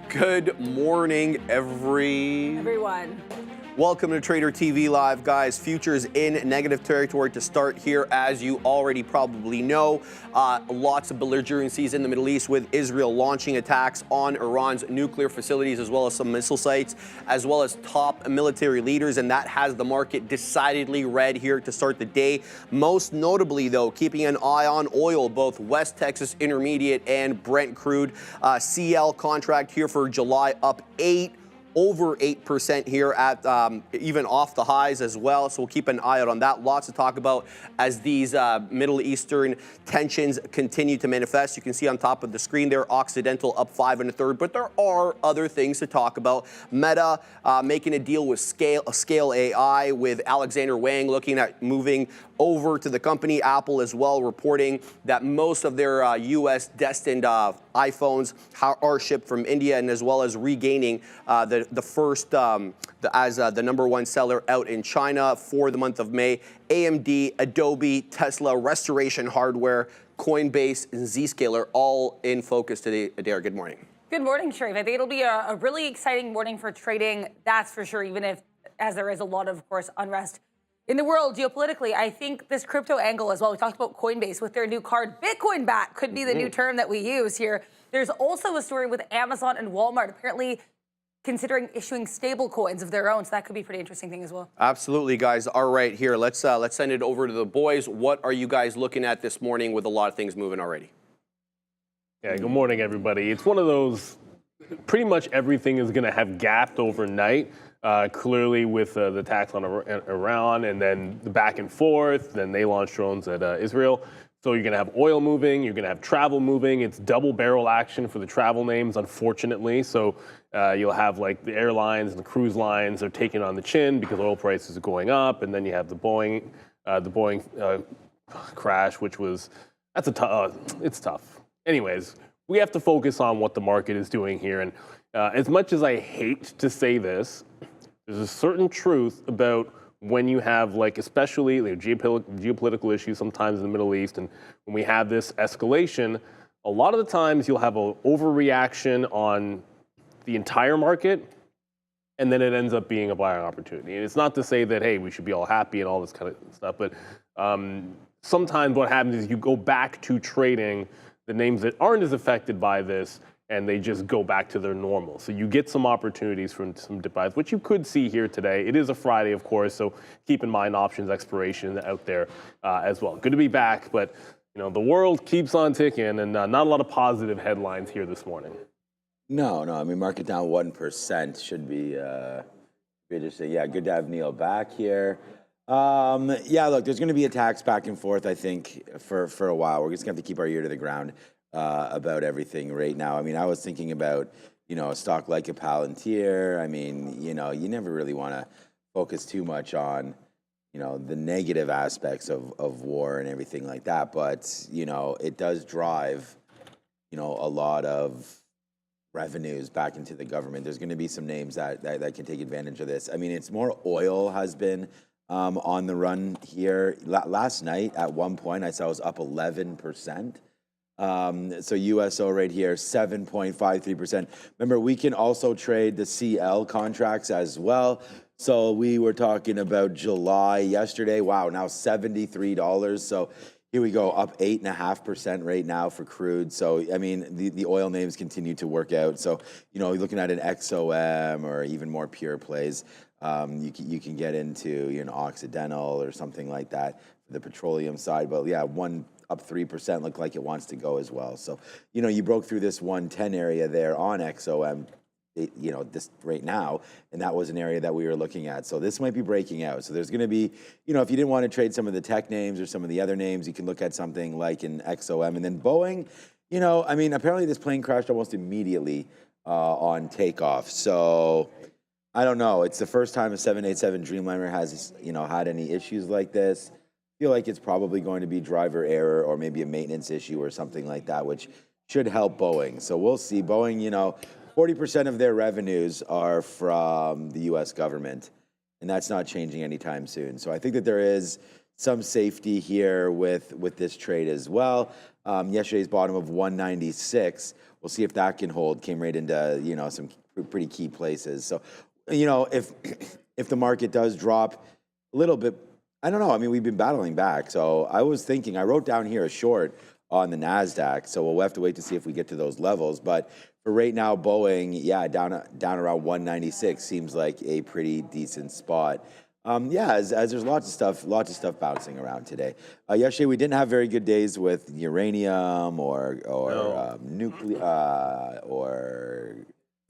Good morning, everyone. Welcome to Trader TV Live, guys. Futures in negative territory to start here, as you already probably know. Lots of belligerencies in the Middle East, with Israel launching attacks on Iran's nuclear facilities, as well as some missile sites, as well as top military leaders, and that has the market decidedly red here to start the day. Most notably, though, keeping an eye on oil, both West Texas Intermediate and Brent crude. CL contract here for July up over 8% here at even off the highs as well. So we'll keep an eye out on that. Lots to talk about as these Middle Eastern tensions continue to manifest. You can see on top of the screen there, Occidental up 5 1/3, but there are other things to talk about. Meta making a deal with Scale AI, with Alexander Wang looking at moving over to the company. Apple as well, reporting that most of their U.S. destined iPhones are shipped from India, and as well as regaining the first as the #1 seller out in China for the month of May. AMD, Adobe, Tesla, Restoration Hardware, Coinbase, and Zscaler all in focus today. Adair, good morning. Good morning, Sharif. I think it'll be a really exciting morning for trading, that's for sure, even if, as there is a lot of course, unrest in the world geopolitically. I think this crypto angle as well, we talked about Coinbase with their new card, Bitcoin back, could be the new term that we use here. There's also a story with Amazon and Walmart apparently considering issuing stable coins of their own, so that could be a pretty interesting thing as well. Absolutely, guys. All right, here, let's send it over to the boys. What are you guys looking at this morning with a lot of things moving already? Yeah, good morning, everybody. It's one of those, pretty much everything is going to have gapped overnight. Clearly with the attacks on Iran and then the back and forth, then they launched drones at Israel. So you're going to have oil moving, you're going to have travel moving. It's double barrel action for the travel names, unfortunately. So you'll have like the airlines and the cruise lines are taking on the chin because oil prices are going up. And then you have the Boeing crash, which was, it's tough. Anyways, we have to focus on what the market is doing here. And as much as I hate to say this, there's a certain truth about when you have, like, especially geopolitical issues sometimes in the Middle East, and when we have this escalation, a lot of the times you'll have an overreaction on the entire market, and then it ends up being a buying opportunity. And it's not to say that, hey, we should be all happy and all this kind of stuff, but sometimes what happens is you go back to trading the names that aren't as affected by this, and they just go back to their normal. So you get some opportunities from some dip buys, which you could see here today. It is a Friday, of course, so keep in mind options expiration out there as well. Good to be back, but you know the world keeps on ticking, and not a lot of positive headlines here this morning. No, I mean, market down 1% should be interesting. Yeah, good to have Neil back here. Yeah, look, there's going to be attacks back and forth, I think, for a while. We're just going to have to keep our ear to the ground about everything right now. I mean, I was thinking about, a stock like a Palantir. I mean, you never really want to focus too much on, the negative aspects of war and everything like that. But, it does drive, a lot of revenues back into the government. There's going to be some names that can take advantage of this. I mean, it's more oil has been on the run here. Last night, at one point, I saw it was up 11%. So USO right here, 7.53%. Remember, we can also trade the CL contracts as well. So we were talking about July yesterday. Wow, now $73. So here we go, up 8.5% right now for crude. So, I mean, the oil names continue to work out. So, you're looking at an XOM or even more pure plays. You can get into, Occidental or something like that for the petroleum side. But yeah, one up 3%, look like it wants to go as well. So, you broke through this 110 area there on XOM, this right now, and that was an area that we were looking at. So this might be breaking out. So there's going to be, if you didn't want to trade some of the tech names or some of the other names, you can look at something like an XOM. And then Boeing, I mean, apparently this plane crashed almost immediately on takeoff. So I don't know. It's the first time a 787 Dreamliner has, had any issues like this. Feel like it's probably going to be driver error or maybe a maintenance issue or something like that, which should help Boeing. So we'll see. Boeing, 40% of their revenues are from the U.S. government, and that's not changing anytime soon. So I think that there is some safety here with this trade as well. Yesterday's bottom of 196 we'll see if that can hold. Came right into, you know, some pretty key places. So, you know, if the market does drop a little bit, I don't know. I mean, we've been battling back. So I was thinking, I wrote down here a short on the Nasdaq. So we'll have to wait to see if we get to those levels. But for right now, Boeing, yeah, down around 196 seems like a pretty decent spot. Yeah, as there's lots of stuff bouncing around today. Yesterday we didn't have very good days with uranium or nuclear or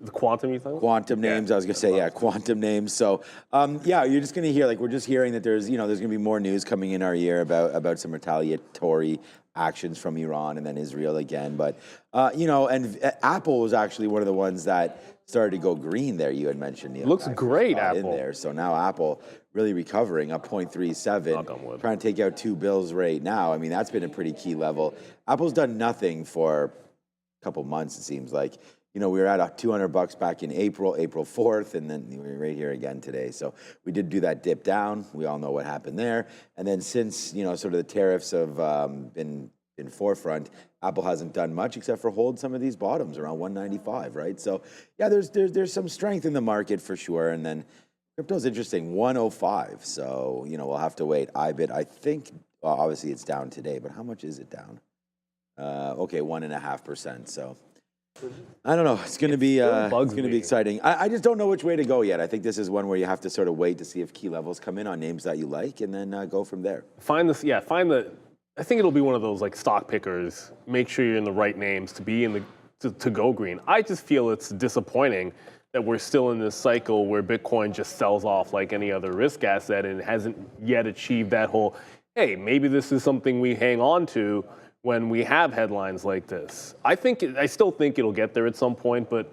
the quantum, you think? Quantum names. I was gonna say, yeah, quantum names. So, yeah, you're just gonna hear, like, we're just hearing that there's gonna be more news coming in our ear about some retaliatory actions from Iran and then Israel again. But, and Apple was actually one of the ones that started to go green there. You had mentioned, Neil. Looks great, Apple. In there. So now Apple really recovering, up 0.37, trying to take out $2 bills right now. I mean, that's been a pretty key level. Apple's done nothing for a couple months, it seems like. You know, we were at $200 back in April 4th, and then we're right here again today. So we did do that dip down. We all know what happened there. And then since, sort of the tariffs have been forefront, Apple hasn't done much except for hold some of these bottoms around 195, right? So yeah, there's some strength in the market for sure. And then crypto's interesting, 105. So, we'll have to wait. IBIT, I think, obviously it's down today, but how much is it down? Okay, 1.5%. So I don't know. It's going to be exciting. I just don't know which way to go yet. I think this is one where you have to sort of wait to see if key levels come in on names that you like, and then go from there. I think it'll be one of those like stock pickers. Make sure you're in the right names to be in to go green. I just feel it's disappointing that we're still in this cycle where Bitcoin just sells off like any other risk asset and hasn't yet achieved that whole, hey, maybe this is something we hang on to when we have headlines like this. I still think it'll get there at some point, but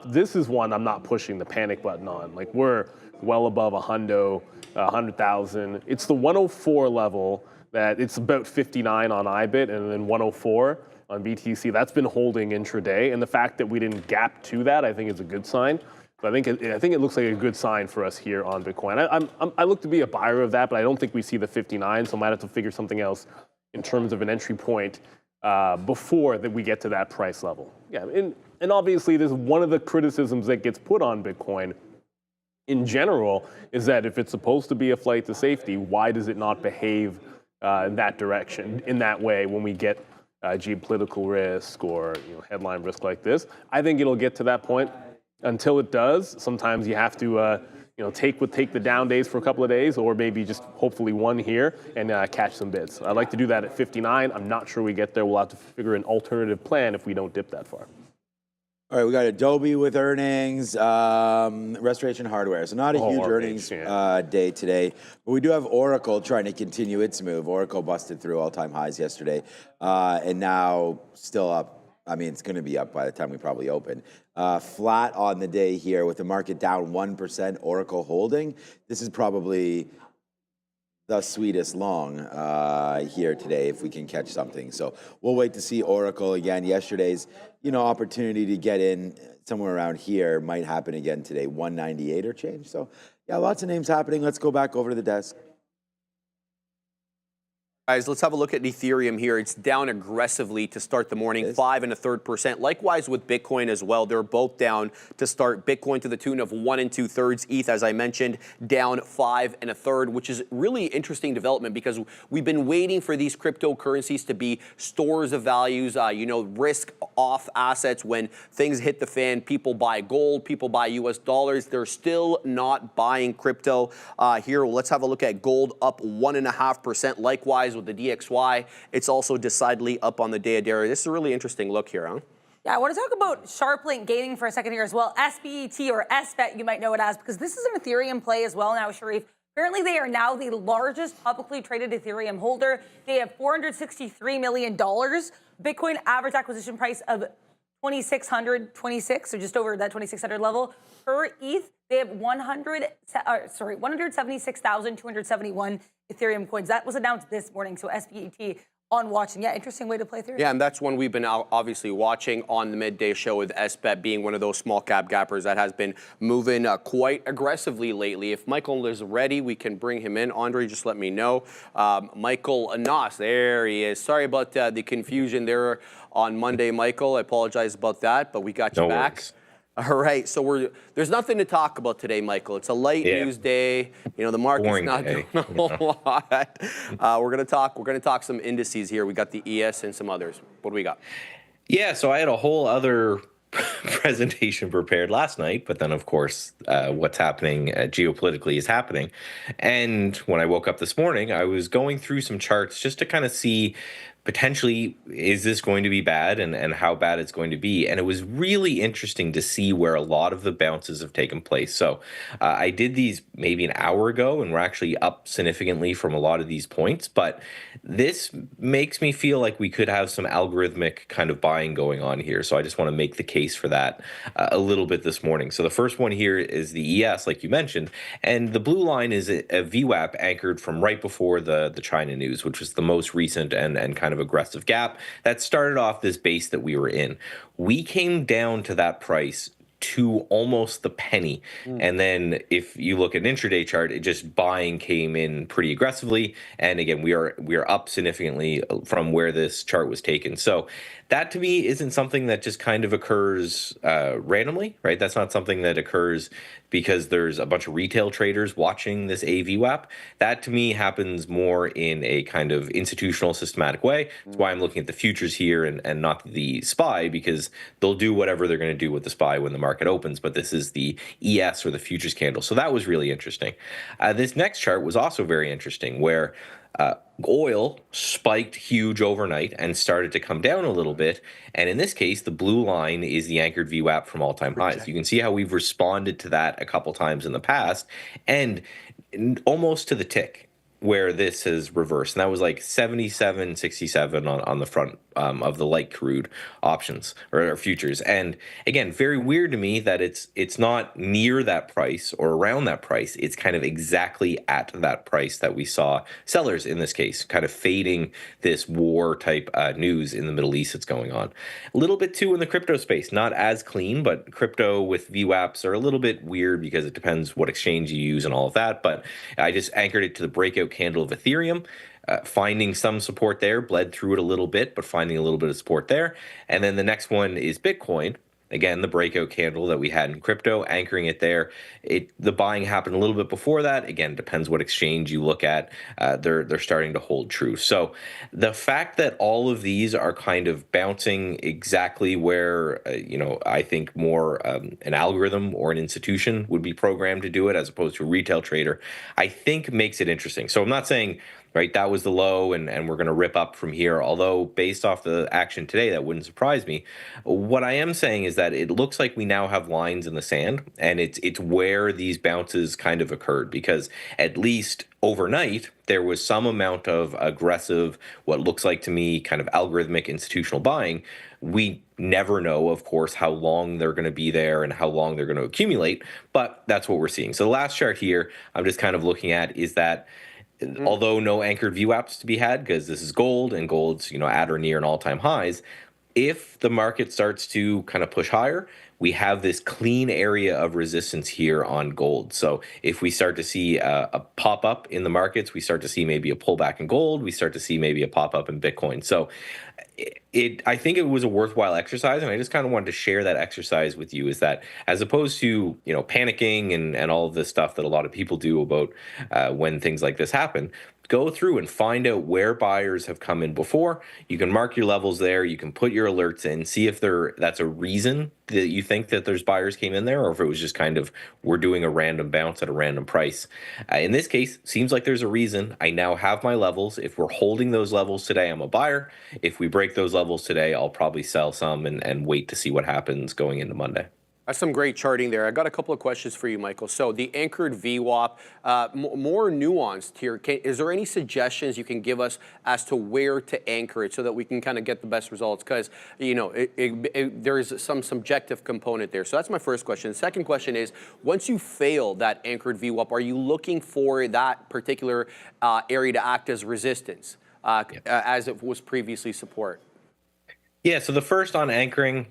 this is one I'm not pushing the panic button on. Like, we're well above 100,000. It's the 104 level that it's about 59 on IBIT and then 104 on BTC. That's been holding intraday, and the fact that we didn't gap to that, I think, is a good sign. So I think it looks like a good sign for us here on Bitcoin. I look to be a buyer of that, but I don't think we see the 59, so I might have to figure something else in terms of an entry point before that we get to that price level. Yeah, and obviously this is one of the criticisms that gets put on Bitcoin in general is that if it's supposed to be a flight to safety, why does it not behave in that direction, in that way when we get geopolitical risk or headline risk like this? I think it'll get to that point. Until it does, sometimes you have to take the down days for a couple of days, or maybe just hopefully one here and catch some bids. I'd like to do that at 59. I'm not sure we get there. We'll have to figure an alternative plan if we don't dip that far. All right, we got Adobe with earnings, Restoration Hardware. So not a huge earnings day today, but we do have Oracle trying to continue its move. Oracle busted through all-time highs yesterday, and now still up. I mean, it's going to be up by the time we probably open. Flat on the day here with the market down 1%, Oracle holding. This is probably the sweetest long here today if we can catch something. So we'll wait to see Oracle again. Yesterday's, opportunity to get in somewhere around here might happen again today, 198 or change. So yeah, lots of names happening. Let's go back over to the desk. Guys, let's have a look at Ethereum here. It's down aggressively to start the morning, 5 1/3%. Likewise with Bitcoin as well. They're both down to start. Bitcoin to the tune of 1 2/3. ETH, as I mentioned, down 5 1/3, which is really interesting development because we've been waiting for these cryptocurrencies to be stores of values, risk off assets. When things hit the fan, people buy gold, people buy US dollars. They're still not buying crypto. Here, let's have a look at gold, up 1.5%. Likewise with the DXY, it's also decidedly up on the day of dairy. This is a really interesting look here, huh? Yeah, I want to talk about SharpLink Gaming for a second here as well. SPET or SBET, you might know it as, because this is an Ethereum play as well now, Sharif. Apparently, they are now the largest publicly traded Ethereum holder. They have $463 million. Bitcoin average acquisition price of 2,626, so just over that 2,600 level. Per ETH, they have 176,271 Ethereum coins. That was announced this morning, so SPET on watch. And yeah, interesting way to play through. Yeah, and that's one we've been obviously watching on the midday show with SBET being one of those small cap gappers that has been moving quite aggressively lately. If Michael is ready, we can bring him in. Andre, just let me know. Michael Anas, there he is. Sorry about the confusion there on Monday, Michael. I apologize about that, but we got you back. Worries. All right, so there's nothing to talk about today, Michael. It's a light news day. You know, the market's Boring not day, doing a whole lot. We're gonna talk some indices here. We got the ES and some others. What do we got? Yeah, so I had a whole other presentation prepared last night, but then of course what's happening geopolitically is happening. And when I woke up this morning, I was going through some charts just to kind of see potentially, is this going to be bad and how bad it's going to be? And it was really interesting to see where a lot of the bounces have taken place. So I did these maybe an hour ago, and we're actually up significantly from a lot of these points. But this makes me feel like we could have some algorithmic kind of buying going on here. So I just want to make the case for that a little bit this morning. So the first one here is the ES, like you mentioned. And the blue line is a VWAP anchored from right before the China news, which was the most recent and kind of aggressive gap that started off this base that we were in. We came down to that price to almost the penny. And then if you look at an intraday chart, it just buying came in pretty aggressively. And again, we are up significantly from where this chart was taken. So that to me isn't something that just kind of occurs randomly, right? That's not something that occurs because there's a bunch of retail traders watching this AVWAP. That to me happens more in a kind of institutional systematic way. That's why I'm looking at the futures here and not the SPY, because they'll do whatever they're going to do with the SPY when the market opens. But this is the ES, or the futures candle. So that was really interesting. This next chart was also very interesting, where oil spiked huge overnight and started to come down a little bit. And in this case, the blue line is the anchored VWAP from all-time highs. You can see how we've responded to that a couple times in the past, and almost to the tick where this has reversed. And that was like 77.67 on the front of the light crude options or futures. And again, very weird to me that it's not near that price or around that price. It's kind of exactly at that price that we saw sellers in this case kind of fading this war type news in the Middle East that's going on. A little bit too in the crypto space, not as clean, but crypto with VWAPs are a little bit weird because it depends what exchange you use and all of that. But I just anchored it to the breakout candle of Ethereum. Finding some support there, bled through it a little bit, but finding a little bit of support there. And then the next one is Bitcoin. Again, the breakout candle that we had in crypto, anchoring it there. The buying happened a little bit before that. Again, depends what exchange you look at. They're starting to hold true. So the fact that all of these are kind of bouncing exactly where, I think more an algorithm or an institution would be programmed to do it as opposed to a retail trader, I think makes it interesting. So I'm not saying, right, that was the low and we're going to rip up from here. Although based off the action today, that wouldn't surprise me. What I am saying is that it looks like we now have lines in the sand, and it's where these bounces kind of occurred, because at least overnight, there was some amount of aggressive, what looks like to me kind of algorithmic institutional buying. We never know, of course, how long they're going to be there and how long they're going to accumulate, but that's what we're seeing. So the last chart here, I'm just kind of looking at is that although no anchored VWAPs to be had, because this is gold and gold's at or near an all-time highs, if the market starts to kind of push higher, we have this clean area of resistance here on gold. So if we start to see a pop-up in the markets, we start to see maybe a pullback in gold, we start to see maybe a pop-up in Bitcoin. So I think it was a worthwhile exercise, and I just kind of wanted to share that exercise with you, is that as opposed to panicking and all of this stuff that a lot of people do about when things like this happen, go through and find out where buyers have come in before. You can mark your levels there. You can put your alerts in, see if that's a reason that you think that there's buyers came in there, or if it was just kind of we're doing a random bounce at a random price. In this case, seems like there's a reason. I now have my levels. If we're holding those levels today, I'm a buyer. If we break those levels today, I'll probably sell some and wait to see what happens going into Monday. That's some great charting there. I got a couple of questions for you, Michael. So the anchored VWAP, more nuanced here. Is there any suggestions you can give us as to where to anchor it so that we can kind of get the best results? Because, there is some subjective component there. So that's my first question. The second question is, once you fail that anchored VWAP, are you looking for that particular area to act as resistance? as it was previously support? Yeah, so the first on anchoring,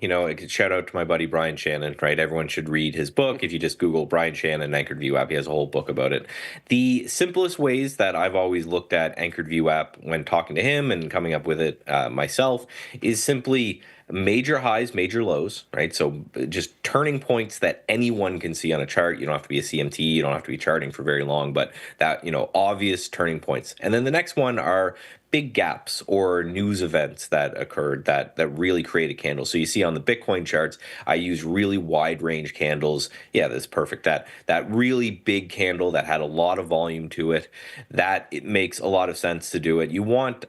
shout out to my buddy Brian Shannon, right? Everyone should read his book. If you just Google Brian Shannon Anchored View App, he has a whole book about it. The simplest ways that I've always looked at Anchored View App when talking to him and coming up with it myself is simply major highs, major lows, right? So just turning points that anyone can see on a chart. You don't have to be a CMT, you don't have to be charting for very long, but that, obvious turning points. And then the next one are big gaps or news events that occurred that really create a candle. So you see on the Bitcoin charts, I use really wide range candles. Yeah, that's perfect. That really big candle that had a lot of volume to it, that it makes a lot of sense to do it. You want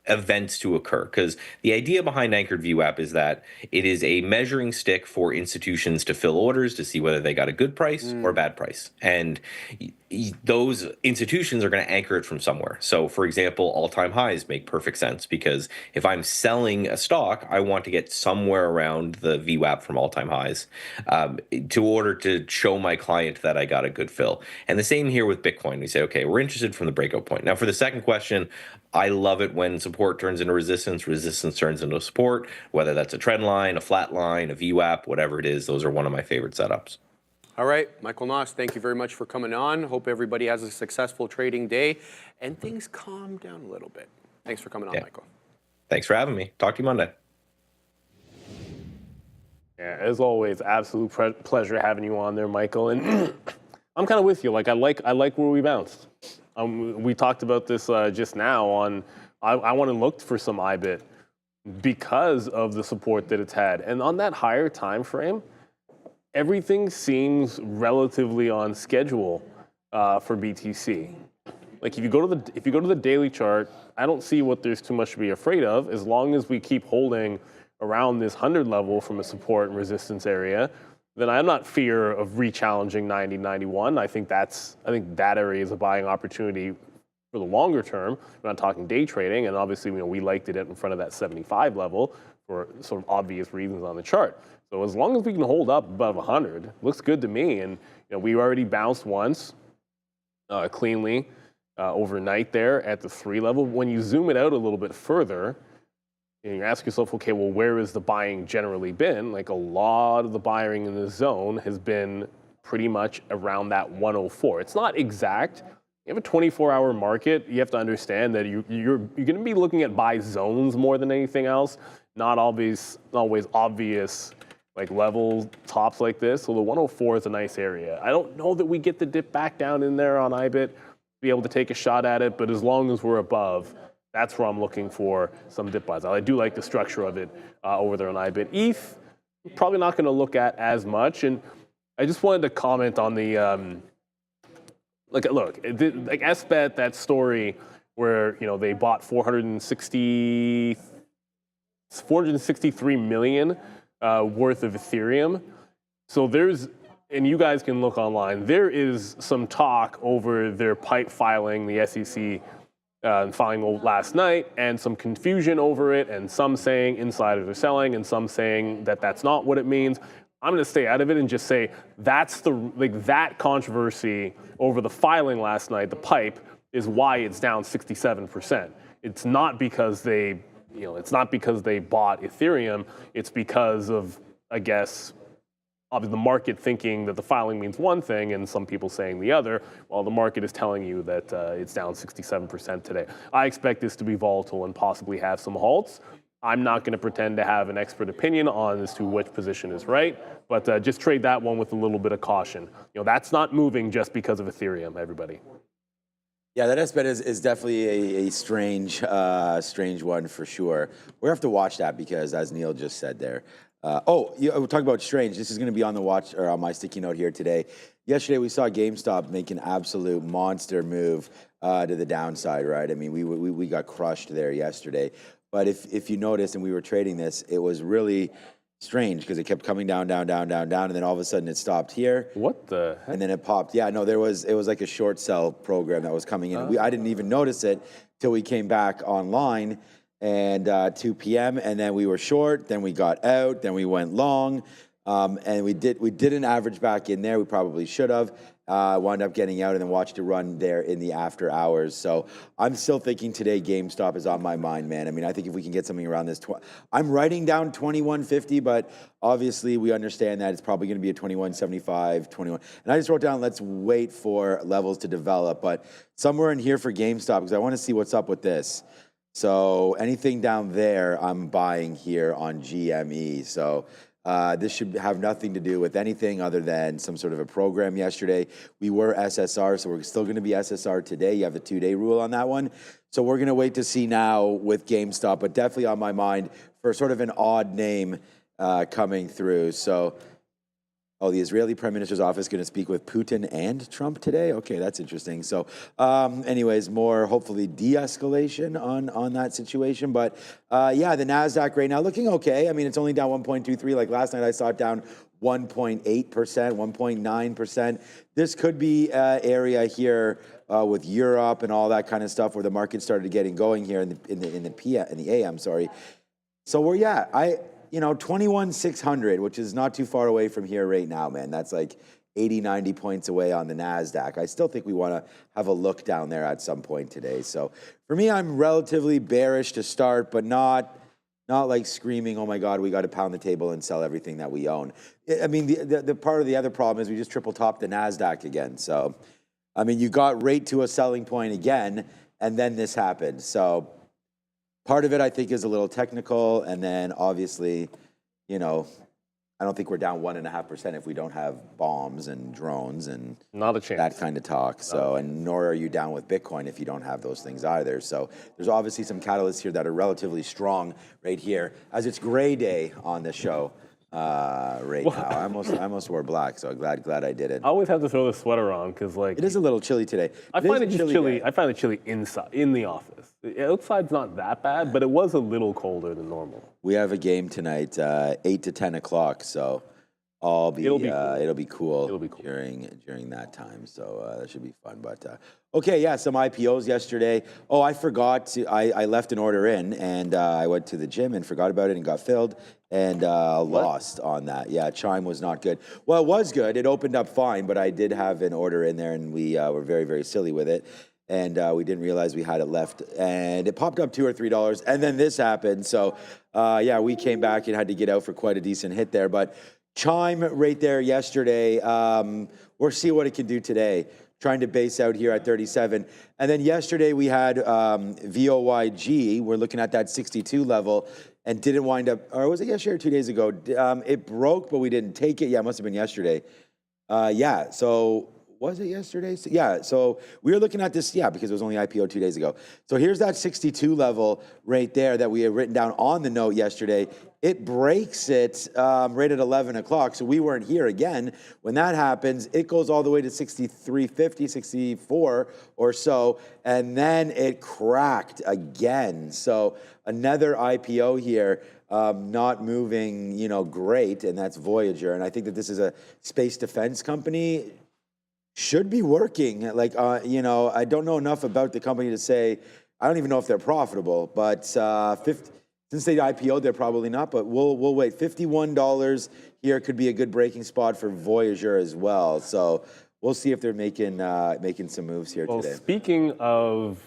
events to occur, because the idea behind Anchored View App is that it is a measuring stick for institutions to fill orders to see whether they got a good price or a bad price, and those institutions are going to anchor it from somewhere. So for example, all-time highs make perfect sense, because if I'm selling a stock, I want to get somewhere around the VWAP from all-time highs to order to show my client that I got a good fill. And the same here with Bitcoin. We say, okay, we're interested from the breakout point. Now for the second question, I love it when support turns into resistance, resistance turns into support, whether that's a trend line, a flat line, a VWAP, whatever it is. Those are one of my favorite setups. All right, Michael Noss, thank you very much for coming on. Hope everybody has a successful trading day and things calm down a little bit. Thanks for coming on, Michael. Thanks for having me. Talk to you Monday. Yeah, as always, absolute pleasure having you on there, Michael. And I'm kind of with you. Like I like where we bounced. We talked about this just now on. I want to look for some IBIT because of the support that it's had, and on that higher time frame, everything seems relatively on schedule for BTC. Like if you go to the daily chart, I don't see what there's too much to be afraid of, as long as we keep holding around this 100 level from a support and resistance area. Then I'm not fear of re-challenging 90, 91. I think that area is a buying opportunity for the longer term. We're not talking day trading, and obviously we liked it in front of that 75 level for sort of obvious reasons on the chart. So as long as we can hold up above 100, looks good to me. And we already bounced once cleanly overnight there at the 3 level. When you zoom it out a little bit further, and you ask yourself, okay, well, where has the buying generally been? Like a lot of the buying in the zone has been pretty much around that 104. It's not exact. You have a 24-hour market. You have to understand that you're going to be looking at buy zones more than anything else. Not always obvious like level tops like this. So the 104 is a nice area. I don't know that we get the dip back down in there on IBIT, be able to take a shot at it, but as long as we're above, that's where I'm looking for some dip buys. I do like the structure of it over there on IBIT. ETH, probably not going to look at as much. And I just wanted to comment on the, like SBET, that story where, they bought 463 million worth of Ethereum. So and you guys can look online, there is some talk over their pipe filing, the SEC filing last night, and some confusion over it, and some saying insiders are selling, and some saying that that's not what it means. I'm going to stay out of it and just say that's that controversy over the filing last night, the pipe, is why it's down 67%. It's not because they bought Ethereum. It's because of, I guess, the market thinking that the filing means one thing and some people saying the other, while the market is telling you that it's down 67% today. I expect this to be volatile and possibly have some halts. I'm not going to pretend to have an expert opinion on as to which position is right, but just trade that one with a little bit of caution. That's not moving just because of Ethereum, everybody. Yeah, that SBET is definitely a strange one for sure. We have to watch that because, as Neil just said there, we're talking about strange. This is going to be on the watch or on my sticky note here today. Yesterday, we saw GameStop make an absolute monster move to the downside, right? I mean, we got crushed there yesterday. But if you noticed, and we were trading this, it was really strange because it kept coming down, and then all of a sudden it stopped here. What the heck? And then it popped. Yeah, no, it was like a short sell program that was coming in. I didn't even notice it till we came back online and 2 p.m. and then we were short. Then we got out. Then we went long, and we didn't average back in there. We probably should have. Wound up getting out and then watched it run there in the after hours. So I'm still thinking today GameStop is on my mind, man. I mean, I think if we can get something around this, I'm writing down 2150, but obviously we understand that it's probably going to be a 2175, 21. And I just wrote down, let's wait for levels to develop, but somewhere in here for GameStop, because I want to see what's up with this. So anything down there, I'm buying here on GME. So this should have nothing to do with anything other than some sort of a program yesterday. We were SSR, so we're still going to be SSR today. You have the 2-day rule on that one. So we're going to wait to see now with GameStop, but definitely on my mind for sort of an odd name coming through. So, oh, the Israeli Prime Minister's office going to speak with Putin and Trump today? Okay, that's interesting. So anyways, more hopefully de-escalation on that situation. But yeah, the Nasdaq right now looking okay. I mean, it's only down 1.23. Like last night I saw it down 1.8%, 1.9%. This could be area here with Europe and all that kind of stuff where the market started getting going here in the AM, sorry. So where, yeah, you know, 21,600, which is not too far away from here right now, man. That's like 80, 90 points away on the NASDAQ. I still think we want to have a look down there at some point today. So for me, I'm relatively bearish to start, but not like screaming, oh my God, we got to pound the table and sell everything that we own. I mean, the part of the other problem is we just triple topped the NASDAQ again. So, I mean, you got right to a selling point again, and then this happened. So part of it, I think, is a little technical, and then obviously, you know, I don't think we're down 1.5% if we don't have bombs and drones and not a chance. That kind of talk. So, and nor are you down with Bitcoin if you don't have those things either. So there's obviously some catalysts here that are relatively strong right here, as it's gray day on the show right now. I almost wore black, so glad I did it. I always have to throw the sweater on because, like, it is a little chilly today. I find it just chilly. I find it chilly inside in the office. Outside's not that bad, but it was a little colder than normal. We have a game tonight, 8 to 10 o'clock, so it'll be cool during that time. So that should be fun. But okay, yeah, some IPOs yesterday. Oh, I forgot to. I left an order in, and I went to the gym and forgot about it and got filled and lost on that. Yeah, CHYM was not good. Well, it was good. It opened up fine, but I did have an order in there, and we were very, very silly with it. And we didn't realize we had it left. And it popped up $2 or $3. And then this happened. So, yeah, we came back and had to get out for quite a decent hit there. But CHYM right there yesterday, we'll see what it can do today. Trying to base out here at 37. And then yesterday we had VOYG. We're looking at that 62 level and didn't wind up, or was it yesterday or 2 days ago? It broke, but we didn't take it. Yeah, it must have been yesterday. Yeah, so... Was it yesterday? So, yeah, so we were looking at this, yeah, because it was only IPO 2 days ago. So here's that 62 level right there that we had written down on the note yesterday. It breaks it right at 11 o'clock, so we weren't here again. When that happens, it goes all the way to 63.50, 64 or so, and then it cracked again. So another IPO here. Not moving, you know, great, and that's Voyager. And I think that this is a space defense company. Should be working. Like, you know, I don't know enough about the company to say, I don't even know if they're profitable, but since they IPO'd, they're probably not, but we'll wait. $51 here could be a good breaking spot for Voyager as well. So we'll see if they're making some moves here today. Speaking of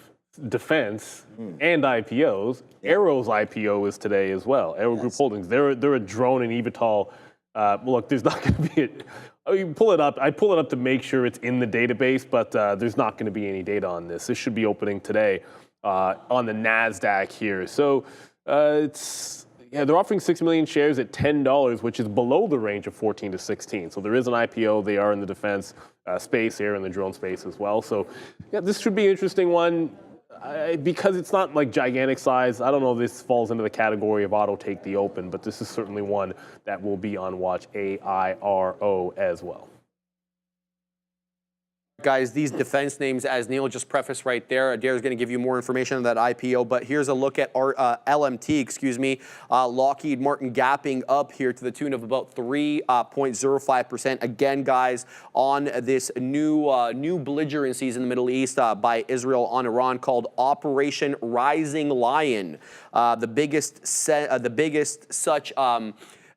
defense and IPOs, Arrow's IPO is today as well. Arrow Group Holdings, they're a drone and eVTOL. Look, there's not going to be you pull it up. I pull it up to make sure it's in the database, but there's not going to be any data on this. This should be opening today on the NASDAQ here. So they're offering 6 million shares at $10, which is below the range of 14 to 16. So there is an IPO. They are in the defense space here, in the drone space as well. So yeah, this should be an interesting one. Because it's not like gigantic size, I don't know if this falls into the category of auto take the open, but this is certainly one that will be on watch, AIRO as well. Guys, these defense names, as Neil just prefaced right there, Adair's going to give you more information on that IPO, but here's a look at our LMT, Lockheed Martin gapping up here to the tune of about 3.05%. Again, guys, on this new belligerencies in the Middle East by Israel on Iran called Operation Rising Lion, the biggest such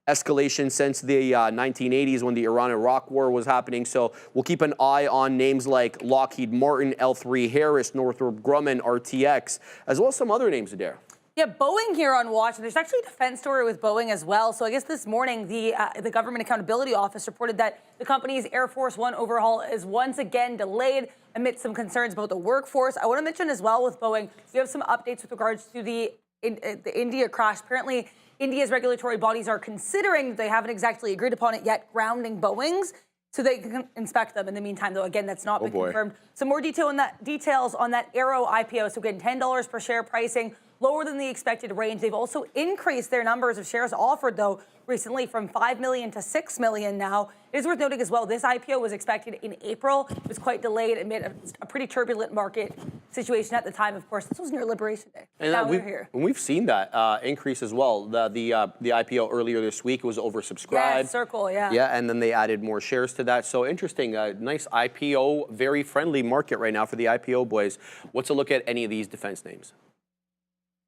escalation since the 1980s when the Iran-Iraq war was happening. So we'll keep an eye on names like Lockheed Martin, L3 Harris, Northrop Grumman, RTX, as well as some other names, Adair. Yeah, Boeing here on watch. There's actually a defense story with Boeing as well. So I guess this morning, the Government Accountability Office reported that the company's Air Force One overhaul is once again delayed amidst some concerns about the workforce. I want to mention as well with Boeing, we have some updates with regards to the India crash. Apparently, India's regulatory bodies are considering, they haven't exactly agreed upon it yet, grounding Boeing's so they can inspect them. In the meantime, though, again, that's not been confirmed. Some more details on that Aero IPO. So again, $10 per share pricing, lower than the expected range. They've also increased their numbers of shares offered, though, recently from 5 million to 6 million now. It is worth noting as well, this IPO was expected in April. It was quite delayed amid a pretty turbulent market situation at the time. Of course, this was near Liberation Day. And now we're here. And we've seen that increase as well. The IPO earlier this week was oversubscribed. Yeah, Circle, yeah. Yeah, and then they added more shares to that. So interesting, nice IPO, very friendly market right now for the IPO boys. What's a look at any of these defense names?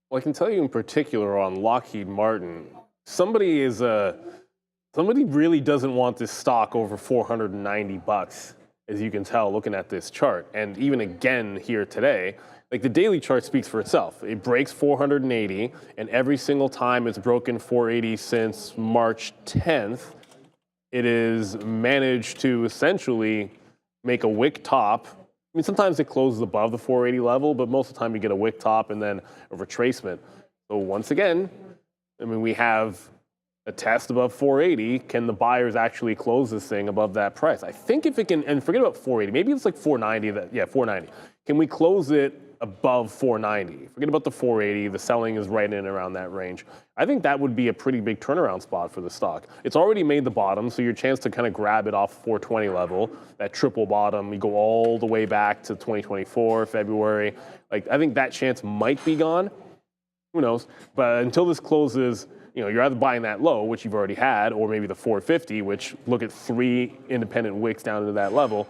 Well, I can tell you in particular on Lockheed Martin, somebody really doesn't want this stock over $490, as you can tell looking at this chart. And even again here today, like the daily chart speaks for itself. It breaks 480, and every single time it's broken 480 since March 10th, it has managed to essentially make a wick top. I mean, sometimes it closes above the 480 level, but most of the time you get a wick top and then a retracement. So once again, I mean, we have a test above 480. Can the buyers actually close this thing above that price? I think if it can, and forget about 480, maybe it's like 490, 490. Can we close it above 490? Forget about the 480, the selling is right in and around that range. I think that would be a pretty big turnaround spot for the stock. It's already made the bottom, so your chance to kind of grab it off 420 level, that triple bottom, you go all the way back to 2024, February. Like, I think that chance might be gone. Who knows? But until this closes, you know, you're either buying that low, which you've already had, or maybe the 450, which look at 3 independent wicks down into that level.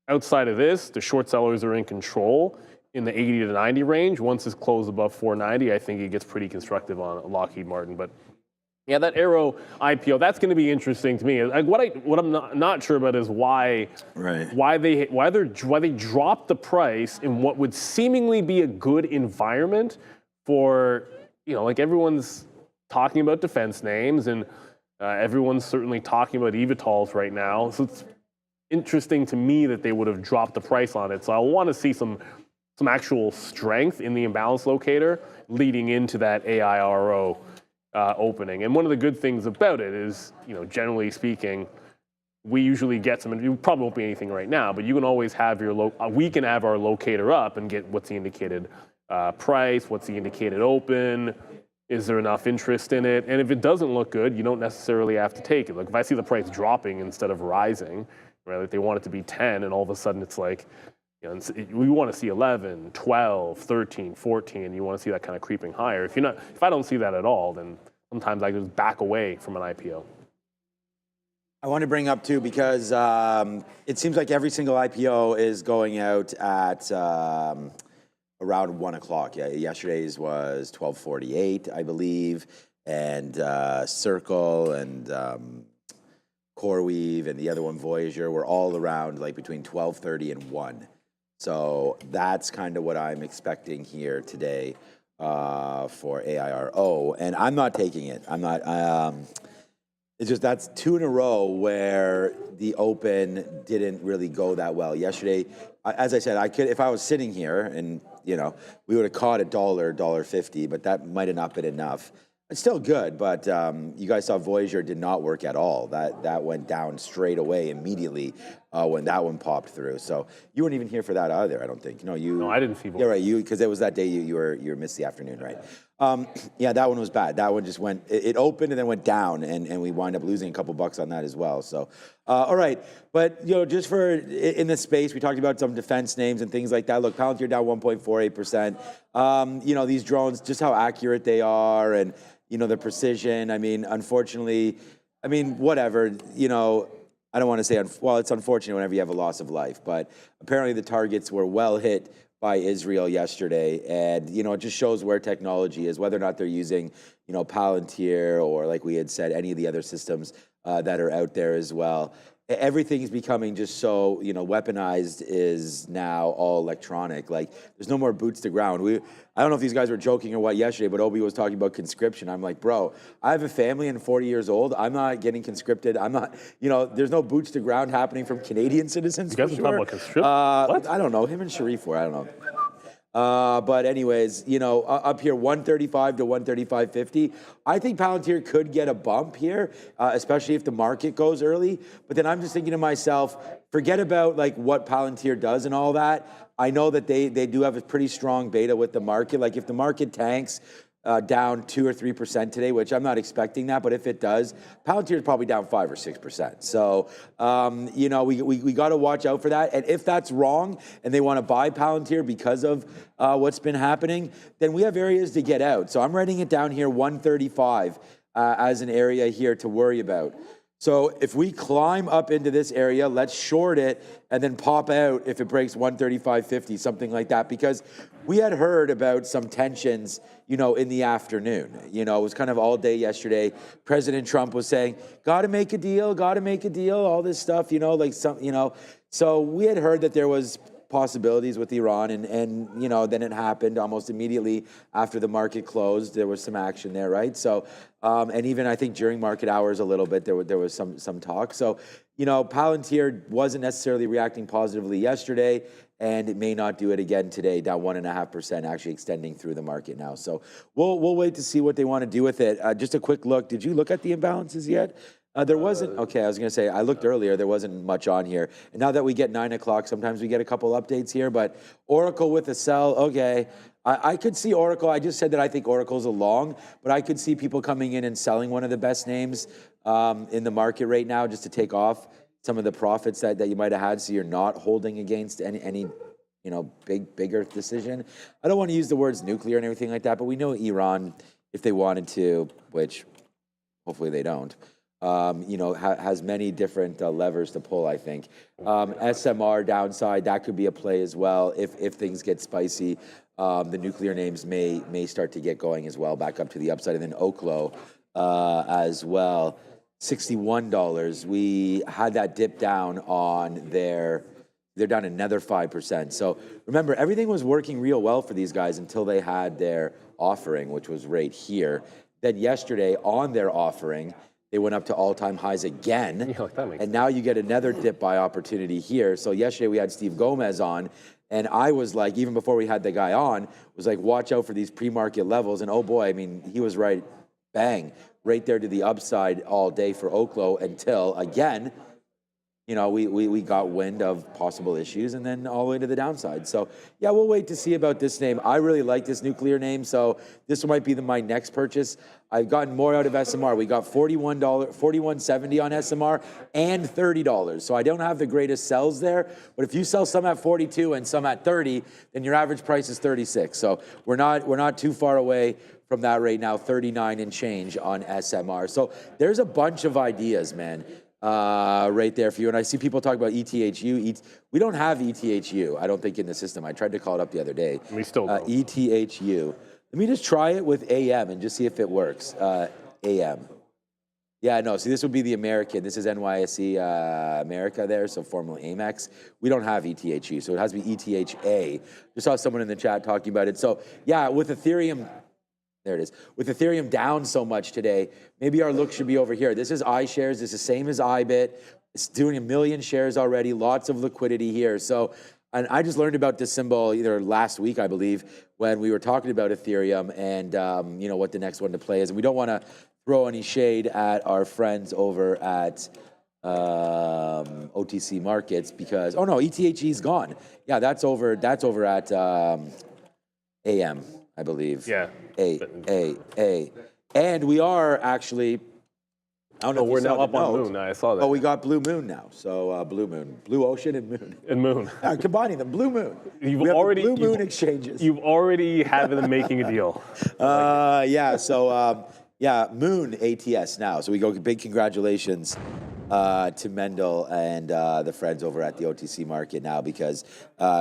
Outside of this, the short sellers are in control in the 80 to 90 range. Once it's closed above 490, I think it gets pretty constructive on Lockheed Martin. But yeah, that Aero IPO, that's going to be interesting to me. Like what I'm not sure about is why they dropped the price in what would seemingly be a good environment for, you know, like everyone's talking about defense names and everyone's certainly talking about eVTOLs right now. So it's interesting to me that they would have dropped the price on it. So I want to see some actual strength in the imbalance locator leading into that AIRO opening. And one of the good things about it is, you know, generally speaking, we usually get some, and you probably won't be anything right now, but you can always have we can have our locator up and get what's the indicated price, what's the indicated open, is there enough interest in it? And if it doesn't look good, you don't necessarily have to take it. Like if I see the price dropping instead of rising, right, like they want it to be 10 and all of a sudden it's like, you know, we want to see 11, 12, 13, 14. You want to see that kind of creeping higher. If I don't see that at all, then sometimes I just back away from an IPO. I want to bring up too, because it seems like every single IPO is going out at around 1 o'clock. Yeah, yesterday's was 12:48, I believe, and Circle and CoreWeave and the other one, Voyager, were all around like between 12:30 and 1. So that's kind of what I'm expecting here today for AIRO, and I'm not taking it. I'm not. It's just that's 2 in a row where the open didn't really go that well. Yesterday, as I said, I could, if I was sitting here and, you know, we would have caught $1.50, but that might have not been enough. It's still good, but you guys saw Voyager did not work at all. That went down straight away immediately when that one popped through. So you weren't even here for that either, I don't think. No, I didn't see Voyager. Yeah, right. Because it was that day you were missed the afternoon, right? Yeah, that one was bad. That one just went. It opened and then went down, and we wind up losing a couple bucks on that as well. So, all right. But you know, just for in this space, we talked about some defense names and things like that. Look, Palantir down 1.48%. You know, these drones, just how accurate they are, and you know, the precision. I mean, unfortunately, whatever, you know, I don't want to say, well, it's unfortunate whenever you have a loss of life, but apparently the targets were well hit by Israel yesterday. And, it just shows where technology is, whether or not they're using, Palantir or, like we had said, any of the other systems that are out there as well. Everything is becoming just so, weaponized is now all electronic. Like, there's no more boots to ground. I don't know if these guys were joking or what yesterday, but Obi was talking about conscription. I'm like, bro, I have a family and 40 years old. I'm not getting conscripted. I'm not, there's no boots to ground happening from Canadian citizens. You guys are talking about conscription? What? I don't know. Him and Sharif were, I don't know. But anyways, up here, 135 to 135.50. I think Palantir could get a bump here, especially if the market goes early. But then I'm just thinking to myself, forget about like what Palantir does and all that. I know that they do have a pretty strong beta with the market. Like if the market tanks down 2 or 3% today, which I'm not expecting that, but if it does, Palantir is probably down 5 or 6%. So, we got to watch out for that. And if that's wrong and they want to buy Palantir because of what's been happening, then we have areas to get out. So I'm writing it down here, 135 as an area here to worry about. So if we climb up into this area, let's short it and then pop out if it breaks 135.50, something like that, because we had heard about some tensions, in the afternoon. It was kind of all day yesterday. President Trump was saying, got to make a deal, all this stuff, So we had heard that there was possibilities with Iran, and then it happened almost immediately after the market closed. There was some action there, right? So, and even I think during market hours a little bit, there was some talk. So, Palantir wasn't necessarily reacting positively yesterday, and it may not do it again today, down 1.5%, actually extending through the market now. So we'll wait to see what they want to do with it. Just a quick look. Did you look at the imbalances yet? There wasn't, okay, I was going to say, I looked earlier, there wasn't much on here. And now that we get 9 o'clock, sometimes we get a couple updates here, but Oracle with a sell, okay. I could see Oracle, I just said that I think Oracle's a long, but I could see people coming in and selling one of the best names in the market right now just to take off some of the profits that you might have had, so you're not holding against any bigger decision. I don't want to use the words nuclear and everything like that, but we know Iran, if they wanted to, which hopefully they don't, has many different levers to pull, I think. SMR downside, that could be a play as well if things get spicy. The nuclear names may start to get going as well, back up to the upside. And then Oklo as well, $61. We had that dip down on they're down another 5%. So remember, everything was working real well for these guys until they had their offering, which was right here. Then yesterday on their offering, they went up to all-time highs again, and now you get another dip by opportunity here. So yesterday we had Steve Gomez on, and I was like, even before we had the guy on, was like, watch out for these pre-market levels. And oh boy, I mean, he was right, bang, right there to the upside all day for Oklo until, again, we got wind of possible issues and then all the way to the downside. So, yeah, we'll wait to see about this name. I really like this nuclear name, so this might be my next purchase. I've gotten more out of SMR. We got $41.70 on SMR and $30. So I don't have the greatest sells there, but if you sell some at 42 and some at 30, then your average price is 36. So we're not too far away from that right now, 39 and change on SMR. So there's a bunch of ideas, man. Right there for you. And I see people talk about ETHU. We don't have ETHU, I don't think, in the system. I tried to call it up the other day. We still don't. ETHU. Let me just try it with AM and just see if it works. AM. Yeah, no, see, this would be the American. This is NYSE America there, so formerly Amex. We don't have ETHU, so it has to be ETHA. Just saw someone in the chat talking about it. So, yeah, with Ethereum... There it is. With Ethereum down so much today, maybe our look should be over here. This is iShares. This is the same as IBIT. It's doing 1 million shares already. Lots of liquidity here. So, and I just learned about this symbol either last week, I believe, when we were talking about Ethereum and, what the next one to play is. And we don't want to throw any shade at our friends over at OTC Markets because, oh no, ETHE is gone. Yeah, that's over at AM. I believe. Yeah. A. And we are actually, I don't know if we're now up on Moon. I saw that. Oh, we got Blue Moon now. So Blue Moon. Blue Ocean and Moon. And Moon. Combining them. Blue Moon. We have Blue Moon exchanges. You've already had them making a deal. Yeah. So, Moon ATS now. So we go big congratulations to Mendel and the friends over at the OTC market now, because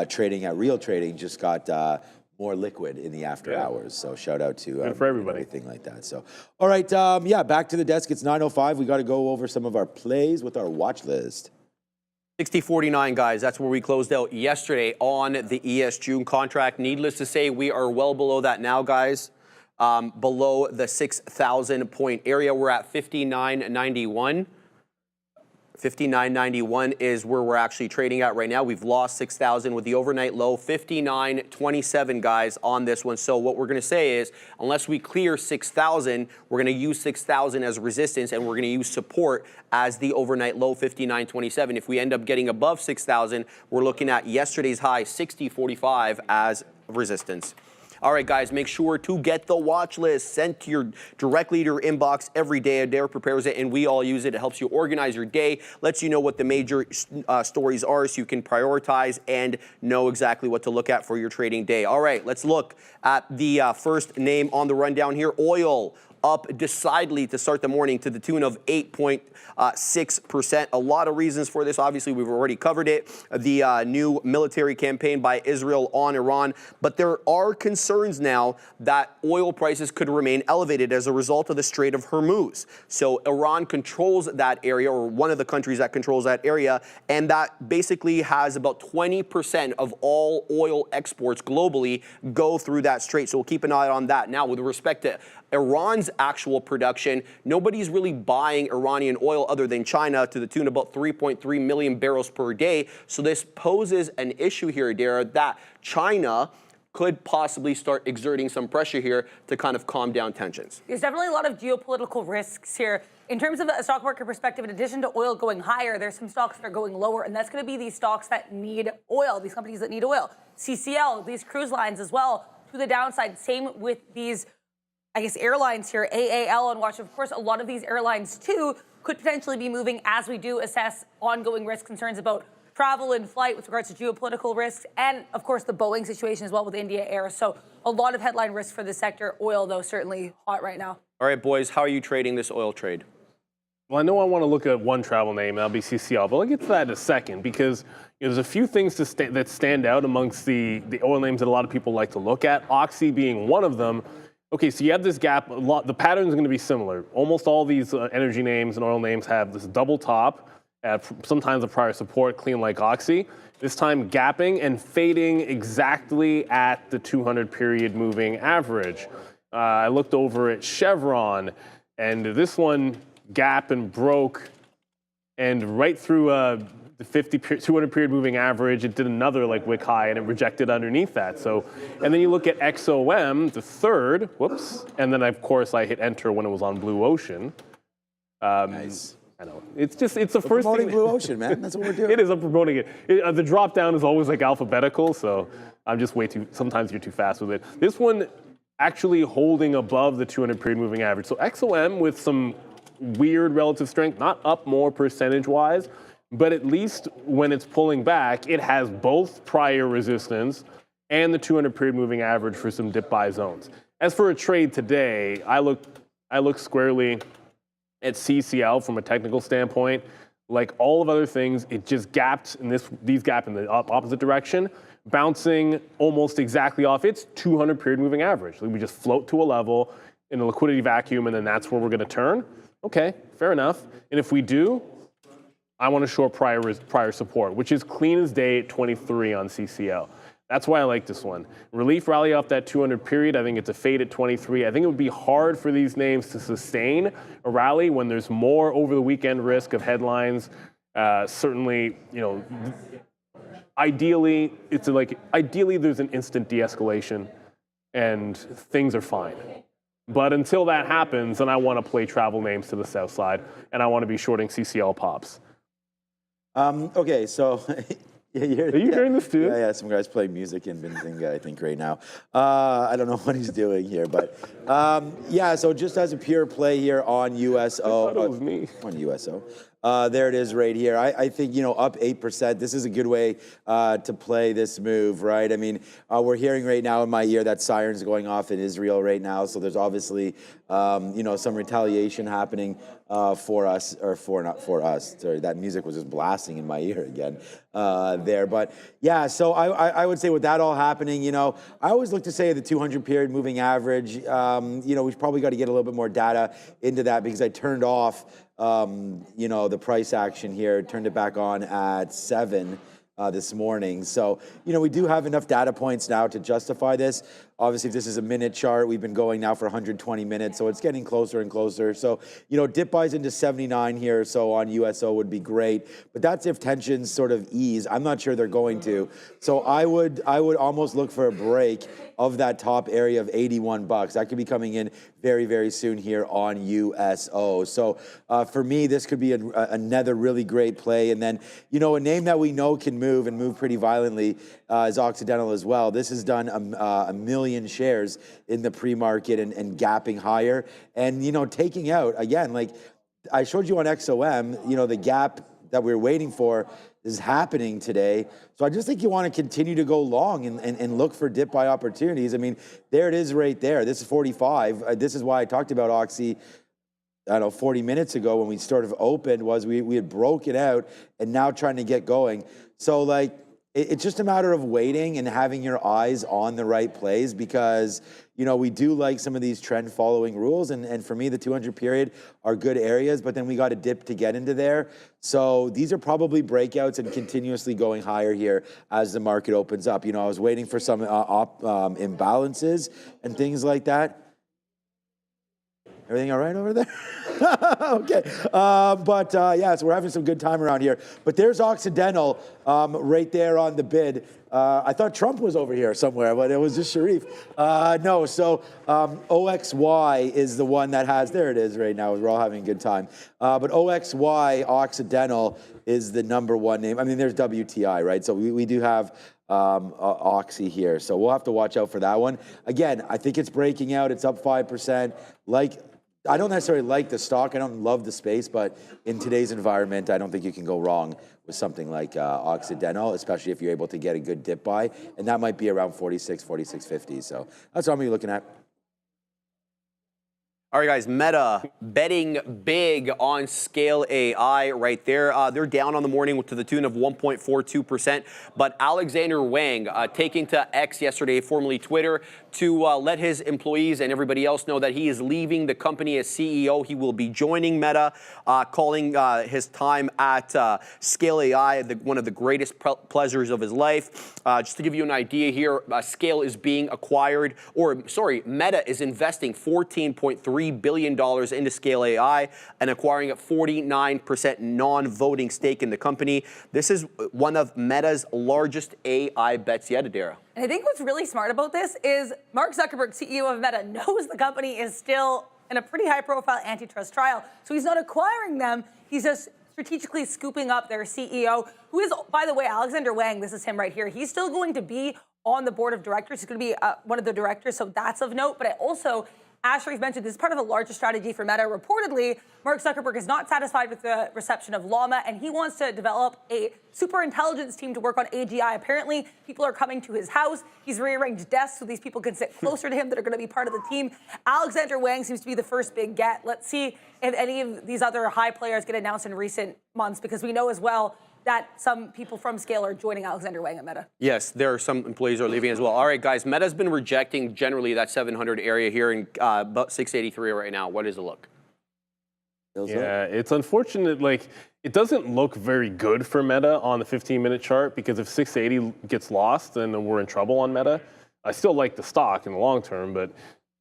trading at Real Trading just got more liquid in the after hours. So shout out to for everybody. Everything like that. So, all right, yeah, back to the desk. It's 9:05. We got to go over some of our plays with our watch list. 60.49, guys. That's where we closed out yesterday on the ES June contract. Needless to say, we are well below that now, guys. Below the 6,000 point area. We're at 59.91. 59.91 is where we're actually trading at right now. We've lost 6,000 with the overnight low, 59.27, guys, on this one. So what we're going to say is, unless we clear 6,000, we're going to use 6,000 as resistance, and we're going to use support as the overnight low, 59.27. If we end up getting above 6,000, we're looking at yesterday's high, 60.45, as resistance. All right, guys, make sure to get the watch list sent to directly to your inbox every day. Adair prepares it, and we all use it. It helps you organize your day, lets you know what the major stories are so you can prioritize and know exactly what to look at for your trading day. All right, let's look at the first name on the rundown here, oil. Up decidedly to start the morning to the tune of 8.6%. A lot of reasons for this. Obviously, we've already covered it. The new military campaign by Israel on Iran. But there are concerns now that oil prices could remain elevated as a result of the Strait of Hormuz. So Iran controls that area, or one of the countries that controls that area, and that basically has about 20% of all oil exports globally go through that strait. So we'll keep an eye on that. Now, with respect to Iran's actual production, nobody's really buying Iranian oil other than China to the tune of about 3.3 million barrels per day. So this poses an issue here, Dara, that China could possibly start exerting some pressure here to kind of calm down tensions. There's definitely a lot of geopolitical risks here. In terms of a stock market perspective, in addition to oil going higher, there's some stocks that are going lower, and that's going to be these stocks that need oil, these companies that need oil. CCL, these cruise lines as well, to the downside. Same with these, I guess, airlines here, AAL on watch. Of course, a lot of these airlines, too, could potentially be moving as we do assess ongoing risk concerns about travel and flight with regards to geopolitical risks, and, of course, the Boeing situation as well with India Air. So a lot of headline risk for the sector. Oil, though, certainly hot right now. All right, boys, how are you trading this oil trade? Well, I know I want to look at one travel name, and that'll be CCL, but I'll get to that in a second, because there's a few things that stand out amongst the oil names that a lot of people like to look at, Oxy being one of them. Okay, so you have this gap. The pattern is going to be similar. Almost all these energy names and oil names have this double top, sometimes a prior support, clean like Oxy. This time gapping and fading exactly at the 200 period moving average. I looked over at Chevron, and this one gap and broke, and right through the 200 period moving average, it did another like wick high, and it rejected underneath that. So, and then you look at XOM, the third, whoops, and then of course I hit enter when it was on Blue Ocean. Nice. I know. It's the first Promoting thing. Blue Ocean, man. That's what we're doing. It is. I'm promoting it. The drop down is always like alphabetical, so I'm just way too. Sometimes you're too fast with it. This one actually holding above the 200 period moving average. So XOM with some weird relative strength, not up more percentage wise, but at least when it's pulling back, it has both prior resistance and the 200 period moving average for some dip buy zones. As for a trade today, I look squarely at CCL from a technical standpoint. Like all of other things, it just gapped, and these gap in the opposite direction, bouncing almost exactly off its 200 period moving average. We just float to a level in a liquidity vacuum, and then that's where we're going to turn. Okay, fair enough. And if we do, I want to short prior support, which is clean as day at 23 on CCL. That's why I like this one. Relief rally off that 200 period. I think it's a fade at 23. I think it would be hard for these names to sustain a rally when there's more over the weekend risk of headlines. Certainly, ideally there's an instant de-escalation and things are fine. But until that happens, then I want to play travel names to the south side, and I want to be shorting CCL pops. Okay, so Are you hearing this too? Yeah, some guys playing music in Benzinga, I think, right now. I don't know what he's doing here, but yeah, so just as a pure play here on USO. I thought it was me. On USO. There it is right here. I think, you know, up 8%. This is a good way to play this move, right? I mean, we're hearing right now in my ear that sirens going off in Israel right now. So there's obviously, you know, some retaliation happening for us, or not for us. Sorry, that music was just blasting in my ear again there. But yeah, so I would say with that all happening, you know, I always look to say the 200 period moving average. You know, we've probably got to get a little bit more data into that because I turned off, you know, the price action here, turned it back on at 7 this morning. So, you know, we do have enough data points now to justify this. Obviously, if this is a minute chart, we've been going now for 120 minutes, so it's getting closer and closer. So, you know, dip buys into 79 here, so on USO would be great. But that's if tensions sort of ease. I'm not sure they're going to. So I would almost look for a break of that top area of $81. That could be coming in very, very soon here on USO. So for me, this could be another really great play. And then, you know, a name that we know can move and move pretty violently is Occidental as well. This has done a million shares in the pre-market and gapping higher. And, you know, taking out, again, like I showed you on XOM, you know, the gap that we're waiting for is happening today. So I just think you want to continue to go long and look for dip buy opportunities. I mean, there it is right there. This is 45. This is why I talked about Oxy, I don't know, 40 minutes ago when we sort of opened, was we had broken out and now trying to get going. So like, it's just a matter of waiting and having your eyes on the right plays because, you know, we do like some of these trend following rules. And for me, the 200 period are good areas, but then we got to dip to get into there. So these are probably breakouts and continuously going higher here as the market opens up. You know, I was waiting for some imbalances and things like that. Everything all right over there? Okay. Yeah, so we're having some good time around here. But there's Occidental right there on the bid. I thought Trump was over here somewhere, but it was just Sharif. No, so OXY is the one that has, there it is right now. We're all having a good time. But OXY, Occidental, is the #1 name. I mean, there's WTI, right? So we do have Oxy here. So we'll have to watch out for that one. Again, I think it's breaking out. It's up 5%. I don't necessarily like the stock. I don't love the space, but in today's environment, I don't think you can go wrong with something like Occidental, especially if you're able to get a good dip buy. And that might be around 46, 46.50. So that's what I'm going to be looking at. All right, guys, Meta betting big on Scale AI right there. They're down on the morning to the tune of 1.42%. But Alexander Wang taking to X yesterday, formerly Twitter, to let his employees and everybody else know that he is leaving the company as CEO. He will be joining Meta, calling his time at Scale AI one of the greatest pleasures of his life. Just to give you an idea here, Scale is being acquired, Meta is investing $14.3 billion into Scale AI and acquiring a 49% non-voting stake in the company. This is one of Meta's largest AI bets yet, Adara. And I think what's really smart about this is Mark Zuckerberg, CEO of Meta, knows the company is still in a pretty high-profile antitrust trial. So he's not acquiring them. He's just strategically scooping up their CEO, who is, by the way, Alexander Wang. This is him right here. He's still going to be on the board of directors. He's going to be one of the directors, so that's of note. But I also, as Sharif mentioned, this is part of a larger strategy for Meta. Reportedly, Mark Zuckerberg is not satisfied with the reception of Llama, and he wants to develop a super intelligence team to work on AGI. Apparently, people are coming to his house. He's rearranged desks so these people can sit closer to him that are going to be part of the team. Alexander Wang seems to be the first big get. Let's see if any of these other high players get announced in recent months, because we know as well that some people from Scale are joining Alexander Wang at Meta. Yes, there are some employees who are leaving as well. All right, guys, Meta's been rejecting generally that 700 area here in about 683 right now. What does it look? Yeah, it's unfortunate. Like, it doesn't look very good for Meta on the 15-minute chart, because if 680 gets lost, then we're in trouble on Meta. I still like the stock in the long term, but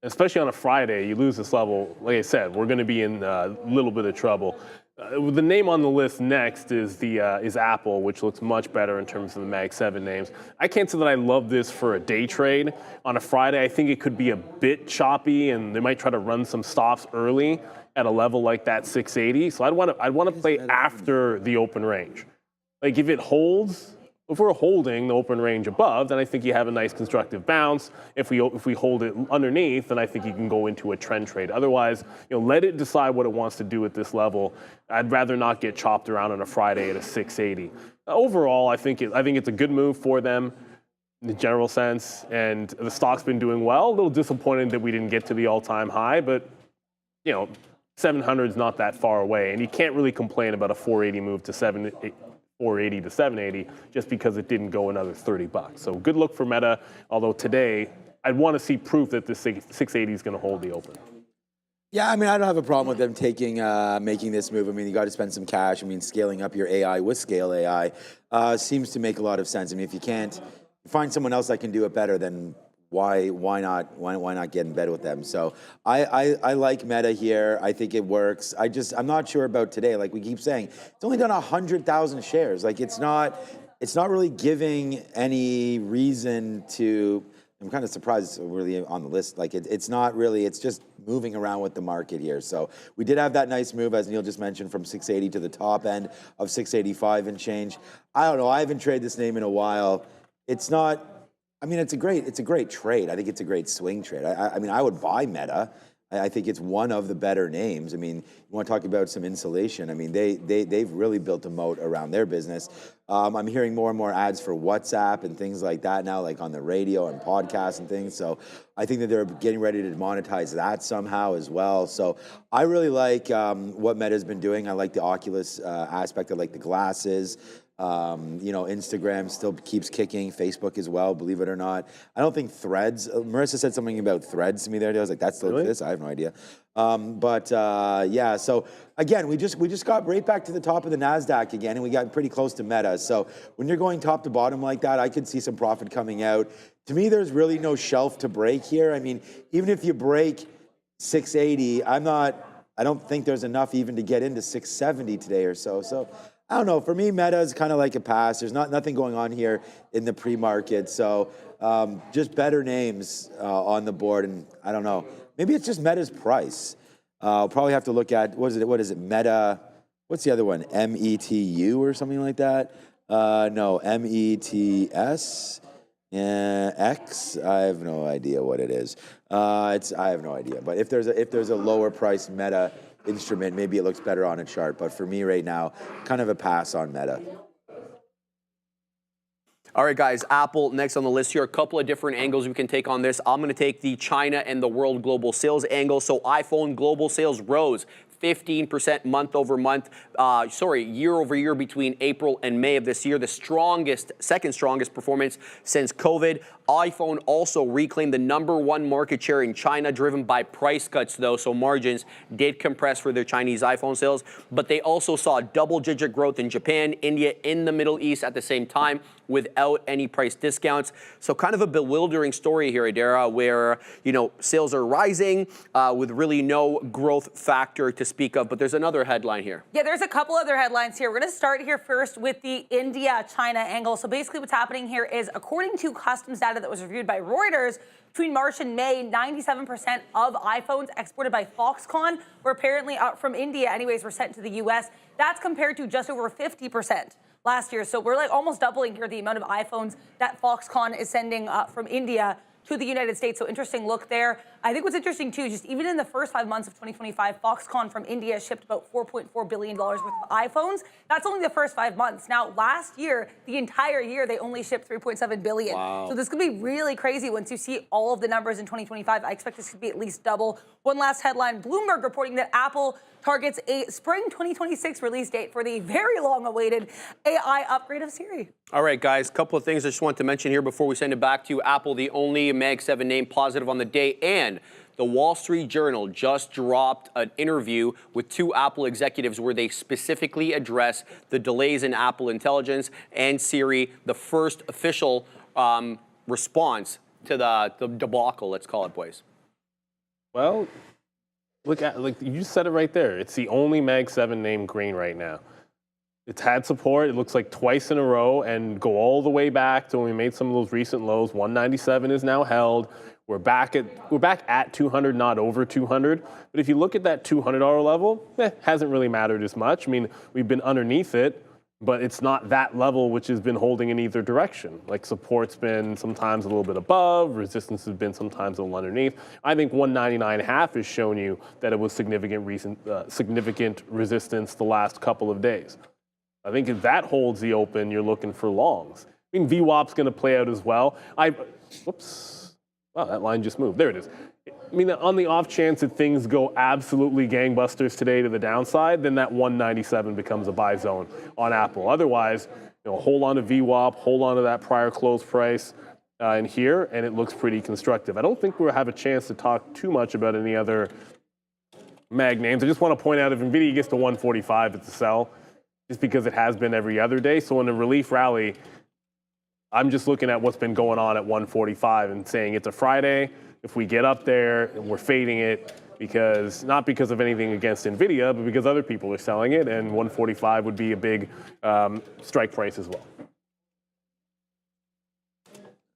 especially on a Friday, you lose this level. Like I said, we're going to be in a little bit of trouble. The name on the list next is Apple, which looks much better in terms of the Mag 7 names. I can't say that I love this for a day trade. On a Friday, I think it could be a bit choppy, and they might try to run some stops early at a level like that 680. So I'd want to play after the open range. Like, if it holds, If we're holding the open range above, then I think you have a nice constructive bounce. If we hold it underneath, then I think you can go into a trend trade. Otherwise, let it decide what it wants to do at this level. I'd rather not get chopped around on a Friday at a 680. Overall, I think it's a good move for them in the general sense, and the stock's been doing well. A little disappointed that we didn't get to the all-time high, but 700 is not that far away, and you can't really complain about a 480 move to 480 to 780 just because it didn't go another $30. So good look for Meta, although today I'd want to see proof that the 680 is going to hold the open. Yeah, I mean, I don't have a problem with them making this move. I mean, you got to spend some cash. I mean, scaling up your AI with Scale AI seems to make a lot of sense. I mean, if you can't find someone else that can do it better, then why not get in bed with them? So I like Meta here. I think it works. I'm not sure about today. Like we keep saying, it's only done 100,000 shares. Like it's not really giving any reason to. I'm kind of surprised it's really on the list. Like it's not really. It's just moving around with the market here. So we did have that nice move, as Neil just mentioned, from 680 to the top end of 685 and change. I don't know. I haven't traded this name in a while. It's not. I mean, it's a great trade. I think it's a great swing trade. I mean, I would buy Meta. I think it's one of the better names. I mean, you want to talk about some insulation. I mean, they've really built a moat around their business. I'm hearing more and more ads for WhatsApp and things like that now, like on the radio and podcasts and things. So I think that they're getting ready to monetize that somehow as well. So I really like what Meta's been doing. I like the Oculus aspect. I like the glasses. Instagram still keeps kicking, Facebook as well, believe it or not. I don't think Threads, Marissa said something about Threads to me there. I was like, that's still this? I have no idea. Yeah, so again, we just got right back to the top of the Nasdaq again, and we got pretty close to Meta. So when you're going top to bottom like that, I could see some profit coming out. To me, there's really no shelf to break here. I mean, even if you break 680, I don't think there's enough even to get into 670 today or so. So I don't know. For me, Meta is kind of like a pass. There's nothing going on here in the pre-market. So just better names on the board. And I don't know. Maybe it's just Meta's price. I'll probably have to look at, what is it? Meta, what's the other one? METU or something like that? No, METS. X. I have no idea what it is. I have no idea. But if there's a lower price Meta instrument, maybe it looks better on a chart. But for me right now, kind of a pass on Meta. All right, guys, Apple next on the list here. A couple of different angles we can take on this. I'm going to take the China and the world global sales angle. So iPhone global sales rose 15% month over month, year over year between April and May of this year. The second strongest performance since COVID. iPhone also reclaimed the #1 market share in China, driven by price cuts though, so margins did compress for their Chinese iPhone sales, but they also saw double-digit growth in Japan, India, in the Middle East at the same time without any price discounts. So kind of a bewildering story here, Adara, where, sales are rising with really no growth factor to speak of, but there's another headline here. Yeah, there's a couple other headlines here. We're going to start here first with the India-China angle. So basically what's happening here is, according to customs data that was reviewed by Reuters, between March and May, 97% of iPhones exported by Foxconn were apparently out from India were sent to the U.S. That's compared to just over 50% last year. So we're like almost doubling here the amount of iPhones that Foxconn is sending from India to the United States. So interesting look there. I think what's interesting too, just even in the first 5 months of 2025, Foxconn from India shipped about $4.4 billion worth of iPhones. That's only the first 5 months. Now, last year, the entire year, they only shipped $3.7 billion. Wow. So this could be really crazy once you see all of the numbers in 2025. I expect this to be at least double. One last headline, Bloomberg reporting that Apple targets a spring 2026 release date for the very long-awaited AI upgrade of Siri. All right, guys, a couple of things I just want to mention here before we send it back to you. Apple, the only Mag 7 name positive on the day, and the Wall Street Journal just dropped an interview with 2 Apple executives where they specifically address the delays in Apple Intelligence and Siri, the first official response to the debacle, let's call it, boys. Well, look, you just said it right there. It's the only Mag 7 named green right now. It's had support, it looks like twice in a row, and go all the way back to when we made some of those recent lows. 197 is now held. We're back at 200, not over 200. But if you look at that $200 level, hasn't really mattered as much. I mean, we've been underneath it but it's not that level which has been holding in either direction. Like support's been sometimes a little bit above, resistance has been sometimes a little underneath. I think 199.5 has shown you that it was significant resistance the last couple of days. I think if that holds the open, you're looking for longs. I think VWAP's going to play out as well. Whoops. Wow, that line just moved. There it is. I mean, on the off chance that things go absolutely gangbusters today to the downside, then that 197 becomes a buy zone on Apple. Otherwise, hold on to VWAP, hold on to that prior close price in here, and it looks pretty constructive. I don't think we'll have a chance to talk too much about any other mag names. I just want to point out if NVIDIA gets to 145, it's a sell, just because it has been every other day. So in a relief rally, I'm just looking at what's been going on at 145 and saying it's a Friday. If we get up there, we're fading it not because of anything against NVIDIA, but because other people are selling it, and 145 would be a big strike price as well.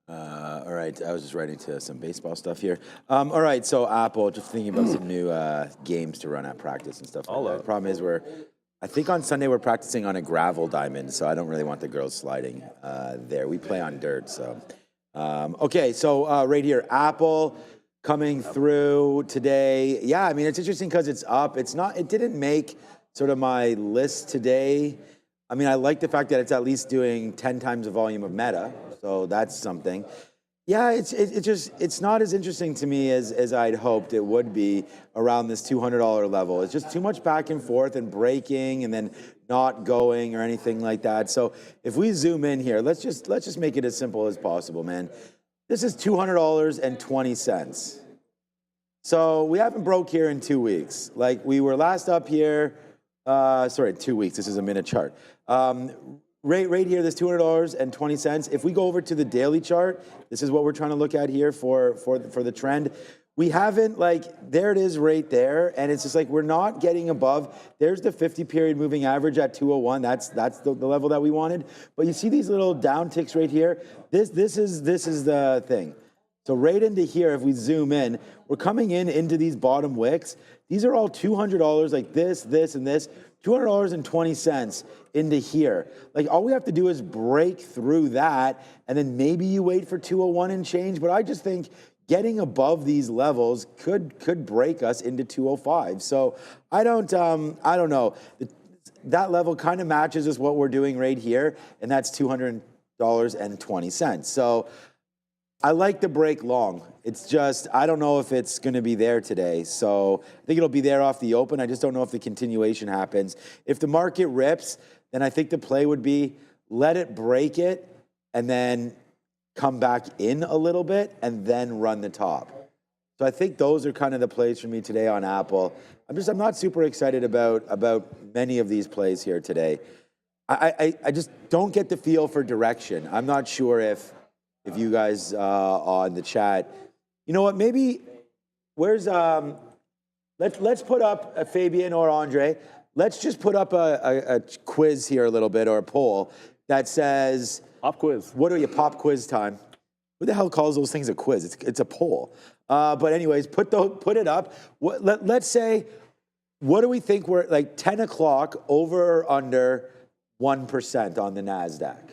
All right, I was just writing to some baseball stuff here. All right, so Apple, just thinking about some new games to run at practice and stuff like that. The problem is I think on Sunday we're practicing on a gravel diamond, so I don't really want the girls sliding there. We play on dirt, so. Okay, so right here, Apple coming through today. Yeah, I mean, it's interesting because it's up. It didn't make sort of my list today. I mean, I like the fact that it's at least doing 10 times the volume of Meta, so that's something. Yeah, it's not as interesting to me as I'd hoped it would be around this $200 level. It's just too much back and forth and breaking and then not going or anything like that. So if we zoom in here, let's just make it as simple as possible, man. This is $200.20. So we haven't broke here in 2 weeks. Like we were last up here, 2 weeks. This is a minute chart. Right here, this $200.20. If we go over to the daily chart, this is what we're trying to look at here for the trend. We haven't, there it is right there, and it's just like we're not getting above. There's the 50-period moving average at 201. That's the level that we wanted. But you see these little down ticks right here? This is the thing. So right into here, if we zoom in, we're coming into these bottom wicks. These are all $200, like this, and this. $200.20 into here. Like all we have to do is break through that, and then maybe you wait for 201 and change. But I just think getting above these levels could break us into 205. So I don't know. That level kind of matches us what we're doing right here, and that's $200.20. So I like the break long. It's just, I don't know if it's going to be there today. So I think it'll be there off the open. I just don't know if the continuation happens. If the market rips, then I think the play would be let it break it and then come back in a little bit and then run the top. So I think those are kind of the plays for me today on Apple. I'm not super excited about many of these plays here today. I just don't get the feel for direction. I'm not sure if you guys on the chat, you know what, maybe let's put up Fabian or Andre, let's just put up a quiz here a little bit, or a poll that says pop quiz. What are you, pop quiz time? Who the hell calls those things a quiz? It's a poll. But anyways, put it up. Let's say, what do we think we're like 10 o'clock over or under 1% on the Nasdaq?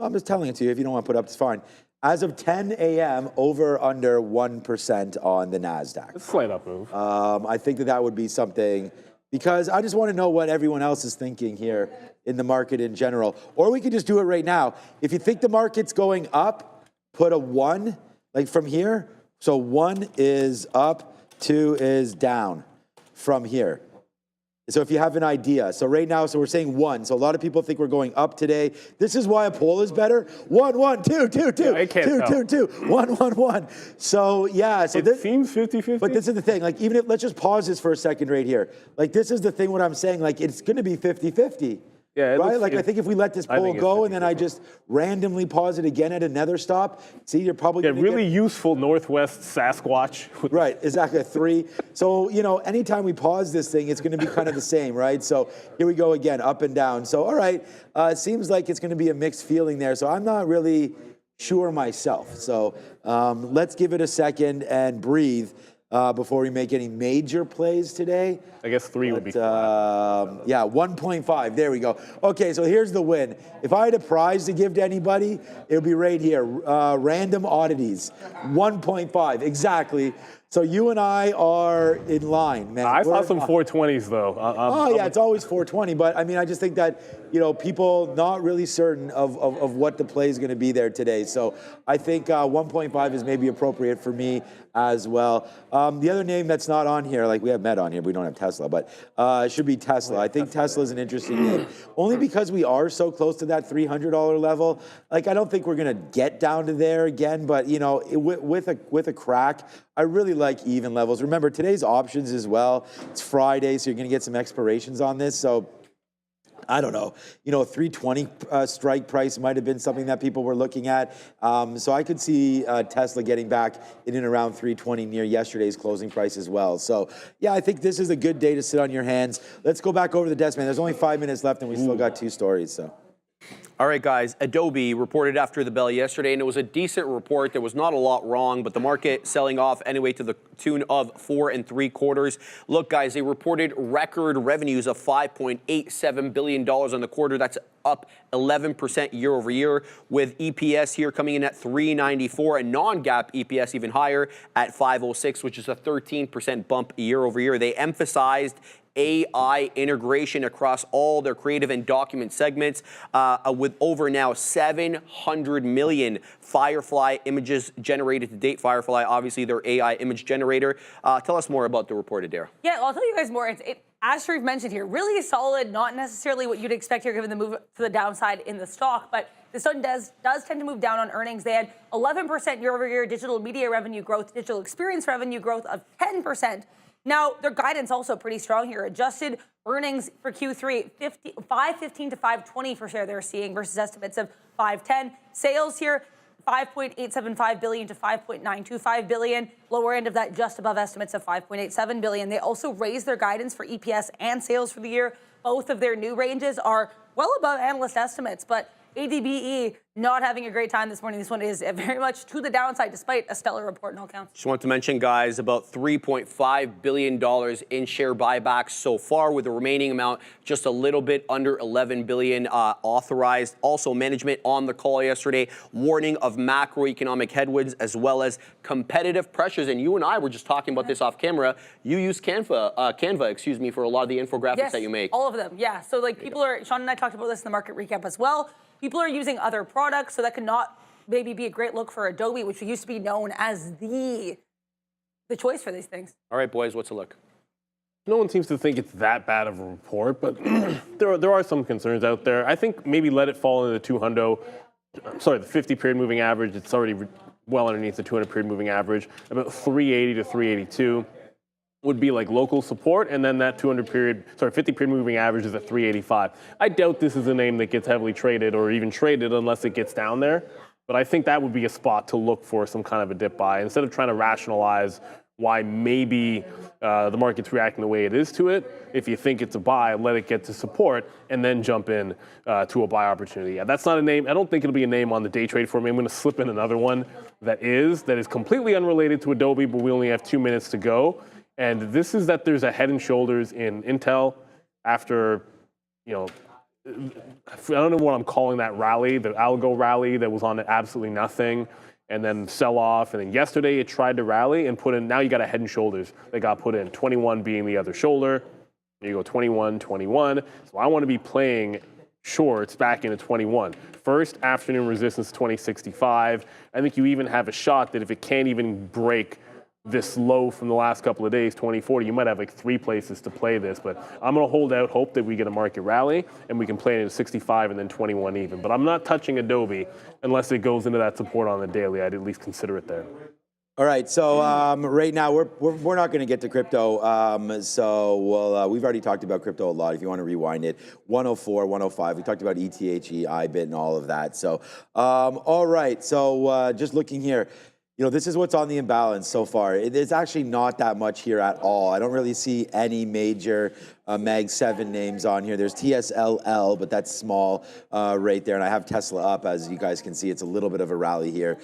I'm just telling it to you. If you don't want to put it up, it's fine. As of 10 a.m., over or under 1% on the Nasdaq. It's a slight up move. I think that would be something, because I just want to know what everyone else is thinking here in the market in general. Or we could just do it right now. If you think the market's going up, put a 1, like from here. So 1 is up, 2 is down from here. So if you have an idea. So right now, so we're saying 1. So a lot of people think we're going up today. This is why a poll is better. 1, 1, 2, 2, 2, yeah, 2, 2, 2, 1, 1, 1. So yeah. So it seems 50-50. But this is the thing. Like even if, let's just pause this for a second right here. Like this is the thing what I'm saying. Like it's going to be 50-50. Yeah, right? Like I think if we let this poll go and then I just randomly pause it again at another stop, see, you're probably going to really useful Northwest Sasquatch. Right, exactly, a 3. So, anytime we pause this thing, it's going to be kind of the same, right? So here we go again, up and down. So, all right, it seems like it's going to be a mixed feeling there. So I'm not really sure myself. So let's give it a second and breathe. before we make any major plays today. I guess 3 would be flat. Yeah, 1.5. There we go. Okay, so here's the win. If I had a prize to give to anybody, it would be right here. Random oddities. 1.5. Exactly. So you and I are in line, man. I saw some 420s though. Yeah, it's always 420, but I mean, I just think that, people not really certain of what the play is going to be there today. So I think 1.5 is maybe appropriate for me as well. The other name that's not on here, like we have Meta on here, but we don't have Tesla, but it should be Tesla. I think Tesla is an interesting name, only because we are so close to that $300 level. Like, I don't think we're going to get down to there again, but with a crack, I really like even levels. Remember, today's options as well. It's Friday, so you're going to get some expirations on this. So I don't know. 320 strike price might have been something that people were looking at. So I could see Tesla getting back in and around 320 near yesterday's closing price as well. So yeah, I think this is a good day to sit on your hands. Let's go back over to the desk, man. There's only 5 minutes left, and we still got 2 stories. So. All right, guys, Adobe reported after the bell yesterday, and it was a decent report. There was not a lot wrong, but the market selling off anyway to the tune of 4 3/4. Look, guys, they reported record revenues of $5.87 billion on the quarter. That's up 11% year over year, with EPS here coming in at $3.94 and non-GAAP EPS even higher at $5.06, which is a 13% bump year over year. They emphasized AI integration across all their creative and document segments, with over now 700 million Firefly images generated to date. Firefly, obviously, their AI image generator. Tell us more about the report, Adara. Yeah, I'll tell you guys more. As Sharif mentioned here, really solid, not necessarily what you'd expect here given the move to the downside in the stock, but the sun does tend to move down on earnings. They had 11% year-over-year digital media revenue growth, digital experience revenue growth of 10%. Now, their guidance also pretty strong here. Adjusted earnings for Q3, $5.15 to $5.20 per share they're seeing versus estimates of $5.10. Sales here, $5.875 billion to $5.925 billion. Lower end of that, just above estimates of $5.87 billion. They also raised their guidance for EPS and sales for the year. Both of their new ranges are well above analyst estimates, but ADBE not having a great time this morning. This one is very much to the downside despite a stellar report in all counts. Just want to mention, guys, about $3.5 billion in share buybacks so far, with the remaining amount just a little bit under $11 billion authorized. Also, management on the call yesterday warning of macroeconomic headwinds as well as competitive pressures. And you and I were just talking about this off camera. You use Canva, for a lot of the infographics that you make. All of them, yeah. So people are, Sean and I talked about this in the market recap as well. People are using other products, so that could not maybe be a great look for Adobe, which used to be known as the choice for these things. All right, boys, what's a look? No one seems to think it's that bad of a report, but there are some concerns out there. I think maybe let it fall into the 50-period moving average. It's already well underneath the 200-period moving average. About 380 to 382 would be like local support, and then that 50-period moving average is at 385. I doubt this is a name that gets heavily traded or even traded unless it gets down there, but I think that would be a spot to look for some kind of a dip buy instead of trying to rationalize why maybe the market's reacting the way it is to it. If you think it's a buy, let it get to support and then jump in to a buy opportunity. Yeah, that's not a name. I don't think it'll be a name on the day trade for me. I'm going to slip in another one that is completely unrelated to Adobe, but we only have 2 minutes to go. And this is that there's a head and shoulders in Intel after, I don't know what I'm calling that rally, the algo rally that was on absolutely nothing, and then sell off. And then yesterday it tried to rally and put in, now you got a head and shoulders that got put in, 21 being the other shoulder. There you go, 21, 21. So I want to be playing shorts back into 21. First afternoon resistance 2065. I think you even have a shot that if it can't even break this low from the last couple of days, 2040, you might have like 3 places to play this, but I'm going to hold out hope that we get a market rally and we can play it into 65 and then 21 even. But I'm not touching Adobe unless it goes into that support on the daily. I'd at least consider it there. All right, so right now we're not going to get to crypto. We've already talked about crypto a lot. If you want to rewind it, 104, 105. We talked about ETH, IBIT, and all of that. So, all right. So just looking here. You know, this is what's on the imbalance so far. It's actually not that much here at all. I don't really see any major Mag 7 names on here. There's TSLL, but that's small right there. And I have Tesla up, as you guys can see. It's a little bit of a rally here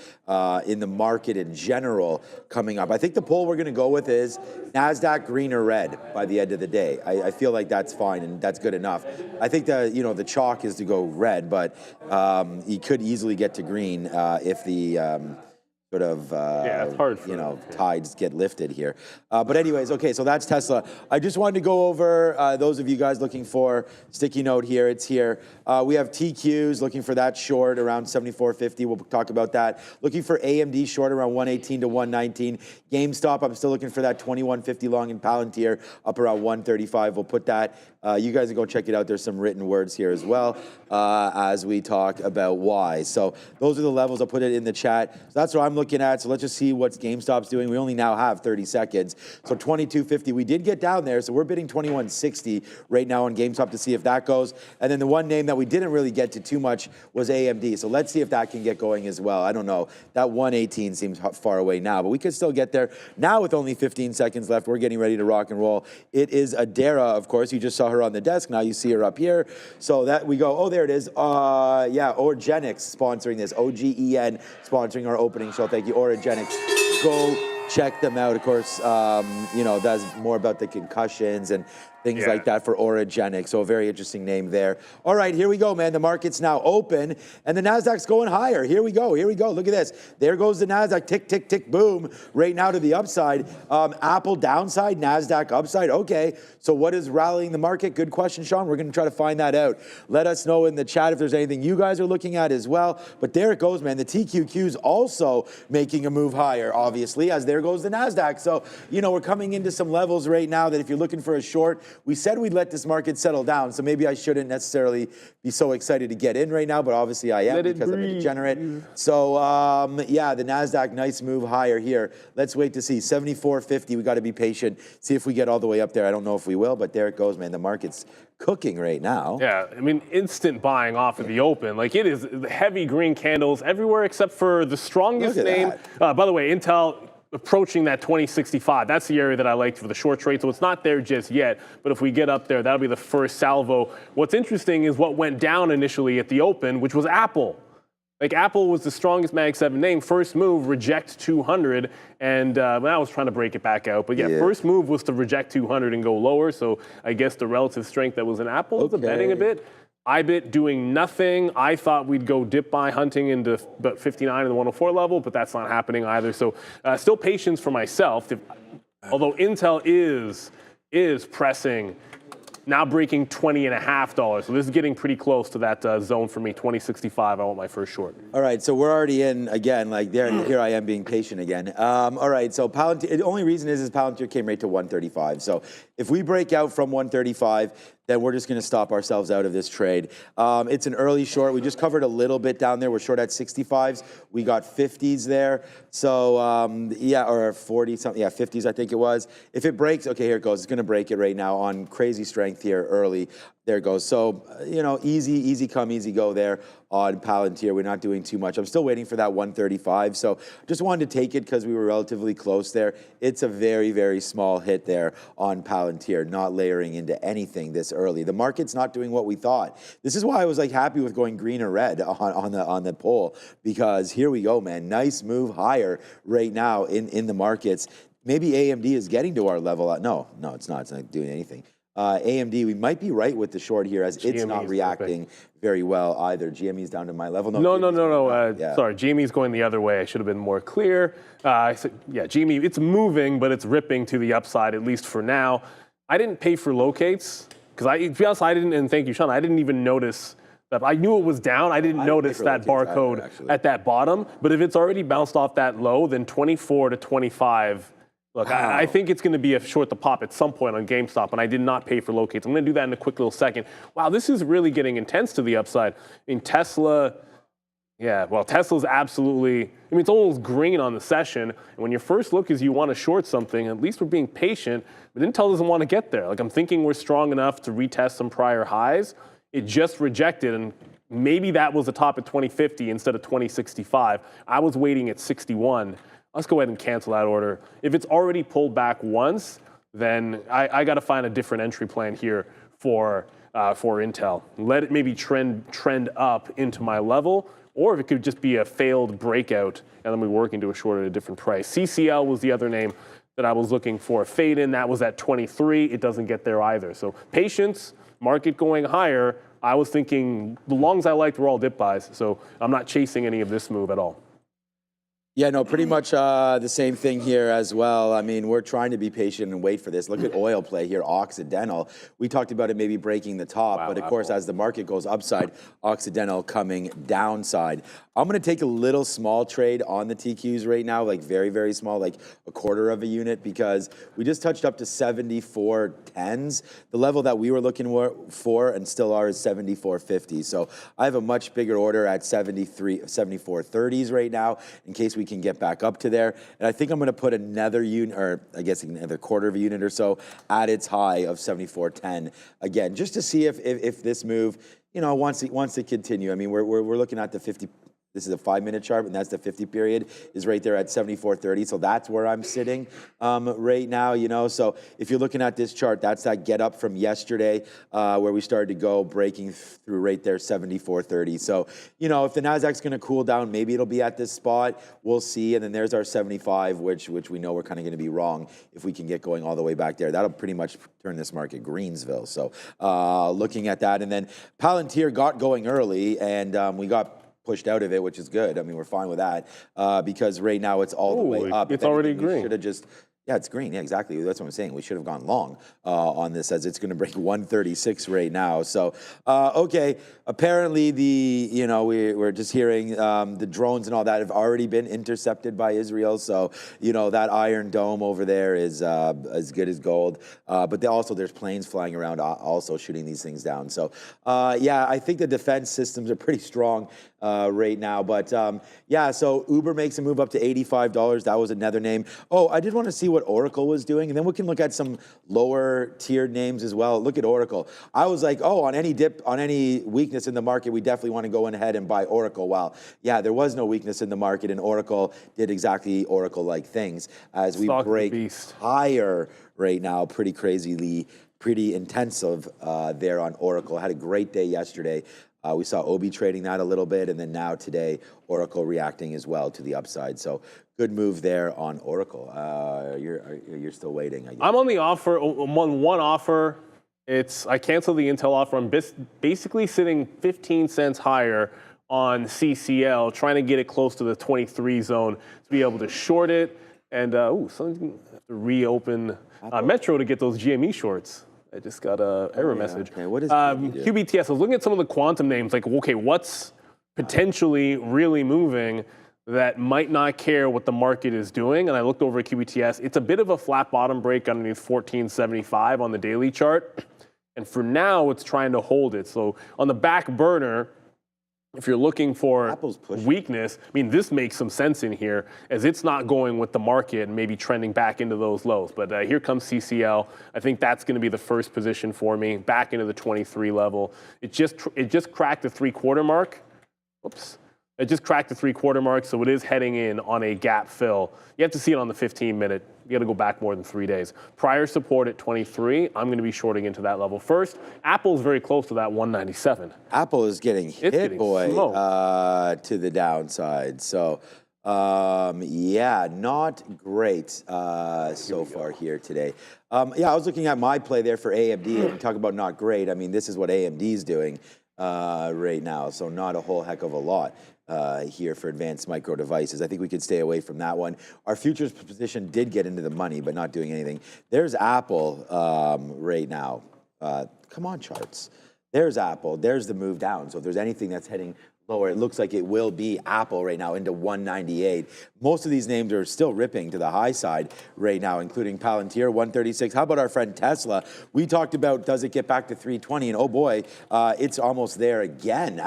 in the market in general coming up. I think the poll we're going to go with is Nasdaq green or red by the end of the day. I feel like that's fine and that's good enough. I think the chalk is to go red, but you could easily get to green if the sort of, it's hard for tides get lifted here. But anyways, okay, so that's Tesla. I just wanted to go over, those of you guys looking for sticky note here, it's here. We have TQs looking for that short around 74.50. We'll talk about that. Looking for AMD short around 118 to 119. GameStop, I'm still looking for that 21.50 long in Palantir up around 135. We'll put that. You guys can go check it out. There's some written words here as well as we talk about why. So those are the levels. I'll put it in the chat. So that's what I'm looking at. So let's just see what GameStop's doing. We only now have 30 seconds. So 22.50. We did get down there. So we're bidding 21.60 right now on GameStop to see if that goes. And then the one name that we didn't really get to too much was AMD. So let's see if that can get going as well. I don't know. That 118 seems far away now, but we could still get there. Now with only 15 seconds left, we're getting ready to rock and roll. It is Adara, of course. You just saw her on the desk. Now you see her up here. So that we go, oh, there it is. Orgenics sponsoring this. OGEN sponsoring our opening show. Thank you, Orgenics. Go check them out. Of course, that's more about the concussions and things like that for Orogenic. So a very interesting name there. All right, here we go, man. The market's now open, and the Nasdaq's going higher. Here we go. Here we go. Look at this. There goes the Nasdaq. Tick, tick, tick, boom. Right now to the upside. Apple downside, Nasdaq upside. Okay, so what is rallying the market? Good question, Sean. We're going to try to find that out. Let us know in the chat if there's anything you guys are looking at as well. But there it goes, man. The TQQ's also making a move higher, obviously, as there goes the Nasdaq. So, we're coming into some levels right now that if you're looking for a short, we said we'd let this market settle down, so maybe I shouldn't necessarily be so excited to get in right now, but obviously I am because I'm a degenerate. So, the Nasdaq, nice move higher here. Let's wait to see. 74.50, we got to be patient, see if we get all the way up there. I don't know if we will, but there it goes, man. The market's cooking right now. Yeah, I mean, instant buying off of the open. Like, it is heavy green candles everywhere except for the strongest name. By the way, Intel approaching that 2065. That's the area that I like for the short trade. So it's not there just yet, but if we get up there, that'll be the first salvo. What's interesting is what went down initially at the open, which was Apple. Like, Apple was the strongest Mag 7 name. First move, reject 200, and I was trying to break it back out. But first move was to reject 200 and go lower. So I guess the relative strength that was in Apple was betting a bit. IBIT doing nothing. I thought we'd go dip buy hunting into about 59 and the 104 level, but that's not happening either. So still patience for myself. Although Intel is pressing, now breaking $20.50. So this is getting pretty close to that zone for me, 2065. I want my first short. All right, so we're already in again, like there. Here I am being patient again. All right, so Palantir, the only reason is Palantir came right to 135. So if we break out from 135, then we're just going to stop ourselves out of this trade. It's an early short. We just covered a little bit down there. We're short at 65s. We got 50s there. So, or 40 something. Yeah, 50s, I think it was. If it breaks, okay, here it goes. It's going to break it right now on crazy strength here early. There it goes. So, easy come, easy go there on Palantir. We're not doing too much. I'm still waiting for that 135. So just wanted to take it because we were relatively close there. It's a very, very small hit there on Palantir, not layering into anything this early. The market's not doing what we thought. This is why I was like happy with going green or red on the poll, because here we go, man. Nice move higher right now in the markets. Maybe AMD is getting to our level. No, it's not. It's not doing anything. AMD, we might be right with the short here as it's not reacting very well either. GME's down to my level. No. Sorry, GME's going the other way. I should have been more clear. GME, it's moving, but it's ripping to the upside, at least for now. I didn't pay for locates because to be honest, I didn't, and thank you, Sean, I didn't even notice that. I knew it was down. I didn't notice that barcode at that bottom. But if it's already bounced off that low, then 24 to 25. Look, I think it's going to be a short to pop at some point on GameStop, and I did not pay for locates. I'm going to do that in a quick little second. Wow, this is really getting intense to the upside. In Tesla, Tesla's absolutely, it's almost green on the session. And when your first look is you want to short something, at least we're being patient, but Intel doesn't want to get there. Like, I'm thinking we're strong enough to retest some prior highs. It just rejected, and maybe that was the top at 2050 instead of 2065. I was waiting at 61. let's go ahead and cancel that order. If it's already pulled back once, then I got to find a different entry plan here for Intel. Let it maybe trend up into my level, or if it could just be a failed breakout and then we work into a short at a different price. CCL was the other name that I was looking for. Fade in, that was at 23. It doesn't get there either. So patience, market going higher. I was thinking the longs I liked were all dip buys, so I'm not chasing any of this move at all. Yeah, no, pretty much the same thing here as well. I mean, we're trying to be patient and wait for this. Look at oil play here, Occidental. We talked about it maybe breaking the top, but of course, as the market goes upside, Occidental coming downside. I'm going to take a little small trade on the TQs right now, like very, very small, like a quarter of a unit, because we just touched up to 74.10s. The level that we were looking for and still are is 74.50. So I have a much bigger order at 74.30s right now in case we can get back up to there. And I think I'm going to put another unit, or I guess another quarter of a unit or so at its high of 74.10 again, just to see if this move, you know, wants to continue. I mean, we're looking at the 50. This is a 5-minute chart, and that's the 50 period is right there at 74.30. So that's where I'm sitting right now, you know. So if you're looking at this chart, that's that get up from yesterday where we started to go breaking through right there, 74.30. So, you know, if the Nasdaq's going to cool down, maybe it'll be at this spot. We'll see. And then there's our 75, which we know we're kind of going to be wrong if we can get going all the way back there. That'll pretty much turn this market Greensville. So looking at that. And then Palantir got going early, and we got pushed out of it, which is good. I mean, we're fine with that because right now it's all the way up. It's already green. Should have just, yeah, it's green. Yeah, exactly. That's what I'm saying. We should have gone long on this as it's going to break 136 right now. So, okay, apparently we're just hearing the drones and all that have already been intercepted by Israel. So, you know, that Iron Dome over there is as good as gold. But there's planes flying around also shooting these things down. So, yeah, I think the defense systems are pretty strong right now. But yeah, so Uber makes a move up to $85. That was another name. Oh, I did want to see what Oracle was doing, and then we can look at some lower tiered names as well. Look at Oracle. I was like, oh, on any dip, on any weakness in the market, we definitely want to go ahead and buy Oracle. Well, yeah, there was no weakness in the market, and Oracle did exactly Oracle-like things as we break higher right now, pretty crazily, pretty intensive there on Oracle. Had a great day yesterday. We saw OB trading that a little bit, and then now today, Oracle reacting as well to the upside. So good move there on Oracle. You're still waiting, I guess. I'm on the offer, I'm on one offer. I canceled the Intel offer. I'm basically sitting 15 cents higher on CCL, trying to get it close to the 23 zone to be able to short it. And, someone's going to have to reopen Metro to get those GME shorts. I just got an error message. Okay, what is QBTS? I was looking at some of the quantum names, like, okay, what's potentially really moving that might not care what the market is doing? And I looked over at QBTS. It's a bit of a flat bottom break underneath 1475 on the daily chart. And for now, it's trying to hold it. So on the back burner, if you're looking for weakness, I mean, this makes some sense in here as it's not going with the market and maybe trending back into those lows. But here comes CCL. I think that's going to be the first position for me, back into the 23 level. It just cracked the 3/4 mark. Oops. It just cracked the 3/4 mark, so it is heading in on a gap fill. You have to see it on the 15-minute. You got to go back more than 3 days. Prior support at 23, I'm going to be shorting into that level first. Apple's very close to that 197. Apple is getting hit, boy, to the downside. So, yeah, not great so far here today. Yeah, I was looking at my play there for AMD, and we talk about not great. I mean, this is what AMD's doing right now, so not a whole heck of a lot. Here for advanced micro devices. I think we could stay away from that one. Our futures position did get into the money, but not doing anything. There's Apple right now. Come on, charts. There's Apple. There's the move down. So if there's anything that's heading lower, it looks like it will be Apple right now into 198. Most of these names are still ripping to the high side right now, including Palantir, 136. How about our friend Tesla? We talked about, does it get back to 320? And oh boy, it's almost there again.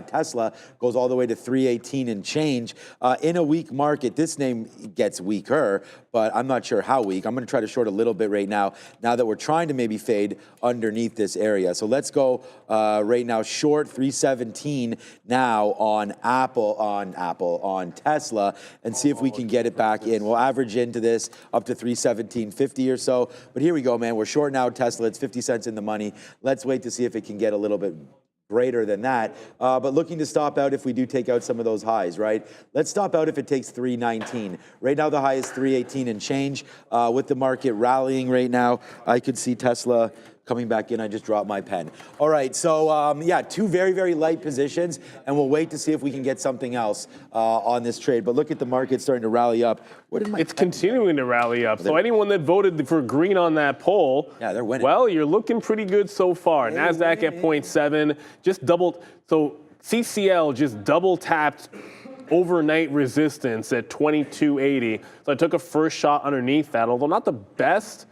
Tesla goes all the way to 318 and change. In a weak market, this name gets weaker, but I'm not sure how weak. I'm going to try to short a little bit right now that we're trying to maybe fade underneath this area. So let's go right now short 317 now. now on Tesla and see if we can get it back in. We'll average into this up to 317.50 or so. But here we go, man. We're short now Tesla. It's 50 cents in the money. Let's wait to see if it can get a little bit greater than that, but looking to stop out if we do take out some of those highs, right? Let's stop out if it takes 319. Right now the high is 318 and change. With the market rallying right now, I could see Tesla coming back in. I just dropped my pen. All right, so yeah, two very, very light positions, and we'll wait to see if we can get something else on this trade. But look at the market starting to rally up. It's continuing to rally up. So anyone that voted for green on that poll, yeah, they're winning. Well, you're looking pretty good so far. Nasdaq at 0.7, just doubled. So CCL just double tapped overnight resistance at 22.80. So I took a first shot underneath that, although not the best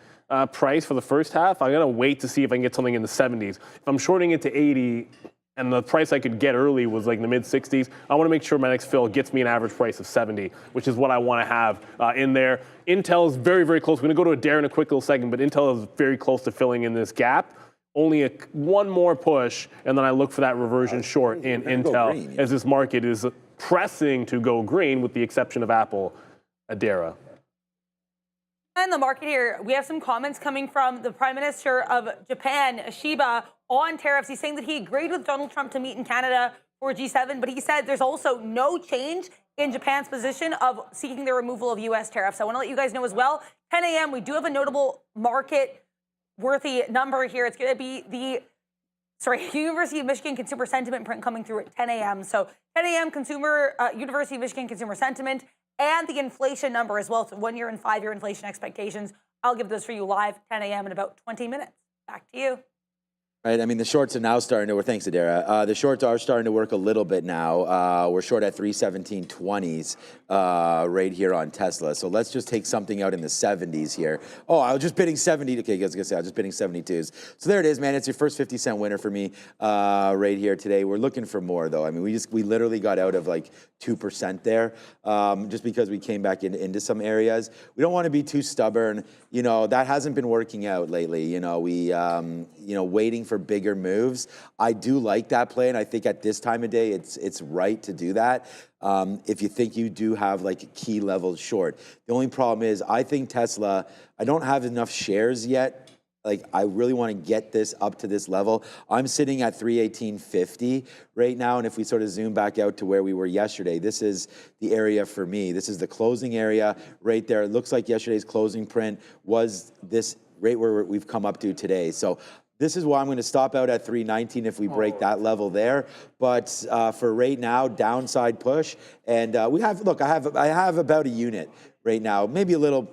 price for the first half. I'm gonna wait to see if I can get something in the 70s. If I'm shorting it to 80 and the price I could get early was like in the mid 60s, I wanna make sure my next fill gets me an average price of 70, which is what I wanna have in there. Intel is very, very close. We're gonna go to a dare in a quick little second, but Intel is very close to filling in this gap. Only one more push, and then I look for that reversion short in Intel green, as this market is pressing to go green with the exception of Apple, Adara. In the market here, we have some comments coming from the Prime Minister of Japan, Shiba, on tariffs. He's saying that he agreed with Donald Trump to meet in Canada for G7, but he said there's also no change in Japan's position of seeking the removal of U.S. tariffs. I want to let you guys know as well, 10 a.m., we do have a notable market-worthy number here. It's going to be the University of Michigan Consumer Sentiment print coming through at 10 a.m. So 10 a.m. University of Michigan Consumer Sentiment, and the inflation number as well. So 1-year and 5-year inflation expectations. I'll give those for you live 10 a.m. in about 20 minutes. Back to you. Right, I mean, the shorts are now starting to work. Thanks, Adara. The shorts are starting to work a little bit now. We're short at 317.20s right here on Tesla. So let's just take something out in the 70s here. Oh, I was just bidding 70. Okay, I was gonna say I was just bidding 72s. So there it is, man. It's your first 50-cent winner for me right here today. We're looking for more though. I mean, we literally got out of like 2% there just because we came back into some areas. We don't want to be too stubborn. You know, that hasn't been working out lately. You know, waiting for bigger moves. I do like that play, and I think at this time of day, it's right to do that. If you think you do have like a key level short. The only problem is I think Tesla, I don't have enough shares yet. Like, I really want to get this up to this level. I'm sitting at 318.50 right now, and if we sort of zoom back out to where we were yesterday, this is the area for me. This is the closing area right there. It looks like yesterday's closing print was this right where we've come up to today. So this is why I'm going to stop out at 319 if we break that level there. But for right now, downside push, and we have, look, I have about a unit right now, maybe a little.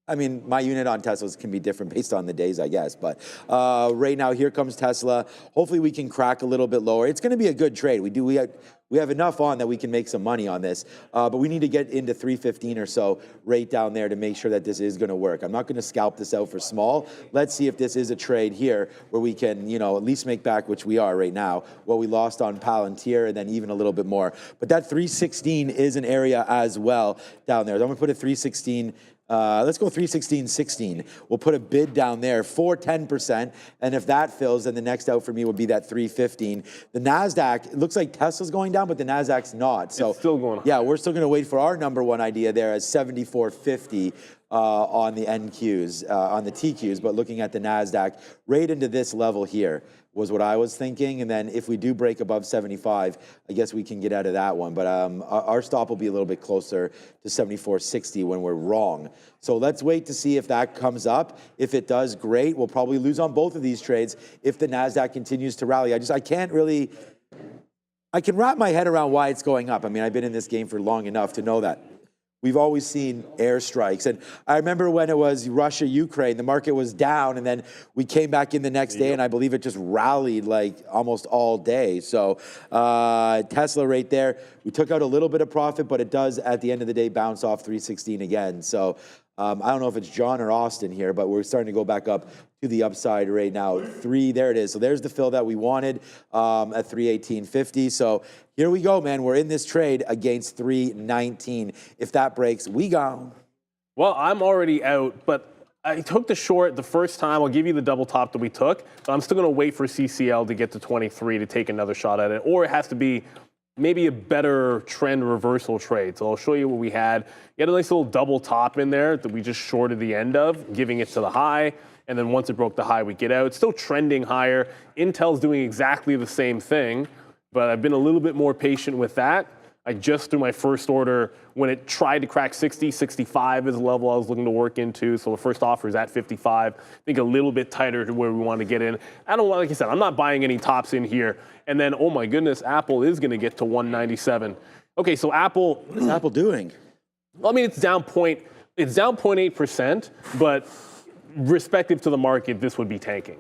I mean, my unit on Teslas can be different based on the days, I guess. But right now, here comes Tesla. Hopefully, we can crack a little bit lower. It's going to be a good trade. We have enough on that we can make some money on this. But we need to get into 315 or so right down there to make sure that this is going to work. I'm not going to scalp this out for small. Let's see if this is a trade here where we can, you know, at least make back, which we are right now, what we lost on Palantir, and then even a little bit more. But that 316 is an area as well down there. So I'm going to put a 316. Let's go 316.16. We'll put a bid down there for 10%, and if that fills, then the next out for me would be that 315. The Nasdaq, it looks like Tesla's going down, but the Nasdaq's not. So it's still going up. Yeah, we're still going to wait for our number one idea there as 74.50 on the NQs, on the TQs, but looking at the Nasdaq right into this level here was what I was thinking. And then if we do break above 75, I guess we can get out of that one. But our stop will be a little bit closer to 74.60 when we're wrong. So let's wait to see if that comes up. If it does, great. We'll probably lose on both of these trades if the Nasdaq continues to rally. I can't really, I can wrap my head around why it's going up. I mean, I've been in this game for long enough to know that. We've always seen airstrikes. And I remember when it was Russia, Ukraine, the market was down, and then we came back in the next day, and I believe it just rallied like almost all day. So Tesla right there, we took out a little bit of profit, but it does at the end of the day bounce off 316 again. So I don't know if it's John or Austin here, but we're starting to go back up to the upside right now. There it is. So there's the fill that we wanted at 318.50. So here we go, man. We're in this trade against 319. If that breaks, we go. Well, I'm already out, but I took the short the first time. I'll give you the double top that we took. But I'm still going to wait for CCL to get to 23 to take another shot at it. Or it has to be maybe a better trend reversal trade. So I'll show you what we had. We had a nice little double top in there that we just shorted the end of, giving it to the high. And then once it broke the high, we get out. It's still trending higher. Intel's doing exactly the same thing, but I've been a little bit more patient with that. I just threw my first order when it tried to crack 60, 65 is the level I was looking to work into. So the first offer is at 55. I think a little bit tighter to where we want to get in. I don't want, like I said, I'm not buying any tops in here. And then, oh my goodness, Apple is going to get to 197. Okay, so Apple. What is Apple doing? Well, I mean, it's down 0.8%, but respective to the market, this would be tanking.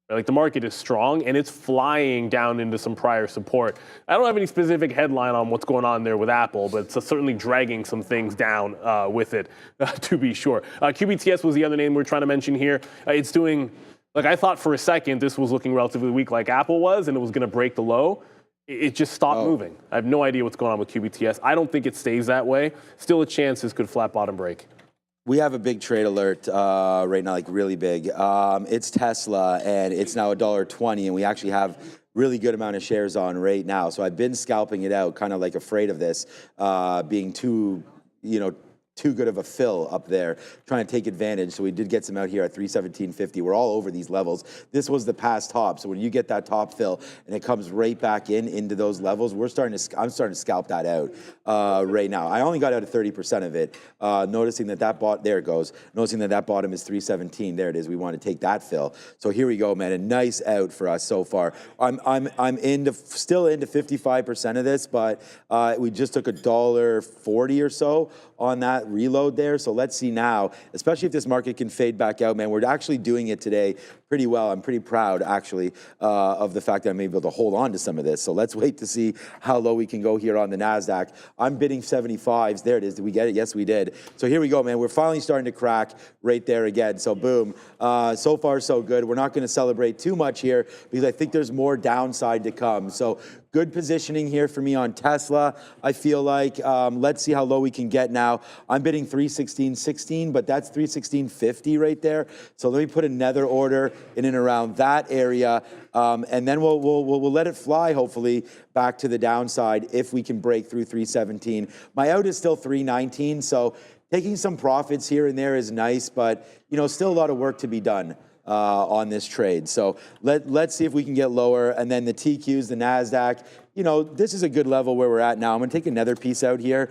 Like the market is strong and it's flying down into some prior support. I don't have any specific headline on what's going on there with Apple, but it's certainly dragging some things down with it, to be sure. QBTS was the other name we're trying to mention here. It's doing, like I thought for a second this was looking relatively weak like Apple was and it was going to break the low. It just stopped moving. I have no idea what's going on with QBTS. I don't think it stays that way. Still a chance this could flat bottom break. We have a big trade alert right now, like really big. It's Tesla, and it's now $1.20, and we actually have really good amount of shares on right now. So I've been scalping it out, kind of like afraid of this being too good of a fill up there, trying to take advantage. So we did get some out here at 317.50. We're all over these levels. This was the past top. So when you get that top fill and it comes right back into those levels, I'm starting to scalp that out right now. I only got out of 30% of it, noticing there it goes. Noticing that bottom is 317. There it is. We want to take that fill. So here we go, man. A nice out for us so far. I'm still into 55% of this, but we just took $1.40 or so on that reload there. So let's see now, especially if this market can fade back out, man. We're actually doing it today pretty well. I'm pretty proud, actually, of the fact that I'm able to hold on to some of this. So let's wait to see how low we can go here on the Nasdaq. I'm bidding 75s. There it is. Did we get it? Yes, we did. So here we go, man. We're finally starting to crack right there again. So boom. So far, so good. We're not going to celebrate too much here because I think there's more downside to come. So good positioning here for me on Tesla. I feel like let's see how low we can get now. I'm bidding 316.16, but that's 316.50 right there. So let me put another order in and around that area, and then we'll let it fly. Hopefully back to the downside if we can break through 317. My out is still 319, so taking some profits here and there is nice, but still a lot of work to be done on this trade. So let's see if we can get lower. And then the TQs, the Nasdaq, this is a good level where we're at now. I'm going to take another piece out here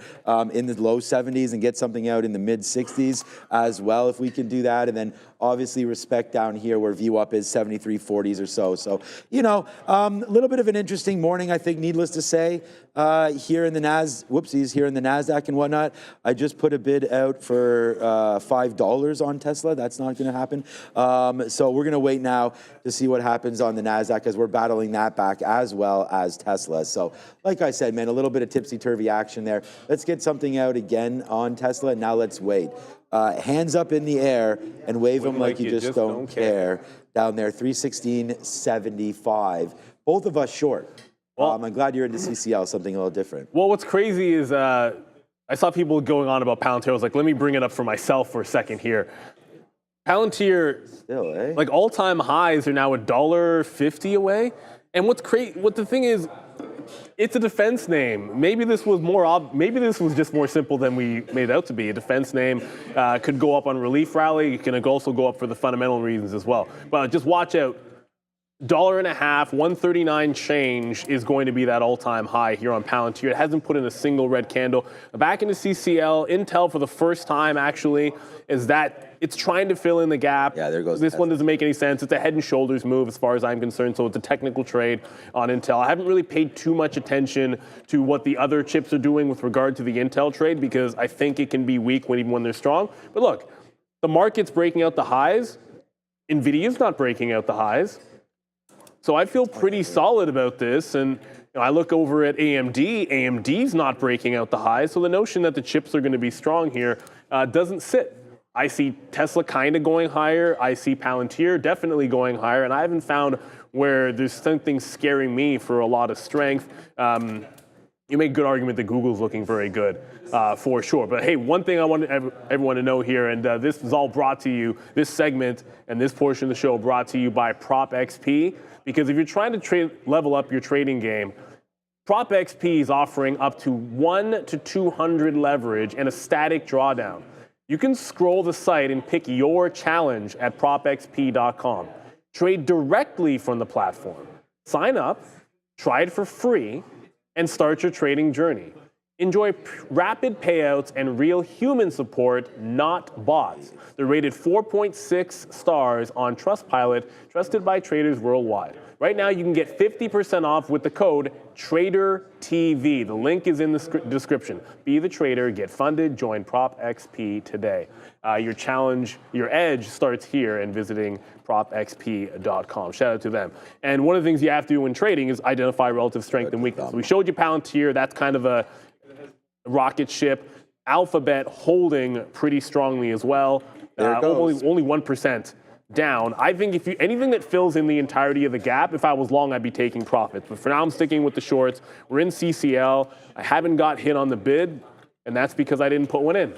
in the low 70s and get something out in the mid 60s as well if we can do that. And then obviously respect down here where view up is 73.40s or so. So, a little bit of an interesting morning, I think, needless to say, here in the Nasdaq and whatnot. I just put a bid out for $5 on Tesla. That's not going to happen. So we're going to wait now to see what happens on the Nasdaq as we're battling that back as well as Tesla. So like I said, man, a little bit of tipsy-turvy action there. Let's get something out again on Tesla. Now let's wait. Hands up in the air and wave them like you just don't care. Down there, 316.75. Both of us short. Well, I'm glad you're into CCL, something a little different. Well, what's crazy is I saw people going on about Palantir. I was like, let me bring it up for myself for a second here. Palantir, still, like all-time highs are now $1.50 away. And what the thing is, it's a defense name. Maybe this was just more simple than we made it out to be. A defense name could go up on relief rally. It can also go up for the fundamental reasons as well. But just watch out. $1.50, 139 change is going to be that all-time high here on Palantir. It hasn't put in a single red candle. Back into CCL, Intel for the first time actually is that it's trying to fill in the gap. Yeah, there goes. This one doesn't make any sense. It's a head and shoulders move as far as I'm concerned, so it's a technical trade on Intel. I haven't really paid too much attention to what the other chips are doing with regard to the Intel trade because I think it can be weak even when they're strong. But look, the market's breaking out the highs. NVIDIA's not breaking out the highs. So I feel pretty solid about this, and I look over at AMD. AMD's not breaking out the highs, so the notion that the chips are going to be strong here doesn't sit. I see Tesla kind of going higher. I see Palantir definitely going higher, and I haven't found where there's something scaring me for a lot of strength. You make a good argument that Google's looking very good, for sure. But hey, one thing I want everyone to know here, and this is all brought to you, this segment and this portion of the show brought to you by Prop XP. Because if you're trying to level up your trading game, Prop XP is offering up to 1 to 200 leverage and a static drawdown. You can scroll the site and pick your challenge at propxp.com. Trade directly from the platform. Sign up, try it for free, and start your trading journey. Enjoy rapid payouts and real human support, not bots. They're rated 4.6 stars on Trustpilot, trusted by traders worldwide. Right now, you can get 50% off with the code TraderTV. The link is in the description. Be the trader, get funded, join Prop XP today. Your challenge, your edge starts here and visiting propxp.com. Shout out to them. And one of the things you have to do when trading is identify relative strength and weakness. We showed you Palantir. That's kind of a rocket ship. Alphabet holding pretty strongly as well. Only 1% down. I think if anything that fills in the entirety of the gap, if I was long, I'd be taking profits. But for now, I'm sticking with the shorts. We're in CCL. I haven't got hit on the bid, and that's because I didn't put one in,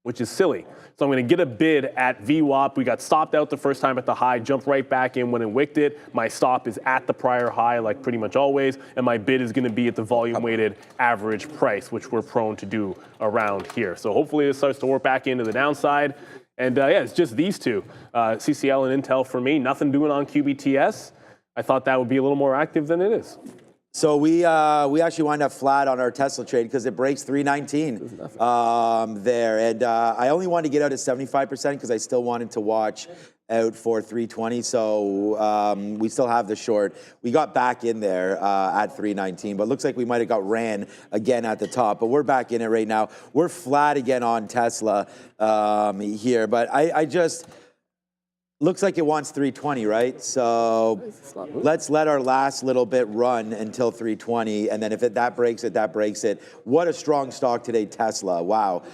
which is silly. So I'm going to get a bid at VWAP. We got stopped out the first time at the high, jumped right back in when it wicked it. My stop is at the prior high, like pretty much always, and my bid is going to be at the volume-weighted average price, which we're prone to do around here. So hopefully this starts to work back into the downside. And yeah, it's just these two, CCL and Intel for me. Nothing doing on QBTS. I thought that would be a little more active than it is. So we actually wind up flat on our Tesla trade because it breaks 319 there. And I only wanted to get out at 75% because I still wanted to watch out for 320. So we still have the short. We got back in there at 319, but looks like we might have got ran again at the top. But we're back in it right now. We're flat again on Tesla here. But I just... Looks like it wants 320, right? So let's let our last little bit run until 320, and then if that breaks it, that breaks it. What a strong stock today, Tesla. Wow.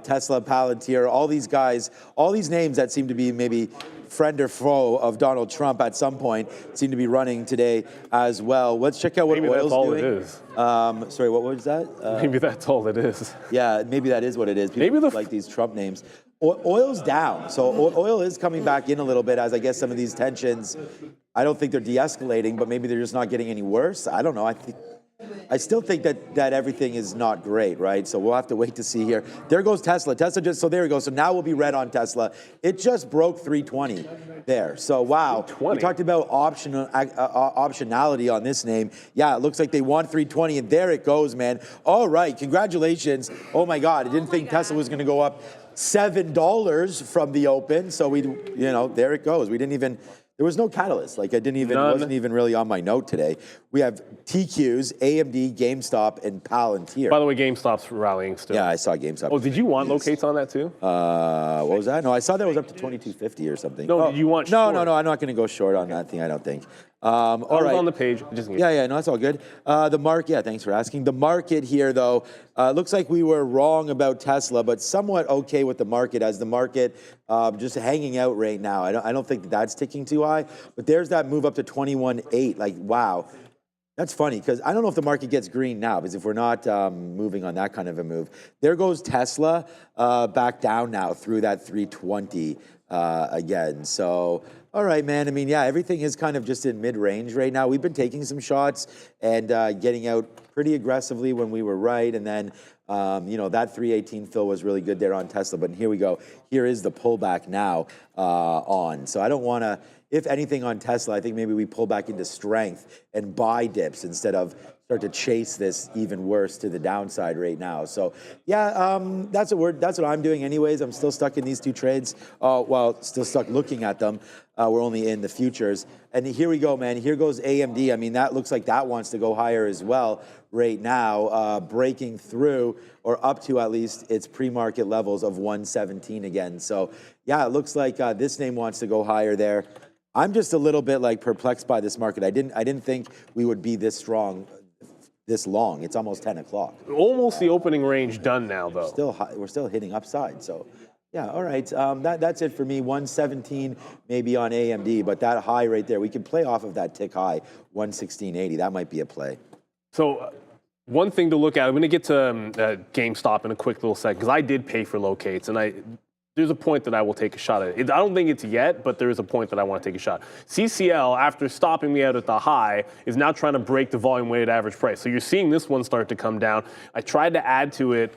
Tesla, Palantir, all these guys, all these names that seem to be maybe friend or foe of Donald Trump at some point seem to be running today as well. Let's check out what oil's doing. Maybe that's all it is. Sorry, what was that? Maybe that's all it is. Yeah, maybe that is what it is. People like these Trump names. Oil's down, so oil is coming back in a little bit as I guess some of these tensions, I don't think they're de-escalating, but maybe they're just not getting any worse. I don't know. I still think that everything is not great, right? So we'll have to wait to see here. There goes Tesla. So there we go. So now we'll be red on Tesla. It just broke 320 there. So wow. We talked about optionality on this name. Yeah, it looks like they want 320, and there it goes, man. All right, congratulations. Oh my God, I didn't think Tesla was going to go up $7 from the open. So there it goes. We didn't even, there was no catalyst. Like wasn't even really on my note today. We have TQs, AMD, GameStop, and Palantir. By the way, GameStop's rallying still. Yeah, I saw GameStop. Oh, did you want locates on that too? What was that? No, I saw that was up to 2250 or something. No, did you want short? No, I'm not going to go short on that thing, I don't think. All right. On the page. No, that's all good. The market, thanks for asking. The market here, though, looks like we were wrong about Tesla, but somewhat okay with the market, as the market just hanging out right now. I don't think that's ticking too high, but there's that move up to 21.8. Like, wow. That's funny, because I don't know if the market gets green now, because if we're not moving on that kind of a move. There goes Tesla back down now through that 320 again. So, all right, man. I mean, yeah, everything is kind of just in mid-range right now. We've been taking some shots and getting out pretty aggressively when we were right. And then, that 318 fill was really good there on Tesla. But here we go. Here is the pullback now on. So I don't want to, if anything on Tesla, I think maybe we pull back into strength and buy dips instead of start to chase this even worse to the downside right now. So yeah, that's what I'm doing anyways. I'm still stuck in these two trades. Still stuck looking at them. We're only in the futures. And here we go, man. Here goes AMD. I mean, that looks like that wants to go higher as well right now, breaking through or up to at least its pre-market levels of 117 again. So yeah, it looks like this name wants to go higher there. I'm just a little bit like perplexed by this market. I didn't think we would be this strong this long. It's almost 10 o'clock. Almost the opening range done now, though. We're still hitting upside. So, yeah, all right. That's it for me. 117 maybe on AMD, but that high right there, we can play off of that tick high, 116.80. That might be a play. So one thing to look at, I'm going to get to GameStop in a quick little second, because I did pay for locates, and there's a point that I will take a shot at it. I don't think it's yet, but there is a point that I want to take a shot. CCL, after stopping me out at the high, is now trying to break the volume weighted average price. So you're seeing this one start to come down. I tried to add to it,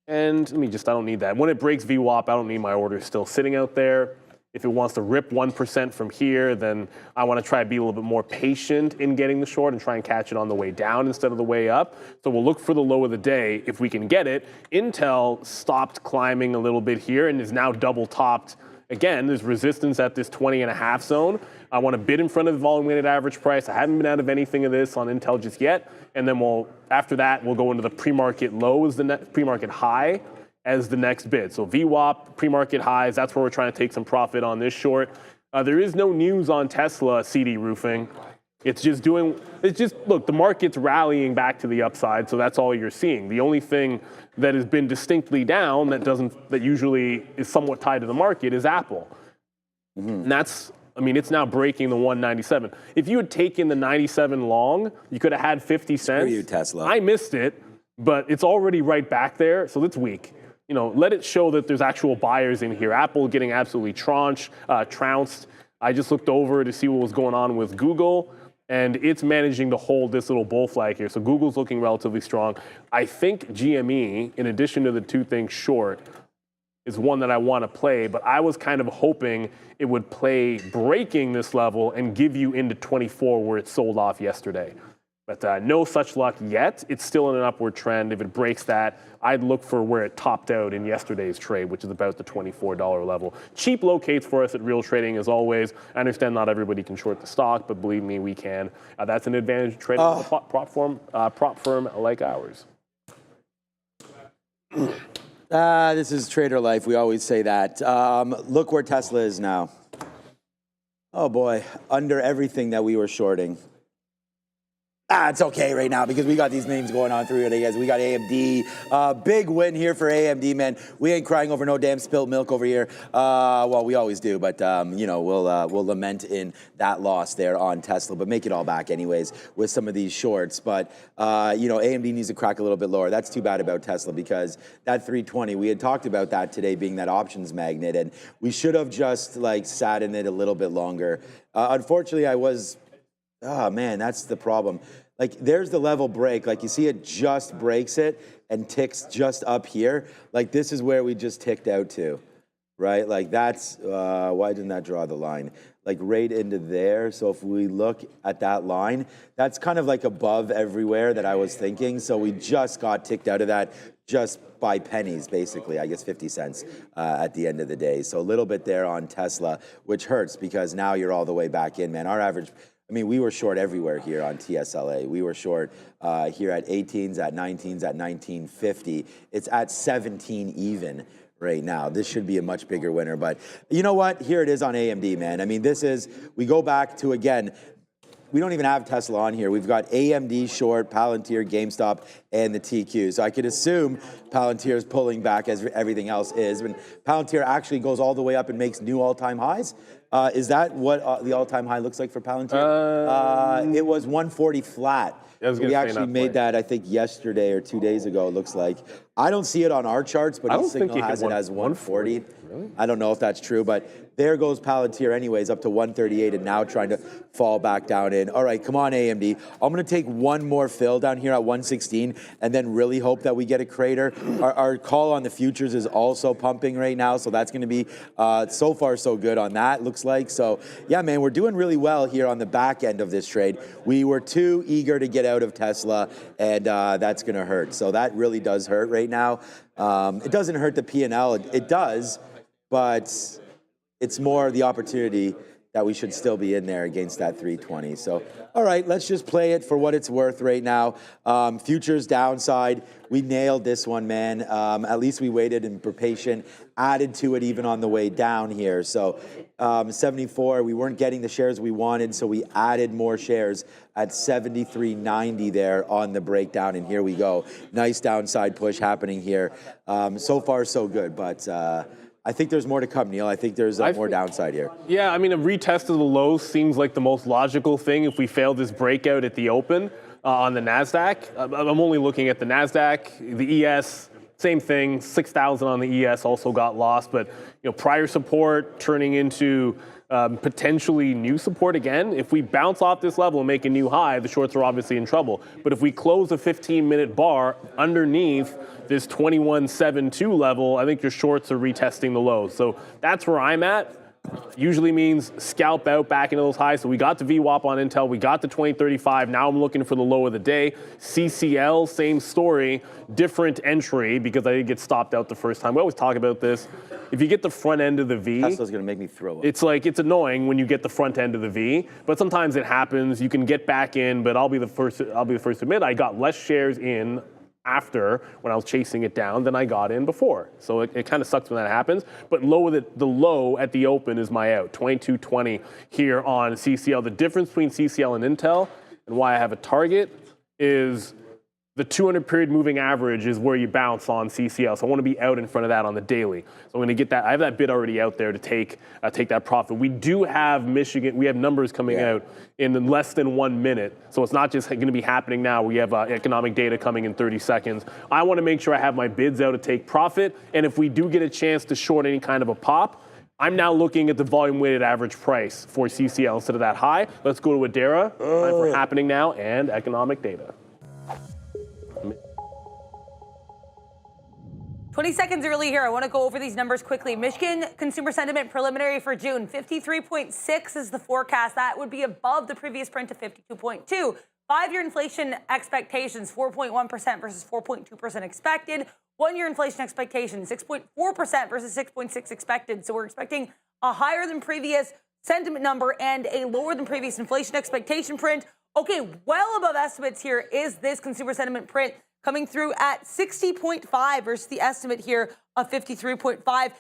and I don't need that. When it breaks VWAP, I don't need my order still sitting out there. If it wants to rip 1% from here, then I want to try to be a little bit more patient in getting the short and try and catch it on the way down instead of the way up. So we'll look for the low of the day if we can get it. Intel stopped climbing a little bit here and is now double topped. Again, there's resistance at this 20.5 zone. I want to bid in front of the volume weighted average price. I haven't been out of anything of this on Intel just yet. And then after that, we'll go into the pre-market low as the pre-market high as the next bid. So VWAP, pre-market highs, that's where we're trying to take some profit on this short. There is no news on Tesla CD roofing. Look, the market's rallying back to the upside, so that's all you're seeing. The only thing that has been distinctly down that usually is somewhat tied to the market is Apple. And it's now breaking the 197. If you had taken the 97 long, you could have had 50 cents. Screw you, Tesla. I missed it, but it's already right back there, so it's weak. Let it show that there's actual buyers in here. Apple getting absolutely trounced. I just looked over to see what was going on with Google, and it's managing to hold this little bull flag here. So Google's looking relatively strong. I think GME, in addition to the two things short, is one that I want to play, but I was kind of hoping it would play breaking this level and give you into 24 where it sold off yesterday. But no such luck yet. It's still in an upward trend. If it breaks that, I'd look for where it topped out in yesterday's trade, which is about the $24 level. Cheap locates for us at Real Trading, as always. I understand not everybody can short the stock, but believe me, we can. That's an advantage of trading with a prop firm like ours. This is trader life. We always say that. Look where Tesla is now. Oh boy, under everything that we were shorting. It's okay right now because we got these names going on through it, guys. We got AMD. Big win here for AMD, man. We ain't crying over no damn spilt milk over here. Well, we always do, but we'll lament in that loss there on Tesla, but make it all back anyways with some of these shorts. But AMD needs to crack a little bit lower. That's too bad about Tesla because that 320, we had talked about that today being that options magnet, and we should have just sat in it a little bit longer. Unfortunately, that's the problem. There's the level break. You see it just breaks it and ticks just up here. This is where we just ticked out to, right? That's, why didn't that draw the line? Right into there. So if we look at that line, that's kind of above everywhere that I was thinking. So we just got ticked out of that just by pennies, basically, I guess 50 cents at the end of the day. So a little bit there on Tesla, which hurts because now you're all the way back in, man. Our average, we were short everywhere here on TSLA. We were short here at 18s, at 19s, at 19.50. It's at 17 even right now. This should be a much bigger winner. But you know what? Here it is on AMD, man. We go back to, again, we don't even have Tesla on here. We've got AMD short, Palantir, GameStop, and the TQ. So I could assume Palantir is pulling back as everything else is. When Palantir actually goes all the way up and makes new all-time highs. Is that what the all-time high looks like for Palantir? It was 140 flat. We actually made that, I think, yesterday or 2 days ago, it looks like. I don't see it on our charts, but his signal has it as 140. Really? I don't know if that's true, but there goes Palantir anyways, up to 138 and now trying to fall back down in. All right, come on, AMD. I'm going to take one more fill down here at 116 and then really hope that we get a crater. Our call on the futures is also pumping right now, so that's going to be so far so good on that, looks like. So, yeah, man, we're doing really well here on the back end of this trade. We were too eager to get out of Tesla, and that's going to hurt. So that really does hurt right now. It doesn't hurt the P&L. It does, but it's more the opportunity that we should still be in there against that 320. So, all right, let's just play it for what it's worth right now. Futures downside, we nailed this one, man. At least we waited and were patient, added to it even on the way down here. So 74, we weren't getting the shares we wanted, so we added more shares at 73.90 there on the breakdown, and here we go. Nice downside push happening here. So far, so good, but I think there's more to come, Neil. I think there's more downside here. Yeah, a retest of the lows seems like the most logical thing if we fail this breakout at the open on the Nasdaq. I'm only looking at the Nasdaq, the ES, same thing. 6,000 on the ES also got lost, but prior support turning into potentially new support again. If we bounce off this level and make a new high, the shorts are obviously in trouble. But if we close a 15-minute bar underneath this 21.72 level, I think your shorts are retesting the lows. So that's where I'm at. Usually means scalp out back into those highs. So we got the VWAP on Intel, we got the 2035. Now I'm looking for the low of the day. CCL, same story, different entry because I didn't get stopped out the first time. We always talk about this. If you get the front end of the V, Tesla's gonna make me throw up. it's annoying when you get the front end of the V, but sometimes it happens. You can get back in, but I'll be the first to admit I got less shares in after when I was chasing it down than I got in before. So it kind of sucks when that happens. But the low at the open is my out, 22.20 here on CCL. The difference between CCL and Intel and why I have a target is the 200-period moving average is where you bounce on CCL. So I want to be out in front of that on the daily. So I'm going to get that. I have that bid already out there to take that profit. We do have Michigan. We have numbers coming out in less than 1 minute. So it's not just going to be happening now. We have economic data coming in 30 seconds. I want to make sure I have my bids out to take profit. And if we do get a chance to short any kind of a pop, I'm now looking at the volume-weighted average price for CCL instead of that high. Let's go to Adara. Time for happening now and economic data. 20 seconds early here. I want to go over these numbers quickly. Michigan consumer sentiment preliminary for June, 53.6 is the forecast. That would be above the previous print of 52.2. 5-year inflation expectations, 4.1% versus 4.2% expected. 1-year inflation expectation, 6.4% versus 6.6% expected. So we're expecting a higher than previous sentiment number and a lower than previous inflation expectation print. Okay, well above estimates here is this consumer sentiment print, coming through at 60.5 versus the estimate here of 53.5.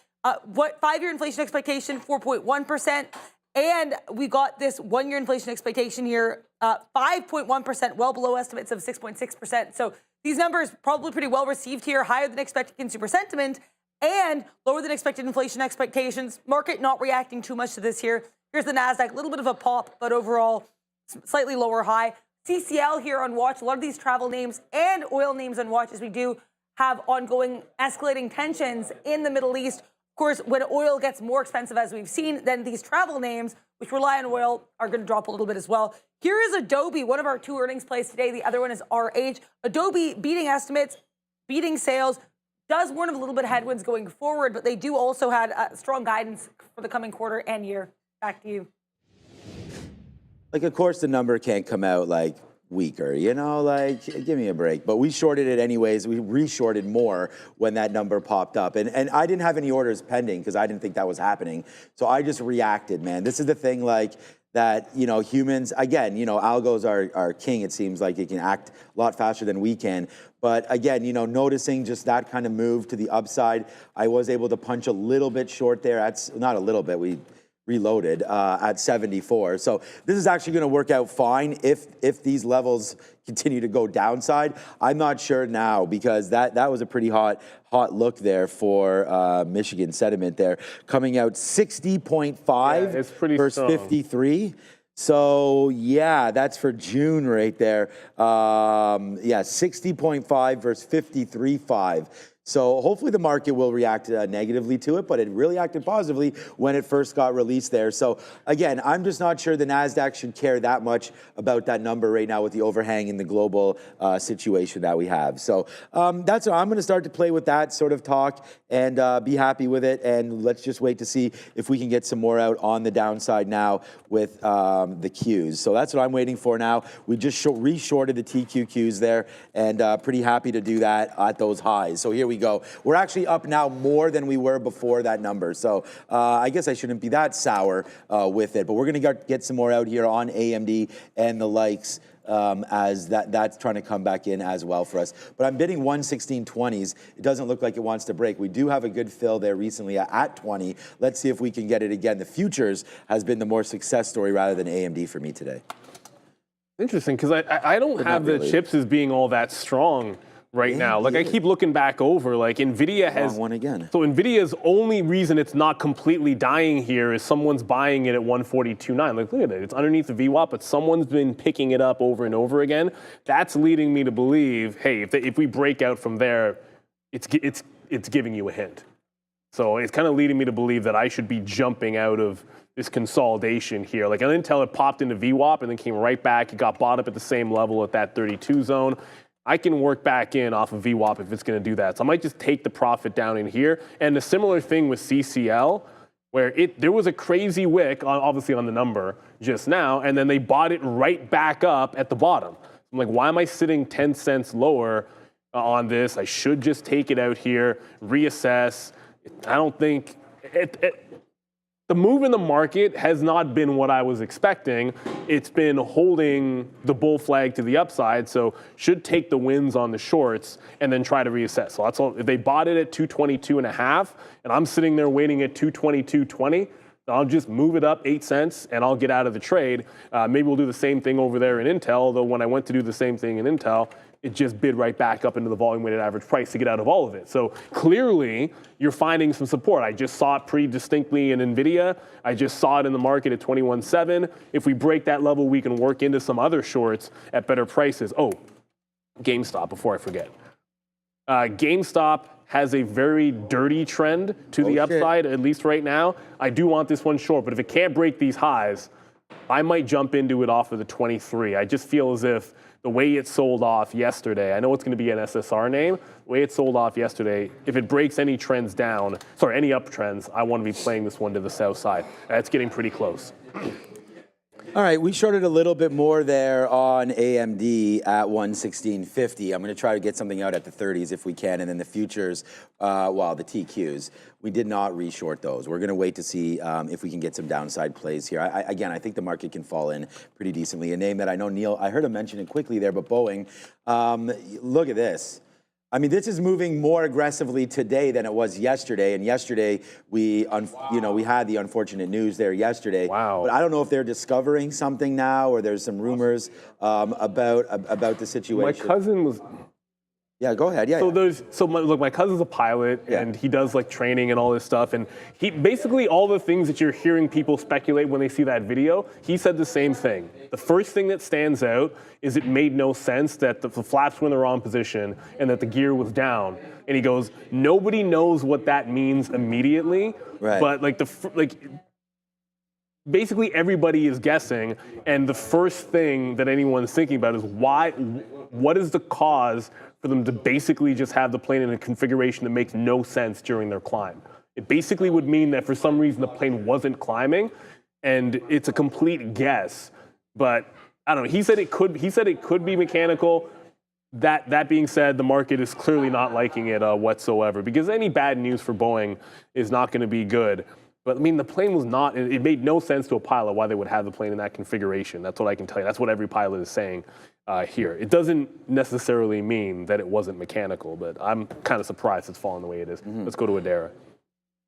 What 5-year inflation expectation, 4.1%. And we got this 1-year inflation expectation here, 5.1%, well below estimates of 6.6%. So these numbers probably pretty well received here, higher than expected consumer sentiment and lower than expected inflation expectations. Market not reacting too much to this here. Here's the Nasdaq, a little bit of a pop, but overall slightly lower high. CCL here on watch, a lot of these travel names and oil names on watch as we do have ongoing escalating tensions in the Middle East. Of course, when oil gets more expensive, as we've seen, then these travel names, which rely on oil, are going to drop a little bit as well. Here is Adobe, one of our 2 earnings plays today. The other one is RH. Adobe beating estimates, beating sales, does warn of a little bit of headwinds going forward, but they do also have strong guidance for the coming quarter and year. Back to you. Like, of course, the number can't come out like weaker, give me a break. But we shorted it anyways. We re-shorted more when that number popped up. And I didn't have any orders pending because I didn't think that was happening. So I just reacted, man. This is the thing, that, humans, again, algos are king. It seems like it can act a lot faster than we can. But again, noticing just that kind of move to the upside, I was able to punch a little bit short there. That's not a little bit. We reloaded at 74. So this is actually going to work out fine if these levels continue to go downside. I'm not sure now because that was a pretty hot look there for Michigan sentiment there, coming out 60.5 versus strong. 53. So yeah, that's for June right there. 60.5 versus 53.5. So hopefully the market will react negatively to it, but it really acted positively when it first got released there. So again, I'm just not sure the Nasdaq should care that much about that number right now with the overhang in the global situation that we have. So that's what I'm going to start to play with that sort of talk and be happy with it. And let's just wait to see if we can get some more out on the downside now with the Qs. So that's what I'm waiting for now. We just re-shorted the TQQs there and pretty happy to do that at those highs. So here we go. We're actually up now more than we were before that number. So I guess I shouldn't be that sour with it, but we're going to get some more out here on AMD and the likes as that's trying to come back in as well for us. But I'm bidding 116.20s. It doesn't look like it wants to break. We do have a good fill there recently at 20. Let's see if we can get it again. The futures has been the more success story rather than AMD for me today. Interesting, because I don't have the chips as being all that strong right now. Like, I keep looking back over, like, NVIDIA has... Wrong one again. So NVIDIA's only reason it's not completely dying here is someone's buying it at 142.9. Like, look at it. It's underneath the VWAP, but someone's been picking it up over and over again. That's leading me to believe, hey, if we break out from there, it's giving you a hint. So it's kind of leading me to believe that I should be jumping out of this consolidation here. Like, Intel, it popped into VWAP and then came right back. It got bought up at the same level at that 32 zone. I can work back in off of VWAP if it's going to do that. So I might just take the profit down in here. And a similar thing with CCL, where there was a crazy wick, obviously on the number just now, and then they bought it right back up at the bottom. I'm like, why am I sitting 10 cents lower on this? I should just take it out here, reassess. I don't think the move in the market has not been what I was expecting. It's been holding the bull flag to the upside, so should take the wins on the shorts and then try to reassess. So that's all. If they bought it at 222.5 and I'm sitting there waiting at 222.20, I'll just move it up 8 cents and I'll get out of the trade. Maybe we'll do the same thing over there in Intel, though when I went to do the same thing in Intel, it just bid right back up into the volume weighted average price to get out of all of it. So clearly, you're finding some support. I just saw it pretty distinctly in NVIDIA. I just saw it in the market at 21.7. If we break that level, we can work into some other shorts at better prices. Oh, GameStop, before I forget. GameStop has a very dirty trend to the upside, at least right now. I do want this one short, but if it can't break these highs, I might jump into it off of the 23. I just feel as if the way it sold off yesterday, I know it's going to be an SSR name, the way it sold off yesterday, if it breaks any trends down, sorry, any uptrends, I want to be playing this one to the south side. It's getting pretty close. All right, we shorted a little bit more there on AMD at 116.50. I'm going to try to get something out at the 30s if we can, and then the futures, the TQs, we did not reshort those. We're going to wait to see if we can get some downside plays here. Again, I think the market can fall in pretty decently. A name that I know, Neil, I heard him mention it quickly there, but Boeing, look at this. I mean, this is moving more aggressively today than it was yesterday. And yesterday, we had the unfortunate news there yesterday. Wow. But I don't know if they're discovering something now, or there's some rumors about the situation. My cousin was. Yeah, go ahead. Yeah. So my cousin's a pilot, and he does like training and all this stuff. And he basically all the things that you're hearing people speculate when they see that video, he said the same thing. The first thing that stands out is it made no sense that the flaps were in the wrong position and that the gear was down. And he goes, nobody knows what that means immediately, right. But basically everybody is guessing, and the first thing that anyone's thinking about is what is the cause for them to basically just have the plane in a configuration that makes no sense during their climb. It basically would mean that for some reason the plane wasn't climbing, and it's a complete guess. But I don't know. He said it could be mechanical. That being said, the market is clearly not liking it whatsoever, because any bad news for Boeing is not going to be good. But I mean, the plane was not. It made no sense to a pilot why they would have the plane in that configuration. That's what I can tell you. That's what every pilot is saying here. It doesn't necessarily mean that it wasn't mechanical, but I'm kind of surprised it's fallen the way it is. Let's go to Adara.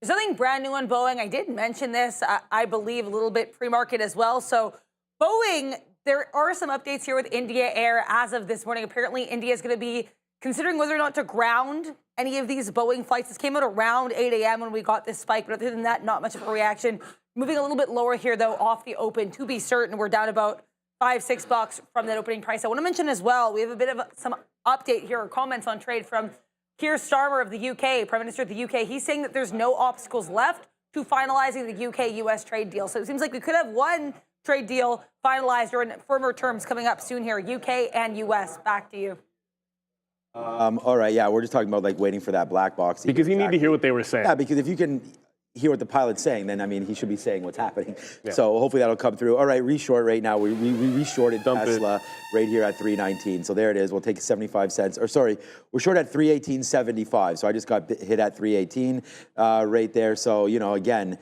There's something brand new on Boeing. I did mention this, I believe, a little bit pre-market as well. So Boeing, there are some updates here with India Air as of this morning. Apparently, India is going to be considering whether or not to ground any of these Boeing flights. This came out around 8 a.m. when we got this spike, but other than that, not much of a reaction. Moving a little bit lower here, though, off the open. To be certain, we're down about $5-6 from that opening price. I want to mention as well, we have a bit of some update here, or comments on trade from Keir Starmer of the UK, Prime Minister of the UK. He's saying that there's no obstacles left to finalizing the UK-US trade deal. So it seems like we could have one trade deal finalized or in firmer terms coming up soon here, UK and US. Back to you. All right, yeah, we're just talking about like waiting for that black box. Because you need to hear what they were saying. Yeah, because if you can hear what the pilot's saying, then I mean, he should be saying what's happening. Yeah. So hopefully that'll come through. All right, reshort right now. We reshorted Tesla right here at 319. So there it is. We'll take 75 cents. Or sorry, we're short at 318.75. So I just got hit at 318 right there. So, you know, again,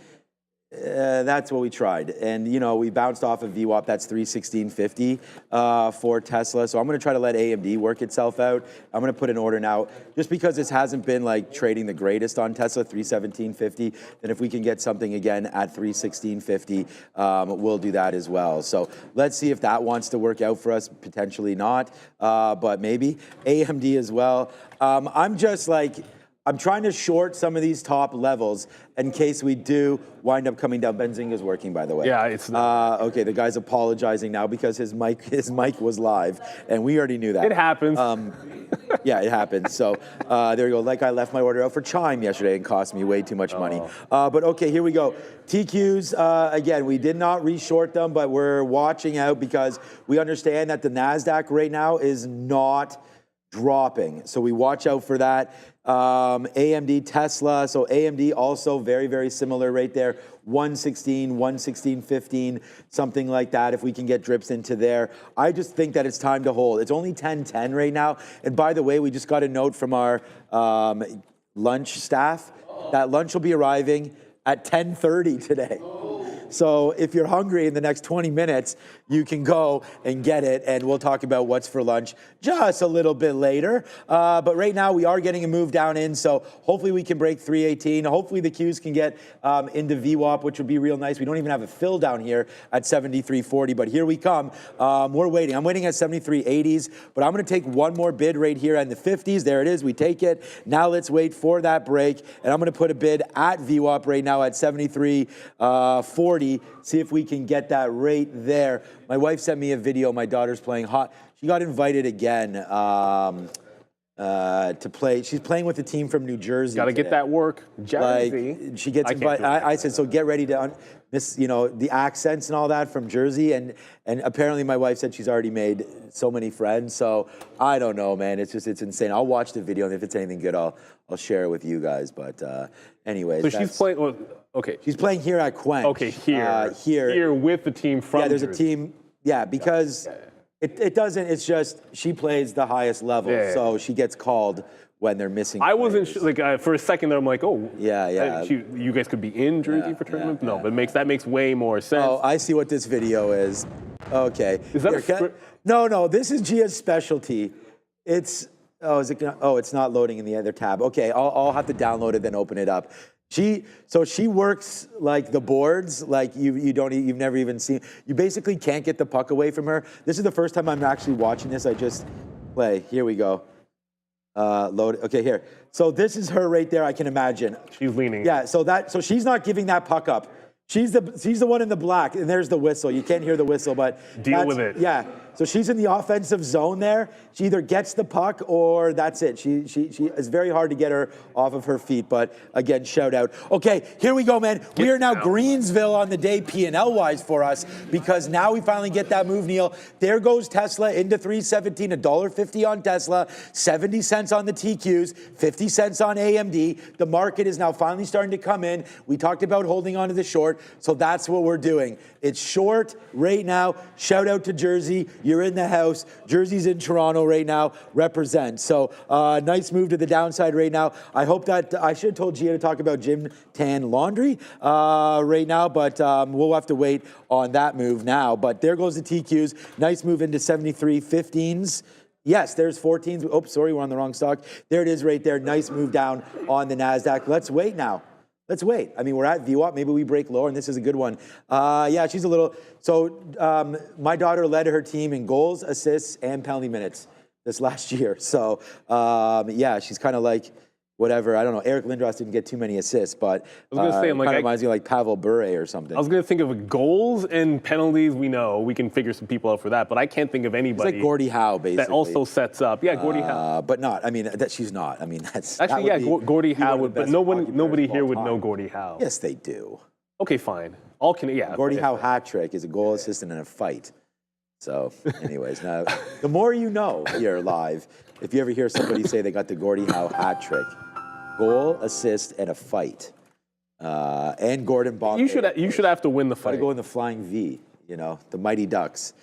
that's what we tried. And, you know, we bounced off of VWAP. That's 316.50 for Tesla. So I'm going to try to let AMD work itself out. I'm going to put an order now. Just because this hasn't been, like, trading the greatest on Tesla, 317.50, then if we can get something again at 316.50, we'll do that as well. So let's see if that wants to work out for us. Potentially not, but maybe. AMD as well. I'm trying to short some of these top levels in case we do wind up coming down. Benzinga's working, by the way. Yeah, it's okay. The guy's apologizing now because his mic was live, and we already knew that. It happens. Yeah, it happens. So there you go. Like I left my order out for CHYM yesterday and cost me way too much money. But okay, here we go. TQs, again, we did not re-short them, but we're watching out because we understand that the Nasdaq right now is not dropping. So we watch out for that. AMD, Tesla. So AMD also very, very similar right there. 116, 116.15, something like that. If we can get drips into there, I just think that it's time to hold. It's only 10:10 right now. And by the way, we just got a note from our lunch staff that lunch will be arriving at 10:30 today. So if you're hungry in the next 20 minutes, you can go and get it, and we'll talk about what's for lunch just a little bit later. But right now, we are getting a move down in, so hopefully we can break 318. Hopefully the Qs can get into VWAP, which would be real nice. We don't even have a fill down here at 73.40, but here we come. We're waiting. I'm waiting at 73.80s, but I'm going to take one more bid right here in the 50s. There it is. We take it. Now let's wait for that break, and I'm going to put a bid at VWAP right now at 73.40. See if we can get that right there. My wife sent me a video. My daughter's playing hot. She got invited again to play. She's playing with a team from New Jersey. Got to get that work. Jersey. Like, she gets invited. I said, so get ready to miss, the accents and all that from Jersey. And apparently my wife said she's already made so many friends. So I don't know, man. It's insane. I'll watch the video, and if it's anything good, I'll share it with you guys. But anyways. So she's playing. Well, okay. She's playing here at Quench. Okay, here with the team from Yeah, there's Jersey. a team. Yeah, because it doesn't. It's just she plays the highest level, so she gets called when they're missing. I wasn't for a second there. I'm like, oh, yeah. You guys could be in Jersey for tournament. No, but that makes way more sense. Oh, I see what this video is. Okay. Is that No. This is Gia's specialty. It's it's not loading in the other tab. Okay, I'll have to download it then open it up. She works like the boards, like you've never even seen. You basically can't get the puck away from her. This is the first time I'm actually watching this. I just play. Here we go. Load. Okay, here. So this is her right there. I can imagine. She's leaning. Yeah. So she's not giving that puck up. She's the one in the black, and there's the whistle. You can't hear the whistle, but deal with it. Yeah. So she's in the offensive zone there. She either gets the puck or that's it. She it's very hard to get her off of her feet. But again, shout out. Okay, here we go, man. We are now Greensville on the day P&L wise for us because now we finally get that move, Neil. There goes Tesla into 317, $1.50 on Tesla, 70 cents on the TQs, 50 cents on AMD. The market is now finally starting to come in. We talked about holding on to the short, so that's what we're doing. It's short right now. Shout out to Jersey. You're in the house. Jersey's in Toronto right now. Represent. So nice move to the downside right now. I hope that I should have told Gia to talk about Gym Tan Laundry right now, but we'll have to wait on that move now. But there goes the TQs. Nice move into 73.15s. Yes, there's 14s. Oh, sorry, we're on the wrong stock. There it is right there. Nice move down on the Nasdaq. Let's wait now. Let's wait. I mean, we're at VWAP. Maybe we break lower, and this is a good one. Yeah, she's a little. So my daughter led her team in goals, assists, and penalty minutes this last year. So yeah, she's kind of like whatever. I don't know. Eric Lindros didn't get too many assists, but I was gonna say, kind of reminds me of like Pavel Bure or something. I was gonna think of goals and penalties. We know we can figure some people out for that, but I can't think of anybody. It's like Gordie Howe, basically. That also sets up. Yeah, Gordie Howe. But not. I mean, she's not. I mean, that's actually that Gordie Howe would, but nobody here would know Gordie Howe. Yes, they do. Okay, fine. Gordie Howe hat trick is a goal assist in a fight. So, anyways, now the more you know here live. If you ever hear somebody say they got the Gordie Howe hat trick. Goal, assist, and a fight. And Gordon Bombay. You should have to win the fight. Got to go in the flying V, the Mighty Ducks.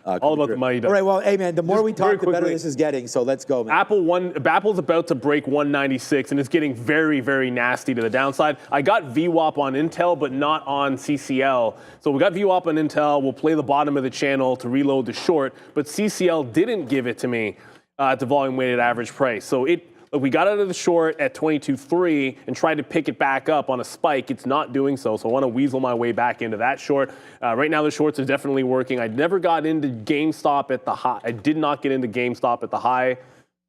All about the Mighty Ducks. All right, well, hey, man, the more Just we talk, the better this is getting, so let's go, man. Apple's about to break 196, and it's getting very, very nasty to the downside. I got VWAP on Intel, but not on CCL. So we got VWAP on Intel. We'll play the bottom of the channel to reload the short, but CCL didn't give it to me at the volume-weighted average price. So we got out of the short at 22.3 and tried to pick it back up on a spike. It's not doing so, so I want to weasel my way back into that short. Right now, the shorts are definitely working. I never got into GameStop at the high. I did not get into GameStop at the high.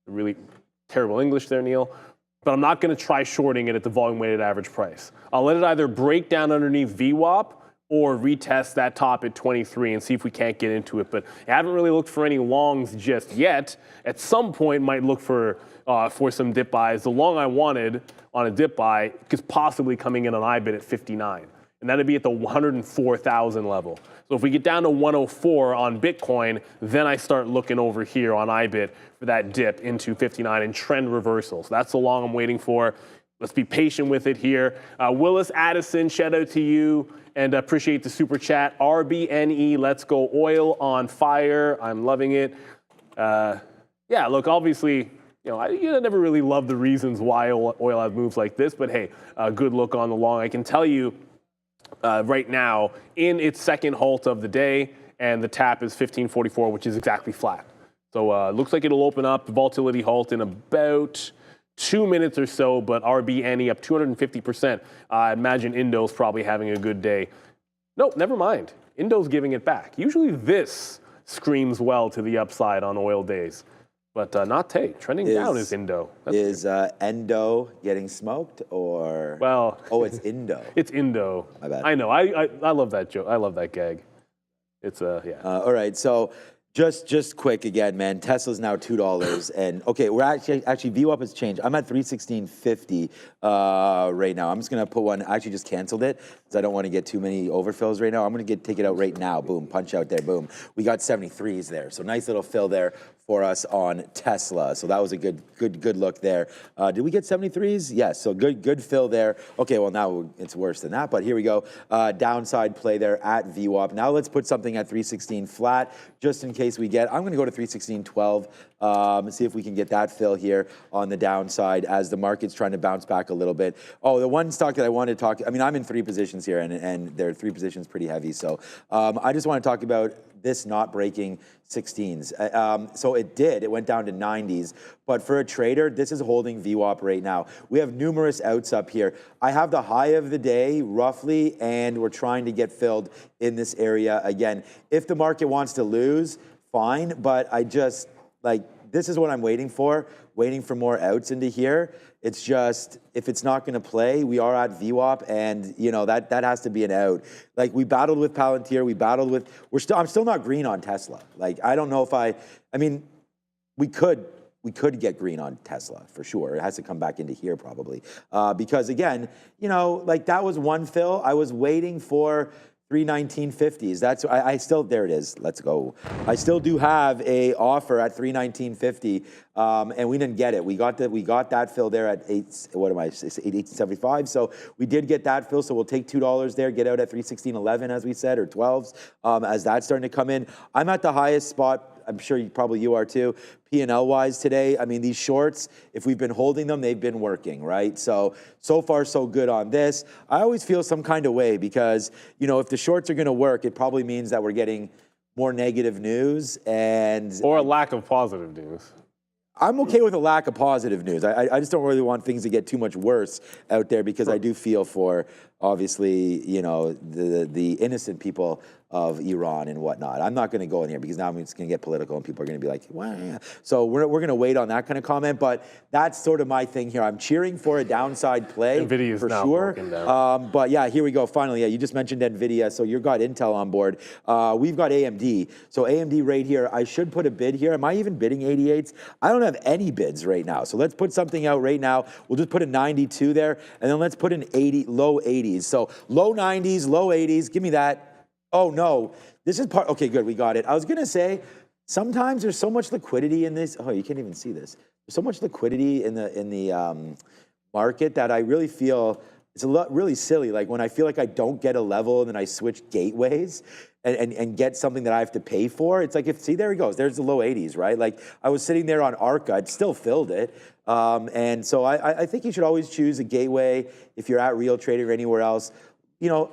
Really terrible English there, Neil. But I'm not going to try shorting it at the volume-weighted average price. I'll let it either break down underneath VWAP or retest that top at 23 and see if we can't get into it. But I haven't really looked for any longs just yet. At some point, might look for some dip buys. The long I wanted on a dip buy is possibly coming in on IBIT at 59, and that'd be at the 104,000 level. So if we get down to 104 on Bitcoin, then I start looking over here on IBIT for that dip into 59 and trend reversal. So that's the long I'm waiting for. Let's be patient with it here. Willis Addison, shout out to you. And appreciate the super chat. RBNE, let's go. Oil on fire. I'm loving it. Yeah, look, obviously, I never really love the reasons why oil has moves like this, but hey, good look on the long. I can tell you right now, in its second halt of the day, and the tap is 1544, which is exactly flat. So looks like it'll open up the volatility halt in about 2 minutes or so, but RBNE up 250%. I imagine Indo's probably having a good day. Nope, never mind. Indo's giving it back. Usually this screams well to the upside on oil days, but not today. Trending down is Indo. Is Endo getting smoked or? Well, oh, it's Indo. It's Indo. My bad. I know. I love that joke. I love that gag. It's yeah. All right, so. Just quick again, man. Tesla's now $2, and okay, we're actually VWAP has changed. I'm at 316.50 right now. I'm just gonna put one. I actually just canceled it because I don't want to get too many overfills right now. I'm gonna take it out right now. Boom, punch out there. Boom. We got 73s there, so nice little fill there for us on Tesla. So that was a good look there. Did we get 73s? Yes. So good fill there. Okay. Well, now it's worse than that, but here we go. Downside play there at VWAP. Now let's put something at 316 flat, just in case we get. I'm going to go to 316.12. See if we can get that fill here on the downside as the market's trying to bounce back a little bit. Oh, the one stock that I wanted to talk. I mean, I'm in 3 positions here, and there are 3 positions pretty heavy. So I just want to talk about this not breaking 16s. So it did. It went down to 90s. But for a trader, this is holding VWAP right now. We have numerous outs up here. I have the high of the day, roughly, and we're trying to get filled in this area again. If the market wants to lose, fine. But I just, this is what I'm waiting for more outs into here. It's just, if it's not going to play, we are at VWAP, and that has to be an out. We battled with Palantir, I'm still not green on Tesla. I don't know if I mean, we could get green on Tesla for sure. It has to come back into here probably, because again, that was one fill. I was waiting for 319.50s. That's I still, there it is. Let's go. I still do have a offer at 319.50, and we didn't get it. We got that fill there at 875. So we did get that fill. So we'll take $2 there, get out at 316.11 as we said, or 12s, as that's starting to come in. I'm at the highest spot. I'm sure you are too, P&L wise today. I mean, these shorts, if we've been holding them, they've been working, right? So far so good on this. I always feel some kind of way because, if the shorts are going to work, it probably means that we're getting more negative news or a lack of positive news. I'm okay with a lack of positive news. I just don't really want things to get too much worse out there because I do feel for, obviously, the innocent people of Iran and whatnot. I'm not going to go in here because now it's going to get political and people are going to be like, wow. So we're going to wait on that kind of comment, but that's sort of my thing here. I'm cheering for a downside play NVIDIA's for now sure. But yeah, here we go. Finally, yeah, you just mentioned NVIDIA, so you've got Intel on board. We've got AMD. So AMD right here, I should put a bid here. Am I even bidding 88s? I don't have any bids right now. So let's put something out right now. We'll just put a 92 there, and then let's put an 80, low 80s. So low 90s, low 80s. Give me that. Oh no, this is part, okay, good, we got it. I was gonna say, sometimes there's so much liquidity in this. Oh, you can't even see this. There's so much liquidity in the market that I really feel, it's really silly. When I feel like I don't get a level and then I switch gateways and get something that I have to pay for. It's see, there he goes. There's the low 80s, right? I was sitting there on ARCA, I'd still filled it. And so I think you should always choose a gateway if you're at Real Trading or anywhere else.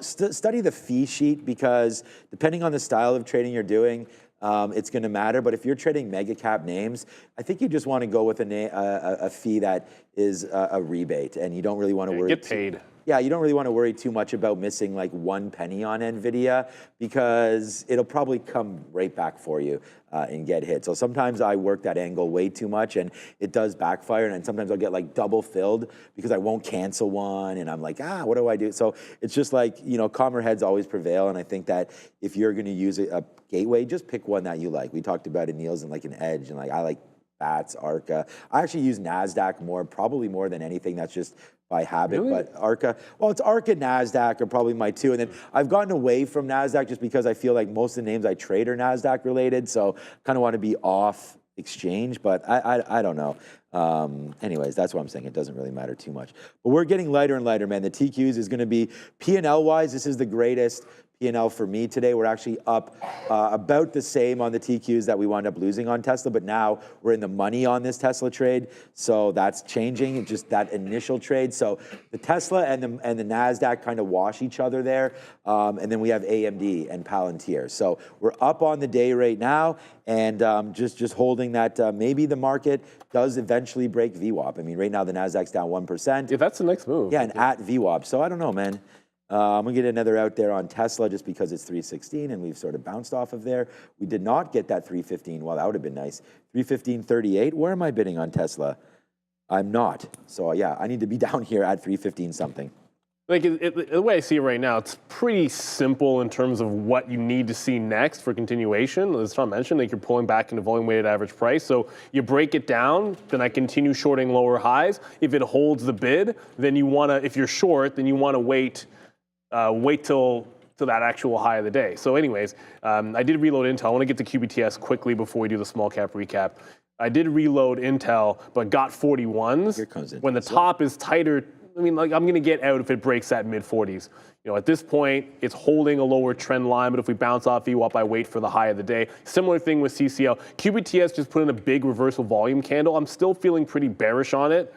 Study the fee sheet because depending on the style of trading you're doing, it's going to matter. But if you're trading mega cap names, I think you just want to go with a fee that is a rebate, and you don't really want to worry. Get paid. yeah, you don't really want to worry too much about missing like 1 penny on NVIDIA because it'll probably come right back for you and get hit. So sometimes I work that angle way too much and it does backfire, and then sometimes I'll get like double filled because I won't cancel one and I'm like, what do I do? So it's just like, you know, calmer heads always prevail, and I think that if you're going to use a gateway, just pick one that you like. We talked about Anil's and like an edge, and like I like Bats, Arca. I actually use Nasdaq more, probably more than anything. That's just by habit. Really? But Arca, well, it's Arca, Nasdaq are probably my two. And then I've gotten away from Nasdaq just because I feel like most of the names I trade are Nasdaq related. So kind of want to be off exchange, but I don't know. Anyways, that's what I'm saying. It doesn't really matter too much. But we're getting lighter and lighter, man. The TQs is going to be P&L wise. This is the greatest P&L for me today. We're actually up about the same on the TQs that we wound up losing on Tesla, but now we're in the money on this Tesla trade, so that's changing, just that initial trade. So the Tesla and the Nasdaq kind of wash each other there, and then we have AMD and Palantir. So we're up on the day right now, and just holding that maybe the market does eventually break VWAP. I mean, right now the Nasdaq's down 1%. Yeah, that's the next move. Yeah, and at VWAP. So I don't know, man. I'm going to get another out there on Tesla just because it's 316 and we've sort of bounced off of there. We did not get that 315. Well, that would have been nice. 315.38. Where am I bidding on Tesla? I'm not. So yeah, I need to be down here at 315 something. Like the way I see it right now, it's pretty simple in terms of what you need to see next for continuation. As Tom mentioned, like you're pulling back into volume weighted average price. So you break it down, then I continue shorting lower highs. If it holds the bid, then you want to, if you're short, then you want to wait till that actual high of the day. So anyways, I did reload Intel. I want to get to QBTS quickly before we do the small cap recap. I did reload Intel, but got 41s. Here comes when the top is tighter. I mean, like I'm going to get out if it breaks that mid 40s. You know, at this point, it's holding a lower trend line, but if we bounce off VWAP, I wait for the high of the day. Similar thing with CCL. QBTS just put in a big reversal volume candle. I'm still feeling pretty bearish on it.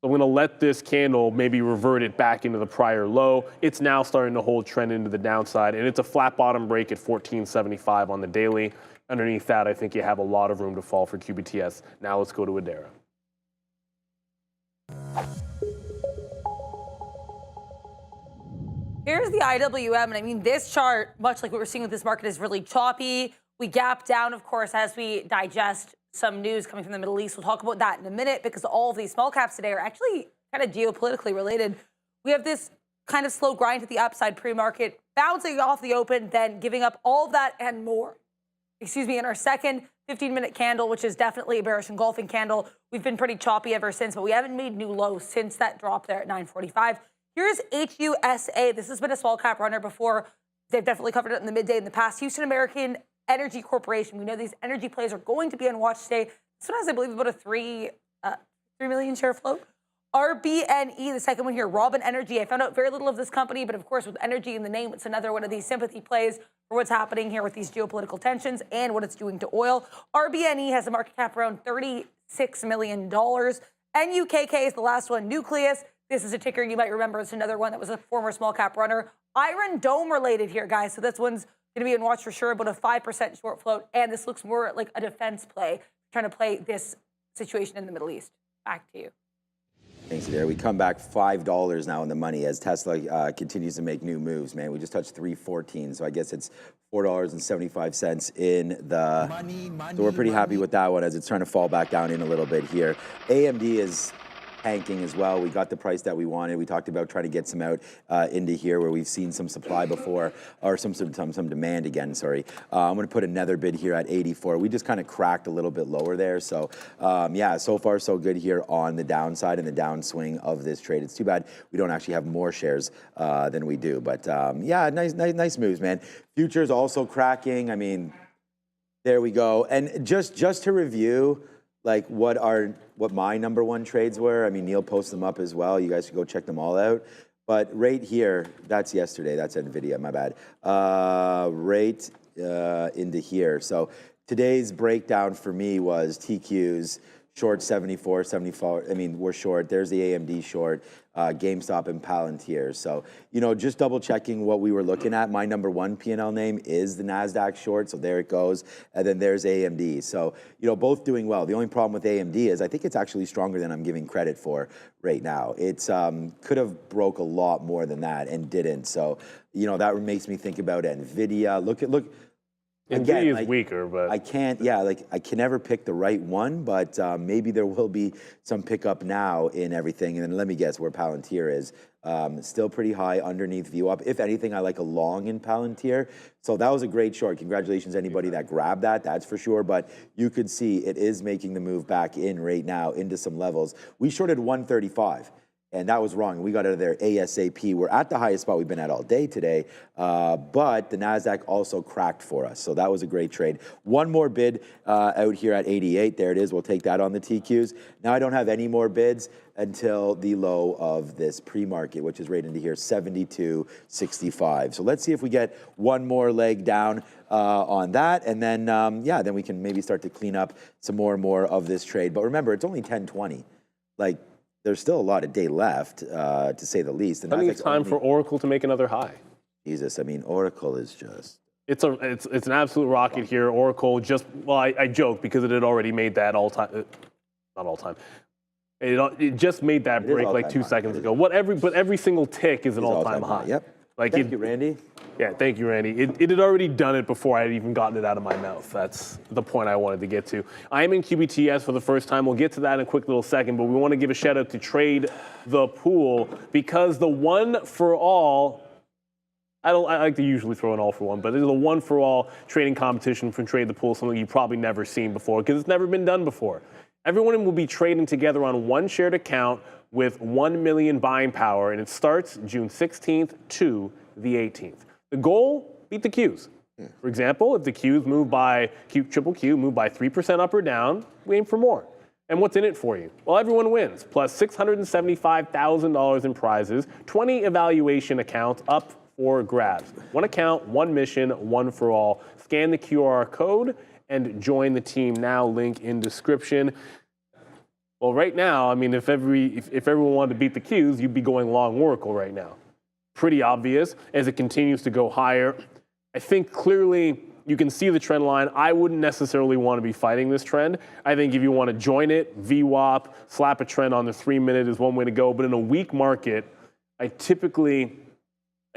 I'm going to let this candle maybe revert it back into the prior low. It's now starting to hold trend into the downside, and it's a flat bottom break at 1475 on the daily. Underneath that, I think you have a lot of room to fall for QBTS. Now let's go to Adara. Here's the IWM, and I mean, this chart, much like what we're seeing with this market, is really choppy. We gap down, of course, as we digest some news coming from the Middle East. We'll talk about that in a minute because all of these small caps today are actually kind of geopolitically related. We have this kind of slow grind to the upside pre-market, bouncing off the open, then giving up all of that and more. In our second 15-minute candle, which is definitely a bearish engulfing candle. We've been pretty choppy ever since, but we haven't made new lows since that drop there at 945. Here's HUSA. This has been a small cap runner before. They've definitely covered it in the midday in the past. Houston American Energy Corporation. We know these energy plays are going to be on watch today. This one has, I believe, about a 3 million share float. RBNE, the second one here, Robin Energy. I found out very little of this company, but of course, with energy in the name, it's another one of these sympathy plays for what's happening here with these geopolitical tensions and what it's doing to oil. RBNE has a market cap around $36 million. NUKK is the last one, Nucleus. This is a ticker you might remember. It's another one that was a former small cap runner. Iron Dome related here, guys. So this one's going to be in watch for sure, about a 5% short float. And this looks more like a defense play, trying to play this situation in the Middle East. Back to you. Thanks, there. We come back $5 now in the money as Tesla continues to make new moves, man. We just touched 314, so I guess it's $4.75 in the... Money, so we're pretty happy with that one as it's trying to fall back down in a little bit here. AMD is tanking as well. We got the price that we wanted. We talked about trying to get some out into here where we've seen some supply before, or some demand again, sorry. I'm going to put another bid here at 84. We just kind of cracked a little bit lower there. So yeah, so far so good here on the downside and the downswing of this trade. It's too bad we don't actually have more shares than we do. But yeah, nice moves, man. Futures also cracking. I mean, there we go. And just to review, like what my number one trades were. I mean, Neil posted them up as well. You guys should go check them all out. But right here, that's yesterday. That's NVIDIA, my bad. Right into here. So today's breakdown for me was TQs short 74, 74. I mean, we're short. There's the AMD short, GameStop and Palantir. So, you know, just double checking what we were looking at. My number one P&L name is the Nasdaq short. So there it goes. And then there's AMD. So, you know, both doing well. The only problem with AMD is I think it's actually stronger than I'm giving credit for right now. It's could have broke a lot more than that and didn't. So, you know, that makes me think about NVIDIA. Look. Again, NVIDIA is weaker, but I can't. Yeah, like I can never pick the right one, but maybe there will be some pickup now in everything. And then let me guess where Palantir is. Still pretty high underneath view up. If anything, I like a long in Palantir. So that was a great short. Congratulations, anybody that grabbed that. That's for sure. But you could see it is making the move back in right now into some levels. We shorted 135. And that was wrong. We got out of there ASAP. We're at the highest spot we've been at all day today, but the Nasdaq also cracked for us. So that was a great trade. One more bid out here at 88. There it is. We'll take that on the TQs. Now I don't have any more bids until the low of this pre-market, which is right into here, 72.65. So let's see if we get one more leg down on that, and then then we can maybe start to clean up some more and more of this trade. But remember, it's only 10:20. Like, there's still a lot of day left, to say the least. And I think it's time for Oracle to make another high. Jesus, I mean, Oracle is just... It's an absolute rocket here. Oracle just, well, I joke because it had already made that all-time, not all-time. It just made that break like 2 seconds ago. But every single tick is an all-time high. Yep. Like Thank you, Randy. Yeah, thank you, Randy. It had already done it before I had even gotten it out of my mouth. That's the point I wanted to get to. I am in QBTS for the first time. We'll get to that in a quick little second, but we want to give a shout out to Trade the Pool because the one for all, I like to usually throw an all for one, but it is a one for all trading competition from Trade the Pool, something you've probably never seen before because it's never been done before. Everyone will be trading together on one shared account with 1 million buying power, and it starts June 16th to the 18th. The goal, beat the Qs. For example, if the Qs move by, QQQ move by 3% up or down, we aim for more. And what's in it for you? Well, everyone wins, plus $675,000 in prizes, 20 evaluation accounts up for grabs. One account, one mission, one for all. Scan the QR code and join the team now, link in description. Well, right now, I mean, if everyone wanted to beat the Qs, you'd be going long Oracle right now. Pretty obvious as it continues to go higher. I think clearly you can see the trend line. I wouldn't necessarily want to be fighting this trend. I think if you want to join it, VWAP, slap a trend on the 3-minute is one way to go. But in a weak market, I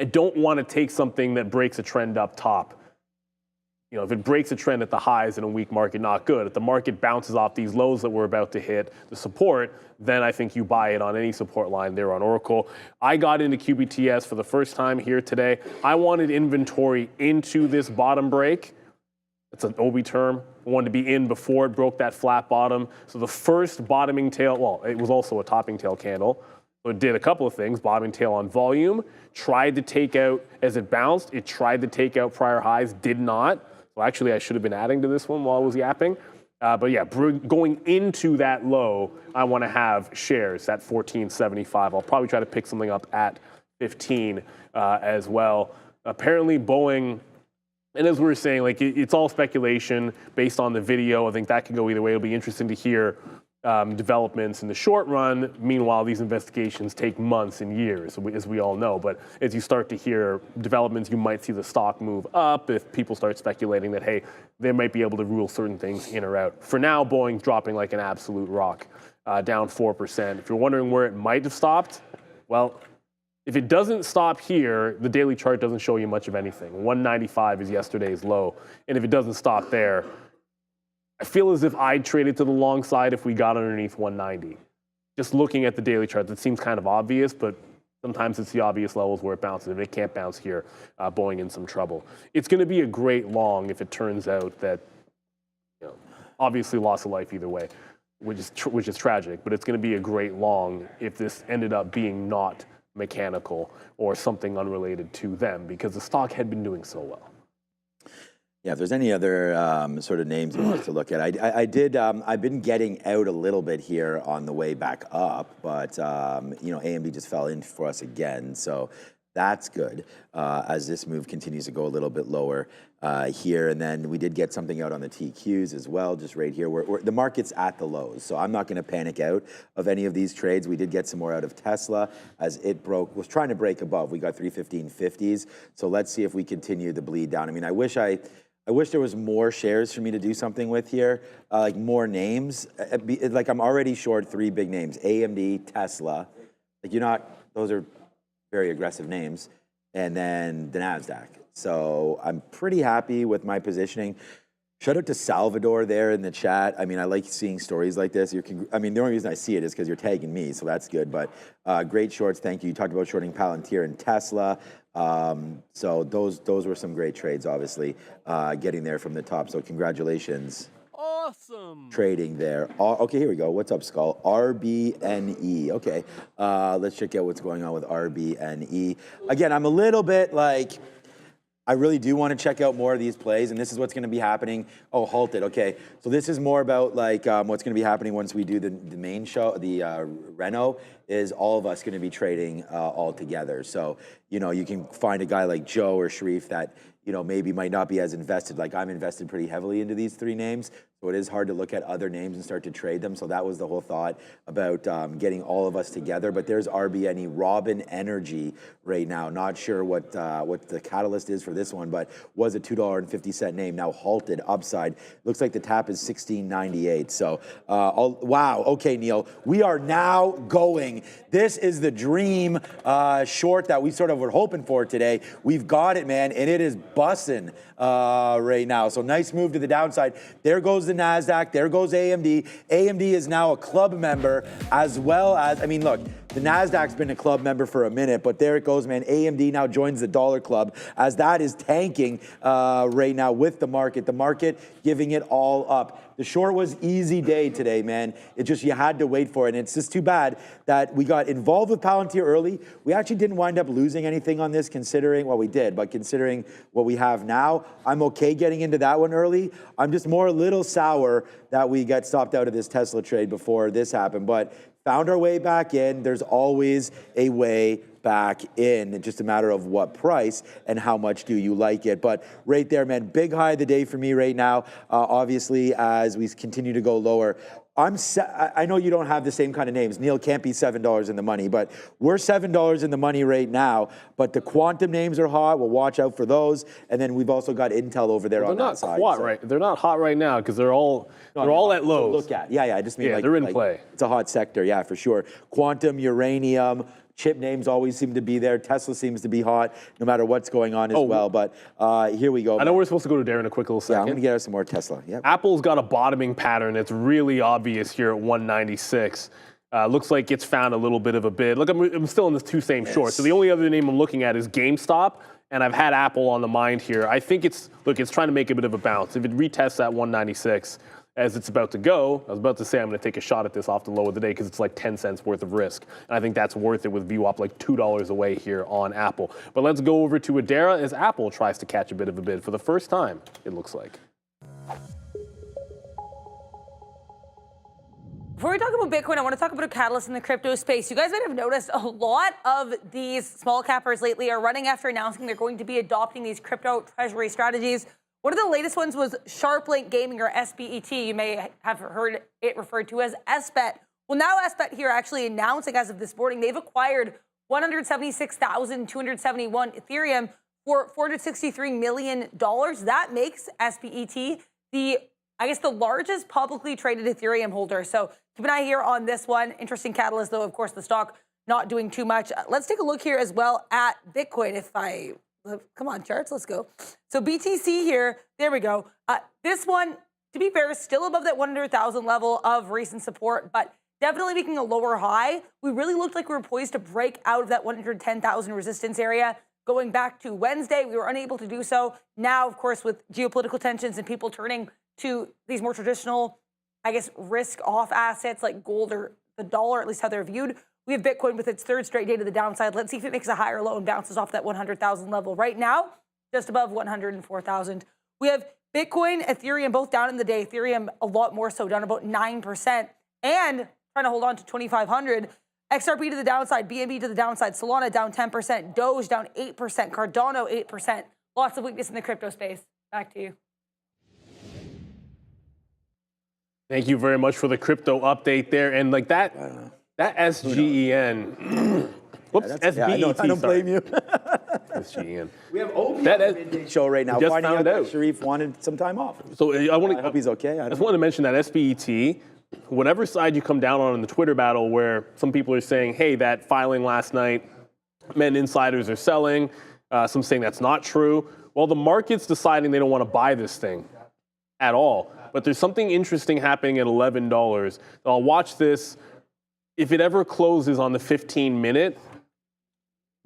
don't want to take something that breaks a trend up top. You know, if it breaks a trend at the highs in a weak market, not good. If the market bounces off these lows that we're about to hit, the support, then I think you buy it on any support line there on Oracle. I got into QBTS for the first time here today. I wanted inventory into this bottom break. It's an OB term. I wanted to be in before it broke that flat bottom. So the first bottoming tail, well, it was also a topping tail candle. So it did a couple of things. Bottoming tail on volume, tried to take out, as it bounced, it tried to take out prior highs, did not. Well, actually, I should have been adding to this one while I was yapping. But yeah, going into that low, I want to have shares at 14.75. I'll probably try to pick something up at 15 as well. Apparently, Boeing, and as we were saying, like it's all speculation based on the video. I think that could go either way. It'll be interesting to hear developments in the short run. Meanwhile, these investigations take months and years, as we all know. But as you start to hear developments, you might see the stock move up if people start speculating that, hey, they might be able to rule certain things in or out. For now, Boeing's dropping like an absolute rock, down 4%. If you're wondering where it might have stopped, well, if it doesn't stop here, the daily chart doesn't show you much of anything. 195 is yesterday's low. And if it doesn't stop there, I feel as if I'd trade it to the long side if we got underneath 190. Just looking at the daily chart, that seems kind of obvious, but sometimes it's the obvious levels where it bounces. If it can't bounce here, Boeing in some trouble. It's going to be a great long if it turns out that, you know, obviously loss of life either way, which is tragic, but it's going to be a great long if this ended up being not mechanical or something unrelated to them, because the stock had been doing so well. Yeah, if there's any other sort of names you want us to look at, I've been getting out a little bit here on the way back up, but you know, AMD just fell in for us again. So That's good as this move continues to go a little bit lower here. And then we did get something out on the TQs as well, just right here. The market's at the lows, so I'm not going to panic out of any of these trades. We did get some more out of Tesla as it was trying to break above. We got 315.50s. So let's see if we continue the bleed down. I mean, I wish there was more shares for me to do something with here, like more names. Like I'm already short 3 big names: AMD, Tesla. Like those are very aggressive names, and then the Nasdaq. So I'm pretty happy with my positioning. Shout out to Salvador there in the chat. I mean, I like seeing stories like this. The only reason I see it is because you're tagging me, so that's good. But great shorts, thank you. You talked about shorting Palantir and Tesla. So those were some great trades, obviously, getting there from the top. So congratulations. Awesome. Trading there. Okay, here we go. What's up, Skull? RBNE. Okay, let's check out what's going on with RBNE. Again, I'm a little bit like, I really do want to check out more of these plays, and this is what's going to be happening. Oh, halted. Okay, so this is more about like what's going to be happening once we do the main show, the Reno, is all of us going to be trading all together. So, you can find a guy like Joe or Sharif that, maybe might not be as invested. Like I'm invested pretty heavily into these 3 names. So it is hard to look at other names and start to trade them. So that was the whole thought about getting all of us together. But there's RBNE, Robin Energy right now. Not sure what the catalyst is for this one, but was a $2.50 name, now halted upside. Looks like the tap is $16.98. So, wow. Okay, Neil, we are now going. This is the dream short that we sort of were hoping for today. We've got it, man, and it is bussing right now. So nice move to the downside. There goes the Nasdaq. There goes AMD. AMD is now a club member, as well as, look, the Nasdaq's been a club member for a minute, but there it goes, man. AMD now joins the dollar club as that is tanking right now with the market. The market giving it all up. The short was easy day today, man. It just, you had to wait for it. And it's just too bad that we got involved with Palantir early. We actually didn't wind up losing anything on this considering, well, we did, but considering what we have now, I'm okay getting into that one early. I'm just more a little sour that we got stopped out of this Tesla trade before this happened, but found our way back in. There's always a way back in. It's just a matter of what price and how much do you like it. But right there, man, big high of the day for me right now. Obviously, as we continue to go lower, I know you don't have the same kind of names. Neil can't be $7 in the money, but we're $7 in the money right now. But the quantum names are hot. We'll watch out for those. And then we've also got Intel over there on that side. They're not hot right now because they're all at lows. Look at, yeah. I just mean they're in play. It's a hot sector, yeah, for sure. Quantum, uranium. Chip names always seem to be there. Tesla seems to be hot no matter what's going on as well. But here we go. I know we're supposed to go to Darren in a quick little second. Yeah, I'm going to get us some more Tesla. Yep. Apple's got a bottoming pattern. It's really obvious here at 196. Looks like it's found a little bit of a bid. Look, I'm still in the 2 same shorts. So the only other name I'm looking at is GameStop. And I've had Apple on the mind here. I think it's trying to make a bit of a bounce. If it retests at 196, as it's about to go, I was about to say I'm going to take a shot at this off the low of the day because it's like 10 cents worth of risk. And I think that's worth it with VWAP like $2 away here on Apple. But let's go over to Adara as Apple tries to catch a bit of a bid for the first time, it looks like. Before we talk about Bitcoin, I want to talk about a catalyst in the crypto space. You guys might have noticed a lot of these small cappers lately are running after announcing they're going to be adopting these crypto treasury strategies. One of the latest ones was SharpLink Gaming, or SPET. You may have heard it referred to as SBET. Well, now SBET here actually announcing as of this morning, they've acquired 176,271 Ethereum for $463 million. That makes SPET the largest publicly traded Ethereum holder. So keep an eye here on this one. Interesting catalyst, though, of course, the stock not doing too much. Let's take a look here as well at Bitcoin. Come on, charts, let's go. So BTC here, there we go. This one, to be fair, is still above that 100,000 level of recent support, but definitely making a lower high. We really looked like we were poised to break out of that 110,000 resistance area. Going back to Wednesday, we were unable to do so. Now, of course, with geopolitical tensions and people turning to these more traditional, risk-off assets like gold or the dollar, at least how they're viewed, we have Bitcoin with its 3rd straight day to the downside. Let's see if it makes a higher low and bounces off that 100,000 level. Right now, just above 104,000. We have Bitcoin, Ethereum, both down in the day. Ethereum a lot more so, down about 9%. And trying to hold on to 2,500. XRP to the downside, BNB to the downside, Solana down 10%, Doge down 8%, Cardano 8%. Lots of weakness in the crypto space. Back to you. Thank you very much for the crypto update there. And like that SGEN, whoops, SBET, I don't blame you. SGEN. We have Obi on the midday show right now. Just Finding found out out. that Sharif wanted some time off. So I hope he's okay. I just want to mention that SPET, whatever side you come down on in the Twitter battle, where some people are saying, hey, that filing last night meant insiders are selling, some saying that's not true. Well, the market's deciding they don't want to buy this thing at all. But there's something interesting happening at $11. I'll watch this. If it ever closes on the 15-minute,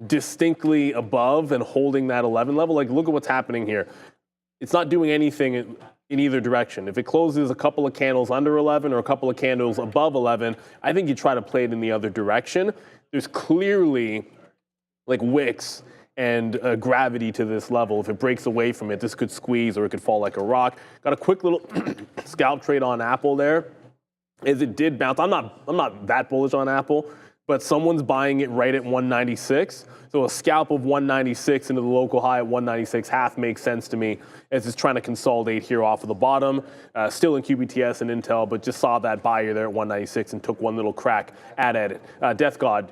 distinctly above and holding that 11 level, like look at what's happening here. It's not doing anything in either direction. If it closes a couple of candles under 11 or a couple of candles above 11, I think you try to play it in the other direction. There's clearly like wicks and gravity to this level. If it breaks away from it, this could squeeze or it could fall like a rock. Got a quick little scalp trade on Apple there. As it did bounce, I'm not that bullish on Apple, but someone's buying it right at 196. So a scalp of 196 into the local high at 196.5 makes sense to me as it's trying to consolidate here off of the bottom. Still in QBTS and Intel, but just saw that buyer there at 196 and took one little crack at it. Death God,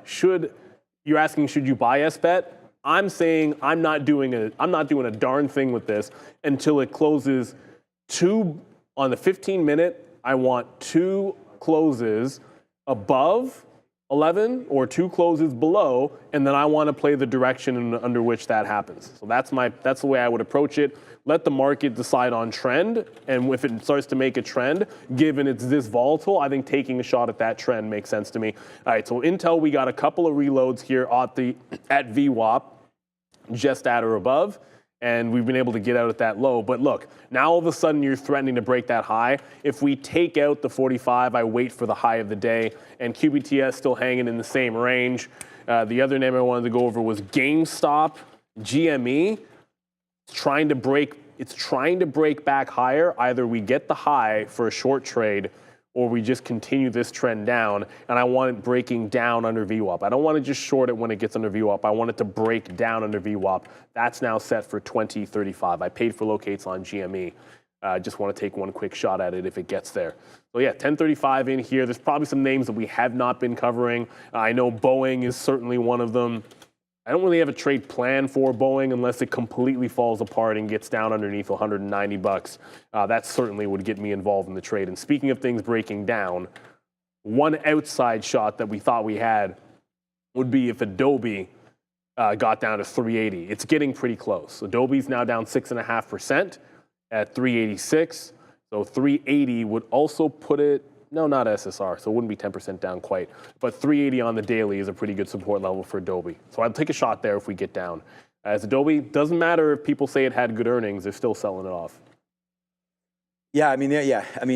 you're asking should you buy SBET? I'm saying I'm not doing a darn thing with this until it closes on the 15-minute. I want 2 closes above 11 or 2 closes below, and then I want to play the direction under which that happens. So that's the way I would approach it. Let the market decide on trend, and if it starts to make a trend, given it's this volatile, I think taking a shot at that trend makes sense to me. All right, so Intel, we got a couple of reloads here at VWAP, just at or above, and we've been able to get out at that low. But look, now all of a sudden you're threatening to break that high. If we take out the 45, I wait for the high of the day, and QBTS still hanging in the same range. The other name I wanted to go over was GameStop, GME. It's trying to break back higher. Either we get the high for a short trade, or we just continue this trend down, and I want it breaking down under VWAP. I don't want to just short it when it gets under VWAP. I want it to break down under VWAP. That's now set for 2035. I paid for locates on GME. Just want to take one quick shot at it if it gets there. So yeah, 1035 in here. There's probably some names that we have not been covering. I know Boeing is certainly one of them. I don't really have a trade plan for Boeing unless it completely falls apart and gets down underneath $190. That certainly would get me involved in the trade. And speaking of things breaking down, one outside shot that we thought we had would be if Adobe got down to 380. It's getting pretty close. Adobe's now down 6.5% at 386. So 380 would also put it, no, not SSR, so it wouldn't be 10% down quite. But 380 on the daily is a pretty good support level for Adobe. So I'd take a shot there if we get down. As Adobe, doesn't matter if people say it had good earnings, they're still selling it off. Yeah, I mean,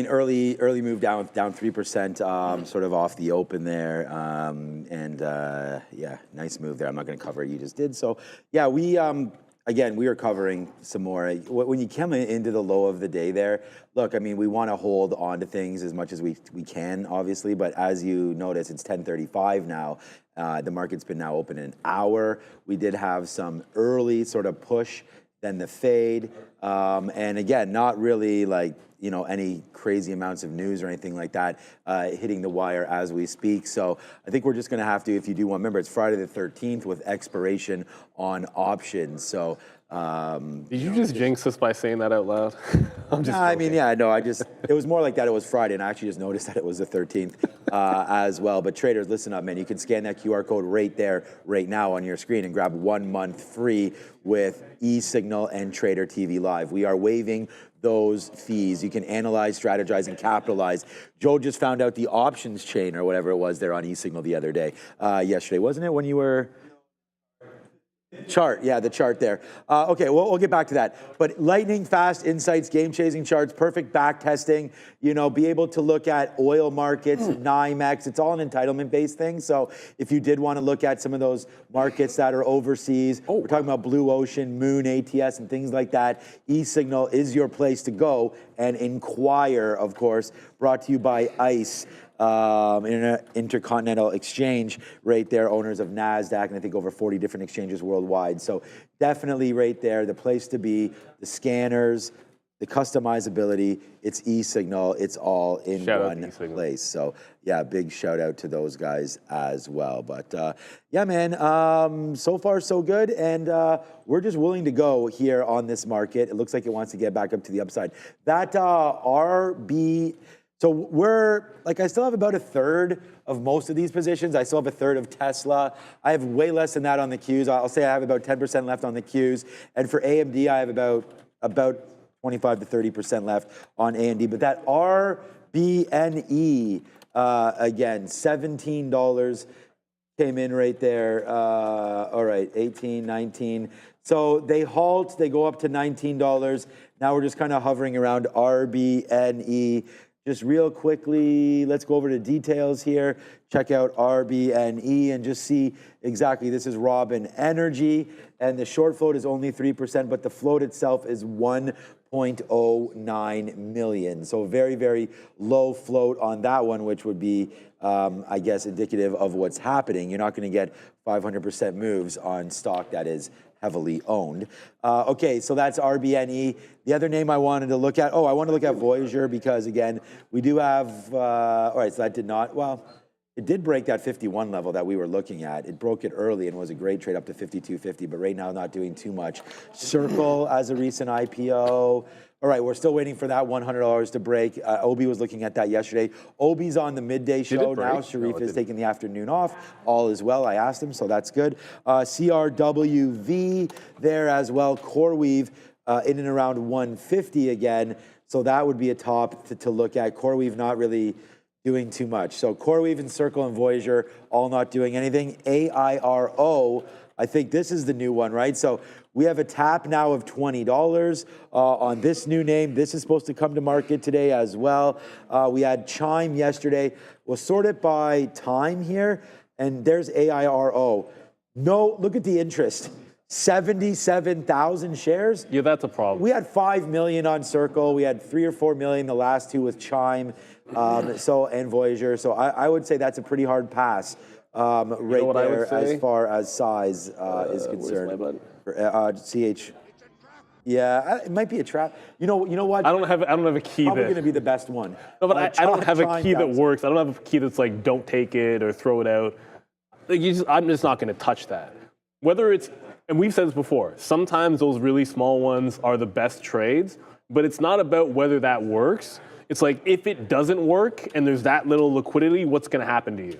early move down 3%, sort of off the open there, yeah, nice move there. I'm not going to cover it, you just did. So yeah, we are covering some more. When you come into the low of the day there, look, I mean, we want to hold on to things as much as we can, obviously, but as you notice, it's 10:35 now. The market's been now open an hour. We did have some early sort of push, then the fade, and again, not really like, you know, any crazy amounts of news or anything like that hitting the wire as we speak. So I think we're just going to have to, if you do want, remember, it's Friday the 13th with expiration on options. So did you just jinx us by saying that out loud? I'm just I mean, yeah, no, it was more like that. It was Friday, and I actually just noticed that it was the 13th as well. But traders, listen up, man. You can scan that QR code right there, right now on your screen and grab 1 month free with eSignal and Trader TV Live. We are waiving those fees. You can analyze, strategize, and capitalize. Joe just found out the options chain or whatever it was there on eSignal the other day, yesterday, wasn't it? When you were... Chart, yeah, the chart there. Okay, well, we'll get back to that. But lightning fast insights, game-chasing charts, perfect back testing, you know, be able to look at oil markets, NYMEX, it's all an entitlement-based thing. So if you did want to look at some of those markets that are overseas, we're talking about Blue Ocean, Moon, ATS, and things like that, eSignal is your place to go and inquire, of course, brought to you by ICE. Intercontinental Exchange right there, owners of Nasdaq, and I think over 40 different exchanges worldwide. So definitely right there, the place to be, the scanners, the customizability, it's eSignal, it's all in one place. So yeah, big shout out to those guys as well. But yeah, man, so far so good. And we're just willing to go here on this market. It looks like it wants to get back up to the upside. That RB, so we're, like, I still have about a third of most of these positions. I still have a third of Tesla. I have way less than that on the Qs. I'll say I have about 10% left on the Qs. And for AMD, I have about 25 to 30% left on AMD. But that RBNE, again, $17 came in right there. All right, 18, 19. So they halt, they go up to $19. Now we're just kind of hovering around RBNE. Just real quickly, let's go over to details here. Check out RBNE and just see exactly, this is Robin Energy, and the short float is only 3%, but the float itself is 1.09 million. So very, very low float on that one, which would be, I guess, indicative of what's happening. You're not going to get 500% moves on stock that is heavily owned. Okay, so that's RBNE. The other name I wanted to look at, I want to look at Voyager because, again, we do have, all right, so that did not, well, it did break that 51 level that we were looking at. It broke it early and was a great trade up to 52.50, but right now not doing too much. Circle as a recent IPO. All right, we're still waiting for that $100 to break. Obi was looking at that yesterday. Obi's on the midday show now. Sharif is taking the afternoon off. All is well, I asked him, so that's good. CRWV there as well. CoreWeave in and around 150 again. So that would be a top to look at. CoreWeave not really doing too much. So CoreWeave and Circle and Voyager all not doing anything. AIRO, I think this is the new one, right? So we have a tap now of $20 on this new name. This is supposed to come to market today as well. We had CHYM yesterday. We'll sort it by time here, and there's AIRO. No, look at the interest. 77,000 shares. Yeah, that's a problem. We had 5 million on Circle. We had 3 or 4 million, the last two with CHYM, and Voyager. So I would say that's a pretty hard pass right there as far as size is concerned. CH. Yeah, it might be a trap. You know what? I don't have a key. Probably going to be the best one. No, but I don't have a key that works. I don't have a key that's like don't take it or throw it out. Like I'm just not going to touch that. Whether it's, and we've said this before, sometimes those really small ones are the best trades, but it's not about whether that works. It's like if it doesn't work and there's that little liquidity, what's going to happen to you?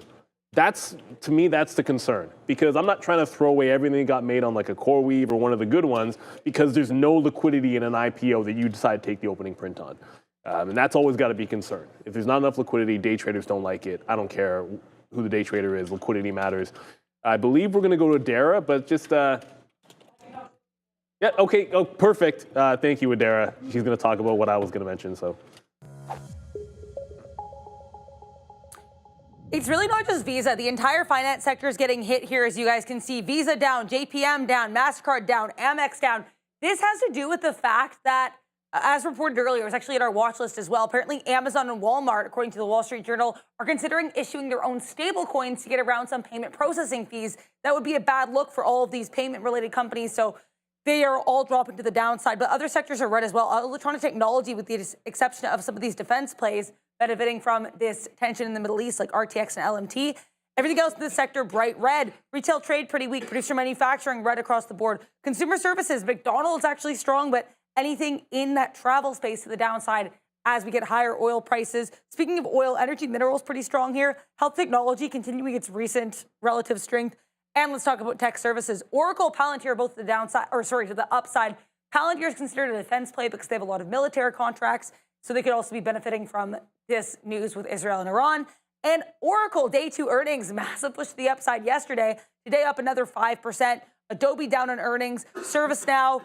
To me, that's the concern, because I'm not trying to throw away everything that got made on like a CoreWeave or one of the good ones because there's no liquidity in an IPO that you decide to take the opening print on. And that's always got to be concerned. If there's not enough liquidity, day traders don't like it. I don't care who the day trader is, liquidity matters. I believe we're going to go to Adara, but just, yeah, okay, oh, perfect. Thank you, Adara. She's going to talk about what I was going to mention, so. It's really not just Visa. The entire finance sector is getting hit here, as you guys can see. Visa down, JPM down, MasterCard down, Amex down. This has to do with the fact that, as reported earlier, it was actually at our watch list as well. Apparently, Amazon and Walmart, according to the Wall Street Journal, are considering issuing their own stable coins to get around some payment processing fees. That would be a bad look for all of these payment-related companies. So they are all dropping to the downside. But other sectors are red as well. Electronic technology, with the exception of some of these defense plays, benefiting from this tension in the Middle East, like RTX and LMT. Everything else in this sector, bright red. Retail trade, pretty weak. Producer manufacturing, red across the board. Consumer services, McDonald's actually strong, but anything in that travel space to the downside as we get higher oil prices. Speaking of oil, energy, minerals, pretty strong here. Health technology continuing its recent relative strength. And let's talk about tech services. Oracle, Palantir, both to the downside, to the upside. Palantir is considered a defense play because they have a lot of military contracts, so they could also be benefiting from this news with Israel and Iran. And Oracle, day two earnings, massive push to the upside yesterday. Today up another 5%. Adobe down on earnings. ServiceNow,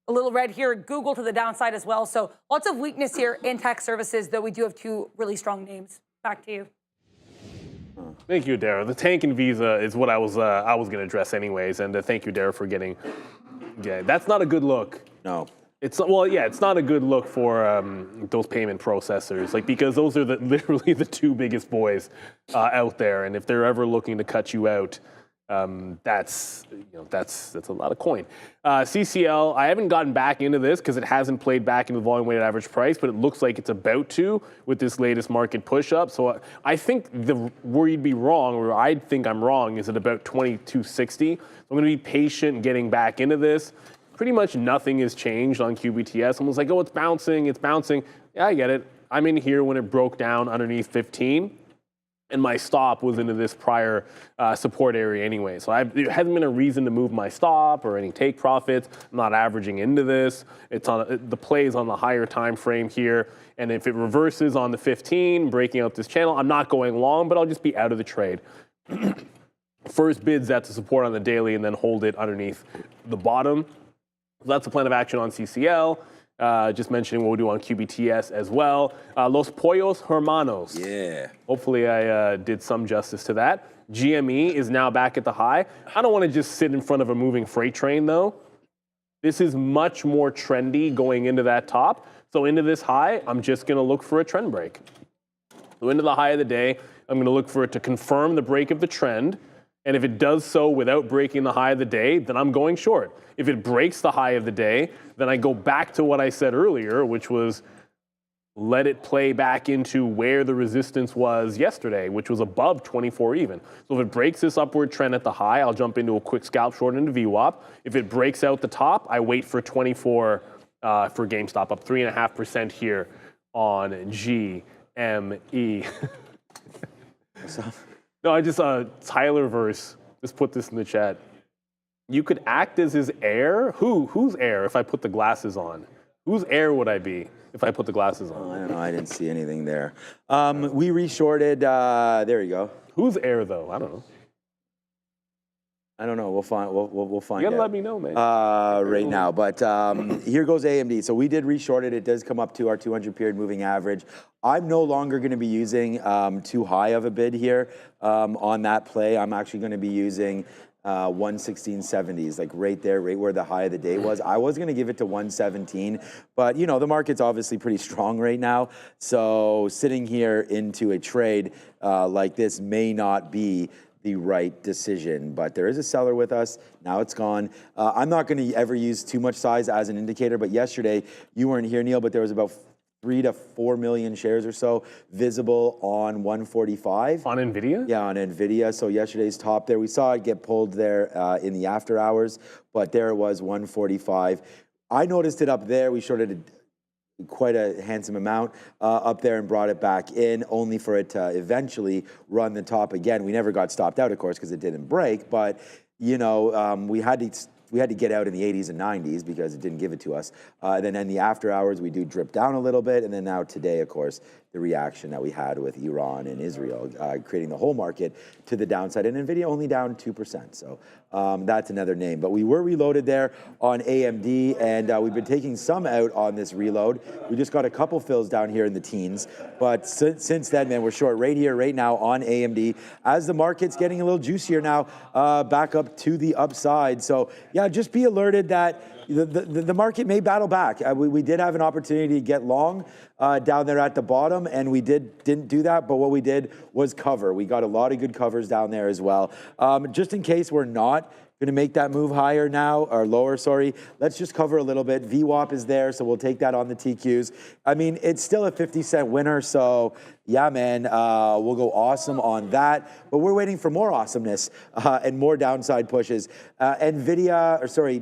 a little red here. Google to the downside as well. So lots of weakness here in tech services, though we do have two really strong names. Back to you. Thank you, Dara. The tank in Visa is what I was going to address anyways. And thank you, Dara, for getting. Yeah, that's not a good look. No. It's not a good look for those payment processors, like, because those are literally the two biggest boys out there, and if they're ever looking to cut you out, that's a lot of coin. CCL, I haven't gotten back into this because it hasn't played back into the volume weighted average price, but it looks like it's about to with this latest market push up. So I think where you'd be wrong, or I think I'm wrong, is at about 2260. So I'm going to be patient getting back into this. Pretty much nothing has changed on QBTS. Someone's like, oh, it's bouncing. Yeah, I get it. I'm in here when it broke down underneath 15. And my stop was into this prior support area anyway. So there hasn't been a reason to move my stop or any take profits. I'm not averaging into this. The play is on the higher time frame here. And if it reverses on the 15, breaking out this channel, I'm not going long, but I'll just be out of the trade. First bid's at the support on the daily and then hold it underneath the bottom. So that's the plan of action on CCL. Just mentioning what we'll do on QBTS as well. Los Pollos Hermanos. Yeah. Hopefully I did some justice to that. GME is now back at the high. I don't want to just sit in front of a moving freight train, though. This is much more trendy going into that top. So into this high, I'm just going to look for a trend break. So into the high of the day, I'm going to look for it to confirm the break of the trend. And if it does so without breaking the high of the day, then I'm going short. If it breaks the high of the day, then I go back to what I said earlier, which was let it play back into where the resistance was yesterday, which was above 24 even. So if it breaks this upward trend at the high, I'll jump into a quick scalp short into VWAP. If it breaks out the top, I wait for 24 for GameStop, up 3.5% here on GME. What's up? No, I just, Tyler Verse, just put this in the chat. You could act as his heir? Who's heir if I put the glasses on? Whose heir would I be if I put the glasses on? I don't know, I didn't see anything there. We reshorted, there you go. Who's heir, though? I don't know. I don't know, we'll find You gotta out. let me know, man. Right now, but here goes AMD. So we did reshort it. It does come up to our 200 period moving average. I'm no longer going to be using too high of a bid here on that play. I'm actually going to be using 116.70s, like right there, right where the high of the day was. I was going to give it to 117, but you know, the market's obviously pretty strong right now. So sitting here into a trade like this may not be the right decision, but there is a seller with us. Now it's gone. I'm not going to ever use too much size as an indicator, but yesterday, you weren't here, Neil, but there was about 3 to 4 million shares or so visible on 145. On NVIDIA? Yeah, on NVIDIA. So yesterday's top there, we saw it get pulled there in the after hours, but there it was, 145. I noticed it up there. We shorted it quite a handsome amount up there and brought it back in, only for it to eventually run the top again. We never got stopped out, of course, because it didn't break, but you know, we had to get out in the 80s and 90s because it didn't give it to us. Then in the after hours, we do drip down a little bit. And then now today, of course, the reaction that we had with Iran and Israel, creating the whole market to the downside. And NVIDIA only down 2%. So that's another name. But we were reloaded there on AMD, and we've been taking some out on this reload. We just got a couple fills down here in the teens. But since then, man, we're short right here, right now on AMD. As the market's getting a little juicier now, back up to the upside. So, yeah, just be alerted that the market may battle back. We did have an opportunity to get long down there at the bottom, and we didn't do that, but what we did was cover. We got a lot of good covers down there as well. Just in case we're not going to make that move higher now, or lower, sorry, let's just cover a little bit. VWAP is there, so we'll take that on the TQs. I mean, it's still a 50-cent winner, so yeah, man, we'll go awesome on that. But we're waiting for more awesomeness and more downside pushes.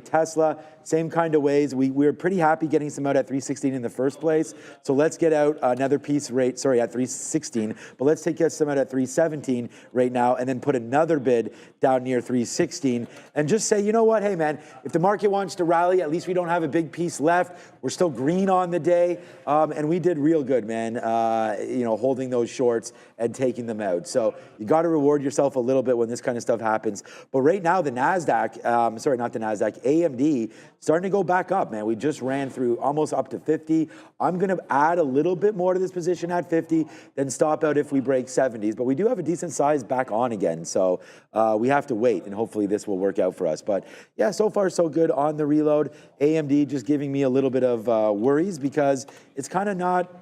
Tesla, same kind of ways. We were pretty happy getting some out at 316 in the first place. So let's get out another piece at 316. But let's take some out at 317 right now and then put another bid down near 316 and just say, you know what, hey, man, if the market wants to rally, at least we don't have a big piece left. We're still green on the day. And we did real good, man. Holding holding those shorts and taking them out. So you got to reward yourself a little bit when this kind of stuff happens. But right now, the Nasdaq, sorry, not the Nasdaq, AMD, starting to go back up, man. We just ran through almost up to 50. I'm going to add a little bit more to this position at 50, then stop out if we break 70s. But we do have a decent size back on again. So we have to wait, and hopefully this will work out for us. But yeah, so far so good on the reload. AMD just giving me a little bit of worries because it's kind of not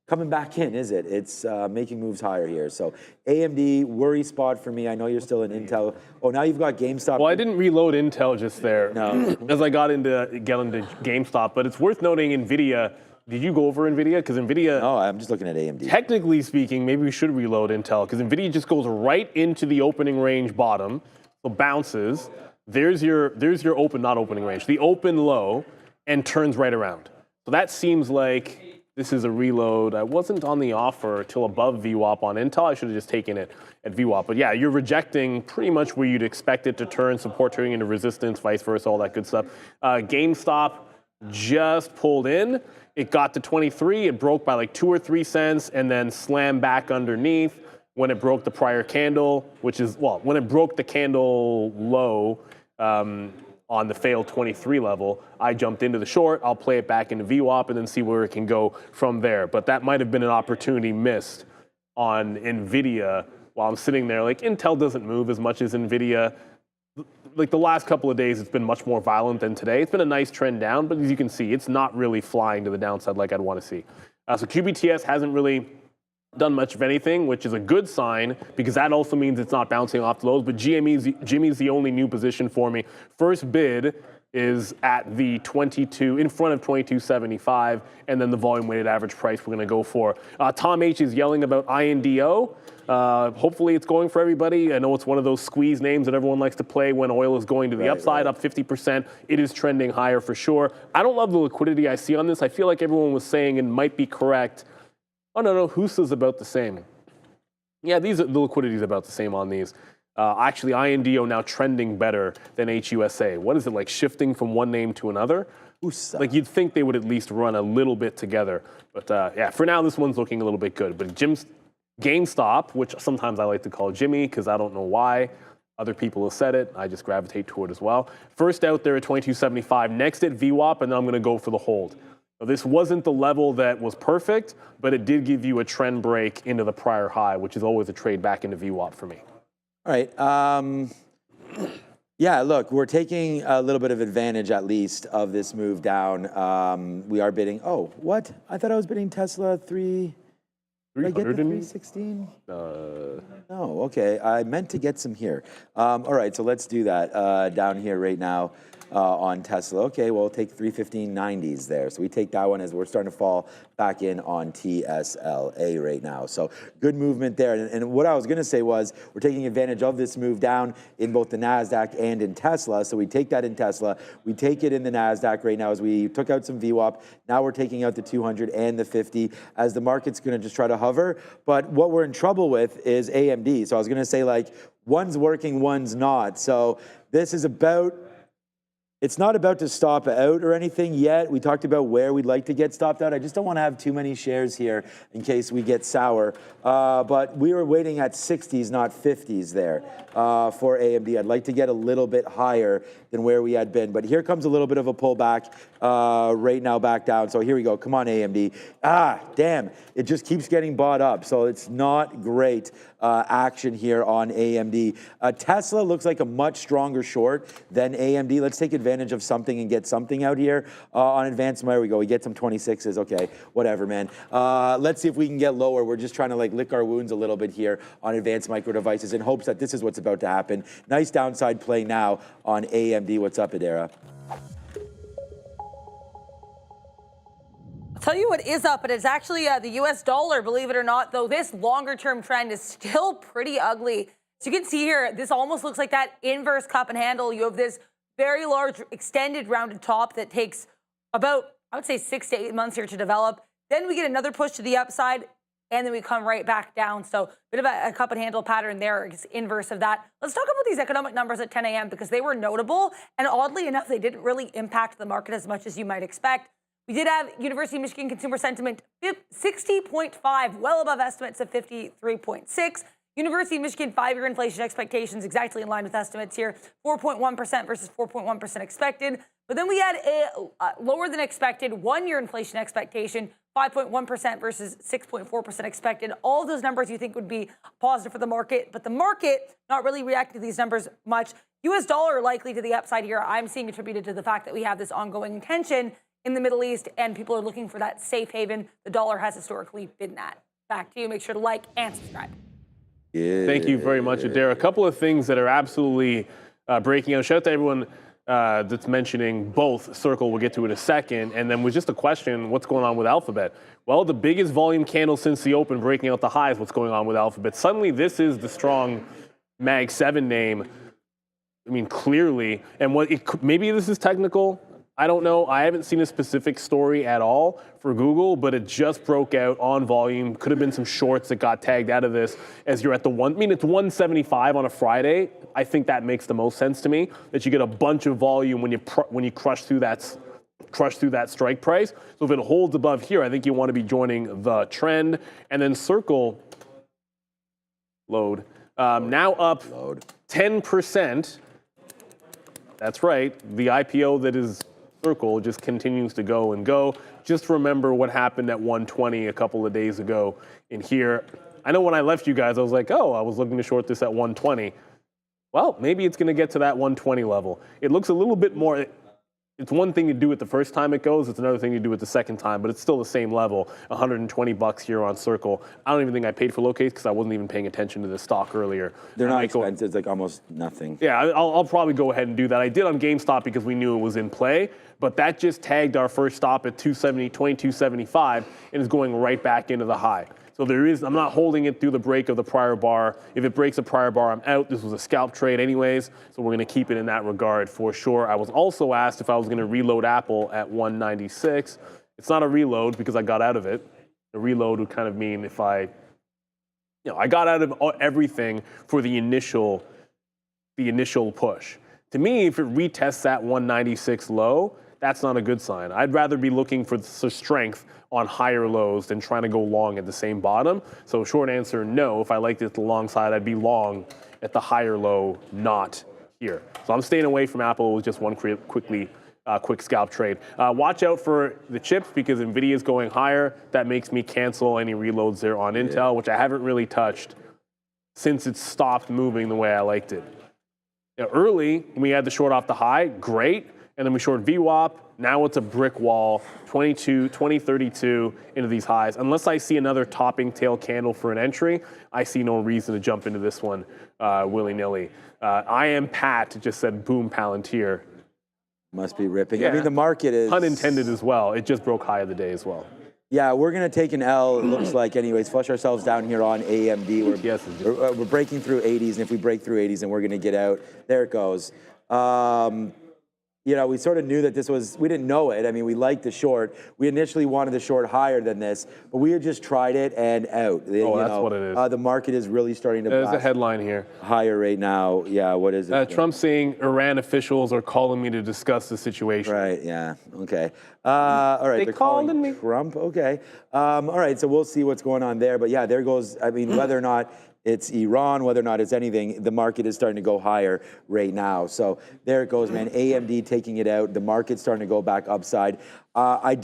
coming back in, is it? It's making moves higher here. So AMD, worry spot for me. I know you're still in Intel. Oh, now you've got GameStop. Well, I didn't reload Intel just there as I got into GameStop, but it's worth noting NVIDIA. Did you go over NVIDIA? Because NVIDIA... No, I'm just looking at AMD. Technically speaking, maybe we should reload Intel because NVIDIA just goes right into the opening range bottom, so bounces. There's your open, not opening range, the open low, and turns right around. So that seems like this is a reload. I wasn't on the offer till above VWAP on Intel. I should have just taken it at VWAP. But yeah, you're rejecting pretty much where you'd expect it to turn, support turning into resistance, vice versa, all that good stuff. GameStop just pulled in. It got to 23. It broke by like 2 or 3 cents and then slammed back underneath when it broke the prior candle, which is, well, when it broke the candle low, on the failed 23 level, I jumped into the short. I'll play it back into VWAP and then see where it can go from there. But that might have been an opportunity missed on NVIDIA while I'm sitting there. Like, Intel doesn't move as much as NVIDIA. Like, the last couple of days, it's been much more violent than today. It's been a nice trend down, but as you can see, it's not really flying to the downside like I'd want to see. So QBTS hasn't really done much of anything, which is a good sign because that also means it's not bouncing off the lows. But Jimmy's the only new position for me. First bid is at the 22, in front of 22.75, and then the volume weighted average price we're going to go for. Tom H is yelling about INDO. Hopefully it's going for everybody. I know it's one of those squeeze names that everyone likes to play when oil is going to the upside, up 50%. It is trending higher for sure. I don't love the liquidity I see on this. I feel like everyone was saying, and might be correct, oh, no, HUSA's about the same. Yeah, the liquidity is about the same on these. Actually, INDO now trending better than HUSA. What is it, like shifting from one name to another? HUSA. Like, you'd think they would at least run a little bit together. But yeah, for now, this one's looking a little bit good. But GameStop, which sometimes I like to call Jimmy because I don't know why. Other people have said it. I just gravitate toward it as well. First out there at 22.75. Next at VWAP, and then I'm going to go for the hold. So this wasn't the level that was perfect, but it did give you a trend break into the prior high, which is always a trade back into VWAP for me. All right. Yeah, look, we're taking a little bit of advantage, at least, of this move down. We are bidding. Oh, what? I thought I was bidding Tesla 3. Did I get the 316? No, okay. I meant to get some here. All right, so let's do that down here right now. On Tesla. Okay, we'll take 315.90s there. So we take that one as we're starting to fall back in on TSLA right now. So good movement there. And what I was going to say was we're taking advantage of this move down in both the Nasdaq and in Tesla. So we take that in Tesla. We take it in the Nasdaq right now as we took out some VWAP. Now we're taking out the 200 and the 50 as the market's going to just try to hover. But what we're in trouble with is AMD. So I was going to say, like, one's working, one's not. So this is about... It's not about to stop out or anything yet. We talked about where we'd like to get stopped out. I just don't want to have too many shares here in case we get sour. But we were waiting at 60s, not 50s there for AMD. I'd like to get a little bit higher than where we had been. But here comes a little bit of a pullback right now back down. So here we go. Come on, AMD. Ah, damn. It just keeps getting bought up. So it's not great action here on AMD. Tesla looks like a much stronger short than AMD. Let's take advantage of something and get something out here on advanced. There we go. We get some 26s. Okay, whatever, man. Let's see if we can get lower. We're just trying to like lick our wounds a little bit here on advanced micro devices in hopes that this is what's about to happen. Nice downside play now on AMD. What's up, Adara? I'll tell you what is up, but it's actually the US dollar, believe it or not, though this longer term trend is still pretty ugly. So you can see here, this almost looks like that inverse cup and handle. You have this very large extended rounded top that takes about, I would say, 6 to 8 months here to develop. Then we get another push to the upside, and then we come right back down. So a bit of a cup and handle pattern there, it's inverse of that. Let's talk about these economic numbers at 10 a.m. because they were notable, and oddly enough, they didn't really impact the market as much as you might expect. We did have University of Michigan consumer sentiment 60.5, well above estimates of 53.6. University of Michigan 5-year inflation expectations exactly in line with estimates here, 4.1% versus 4.1% expected. But then we had a lower than expected 1-year inflation expectation, 5.1% versus 6.4% expected. All of those numbers you think would be positive for the market, but the market not really reacting to these numbers much. US dollar likely to the upside here, I'm seeing attributed to the fact that we have this ongoing tension in the Middle East and people are looking for that safe haven. The dollar has historically been that. Back to you. Make sure to like and subscribe. Yeah. Thank you very much, Adair. A couple of things that are absolutely breaking out. Shout out to everyone that's mentioning both. Circle, we'll get to in a second. And then with just a question, what's going on with Alphabet? Well, the biggest volume candle since the open, breaking out the highs. What's going on with Alphabet? Suddenly, this is the strong Mag 7 name. I mean, clearly. And maybe this is technical. I don't know. I haven't seen a specific story at all for Google, but it just broke out on volume. Could have been some shorts that got tagged out of this as you're at the one. I mean, it's 175 on a Friday. I think that makes the most sense to me, that you get a bunch of volume when you crush through that strike price. So if it holds above here, I think you want to be joining the trend. And then Circle, now up 10%. That's right. The IPO that is Circle just continues to go and go. Just remember what happened at 120 a couple of days ago in here. I know when I left you guys, I was like, oh, I was looking to short this at 120. Well, maybe it's going to get to that 120 level. It looks a little bit more. It's one thing to do it the first time it goes. It's another thing to do it the second time, but it's still the same level. $120 here on Circle. I don't even think I paid for Locate because I wasn't even paying attention to this stock earlier. They're not expensive. It's like almost nothing. Yeah, I'll probably go ahead and do that. I did on GameStop because we knew it was in play, but that just tagged our first stop at 22.75 and is going right back into the high. So I'm not holding it through the break of the prior bar. If it breaks a prior bar, I'm out. This was a scalp trade anyways, so we're going to keep it in that regard for sure. I was also asked if I was going to reload Apple at 196. It's not a reload because I got out of it. A reload would kind of mean if I got out of everything for the initial push. To me, if it retests that 196 low, that's not a good sign. I'd rather be looking for strength on higher lows than trying to go long at the same bottom. So short answer, no. If I liked it the long side, I'd be long at the higher low, not here. So I'm staying away from Apple with just one quick scalp trade. Watch out for the chips because NVIDIA is going higher. That makes me cancel any reloads there on Intel, which I haven't really touched since it stopped moving the way I liked it. Now, early, we had the short off the high, great. And then we short VWAP. Now it's a brick wall, 2032 into these highs. Unless I see another topping tail candle for an entry, I see no reason to jump into this one willy-nilly. I am Pat just said boom Palantir. Must be ripping. Yeah. I mean, the market is... Pun intended as well. It just broke high of the day as well. Yeah, we're going to take an L, it looks like, anyways. Flush ourselves down here on AMD. We're breaking through 80s, and if we break through 80s, then we're going to get out. There it goes. We sort of knew that this was, we didn't know it. I mean, we liked the short. We initially wanted the short higher than this, but we had just tried it and out. That's what it is. The market is really starting to There's a headline here. Higher right now. Yeah, what is it? Trump saying Iran officials are calling me to discuss the situation. Right, yeah, okay. All right, they're calling me. Trump, okay. All right, so we'll see what's going on there. But yeah, there goes, I mean, whether or not it's Iran, whether or not it's anything, the market is starting to go higher right now. So there it goes, man. AMD taking it out. The market's starting to go back upside. I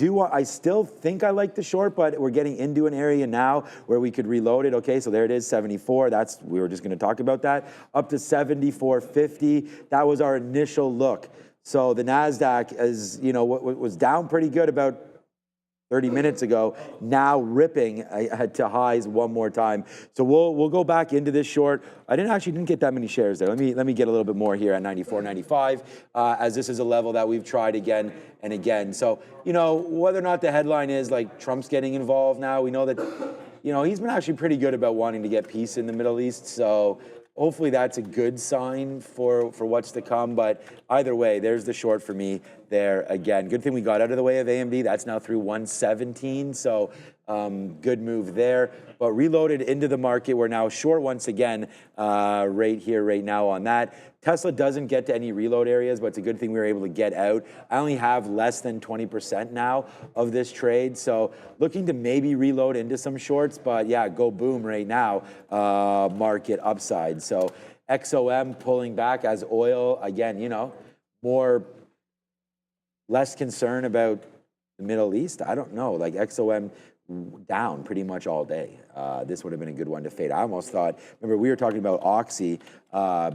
still think I like the short, but we're getting into an area now where we could reload it. Okay, so there it is, 74. We were just going to talk about that. Up to 74.50. That was our initial look. So the Nasdaq was down pretty good about 30 minutes ago, now ripping to highs one more time. So we'll go back into this short. I didn't get that many shares there. Let me get a little bit more here at 94.95, as this is a level that we've tried again and again. So whether or not the headline is like Trump's getting involved now, we know that he's been actually pretty good about wanting to get peace in the Middle East. So hopefully that's a good sign for what's to come. But either way, there's the short for me. there again. Good thing we got out of the way of AMD. That's now through 117. So good move there. But reloaded into the market. We're now short once again right here, right now on that. Tesla doesn't get to any reload areas, but it's a good thing we were able to get out. I only have less than 20% now of this trade. So looking to maybe reload into some shorts, but yeah, go boom right now, market upside. So XOM pulling back as oil, again, you know, less concern about the Middle East. I don't know, like XOM down pretty much all day. This would have been a good one to fade. I almost thought, remember we were talking about Oxy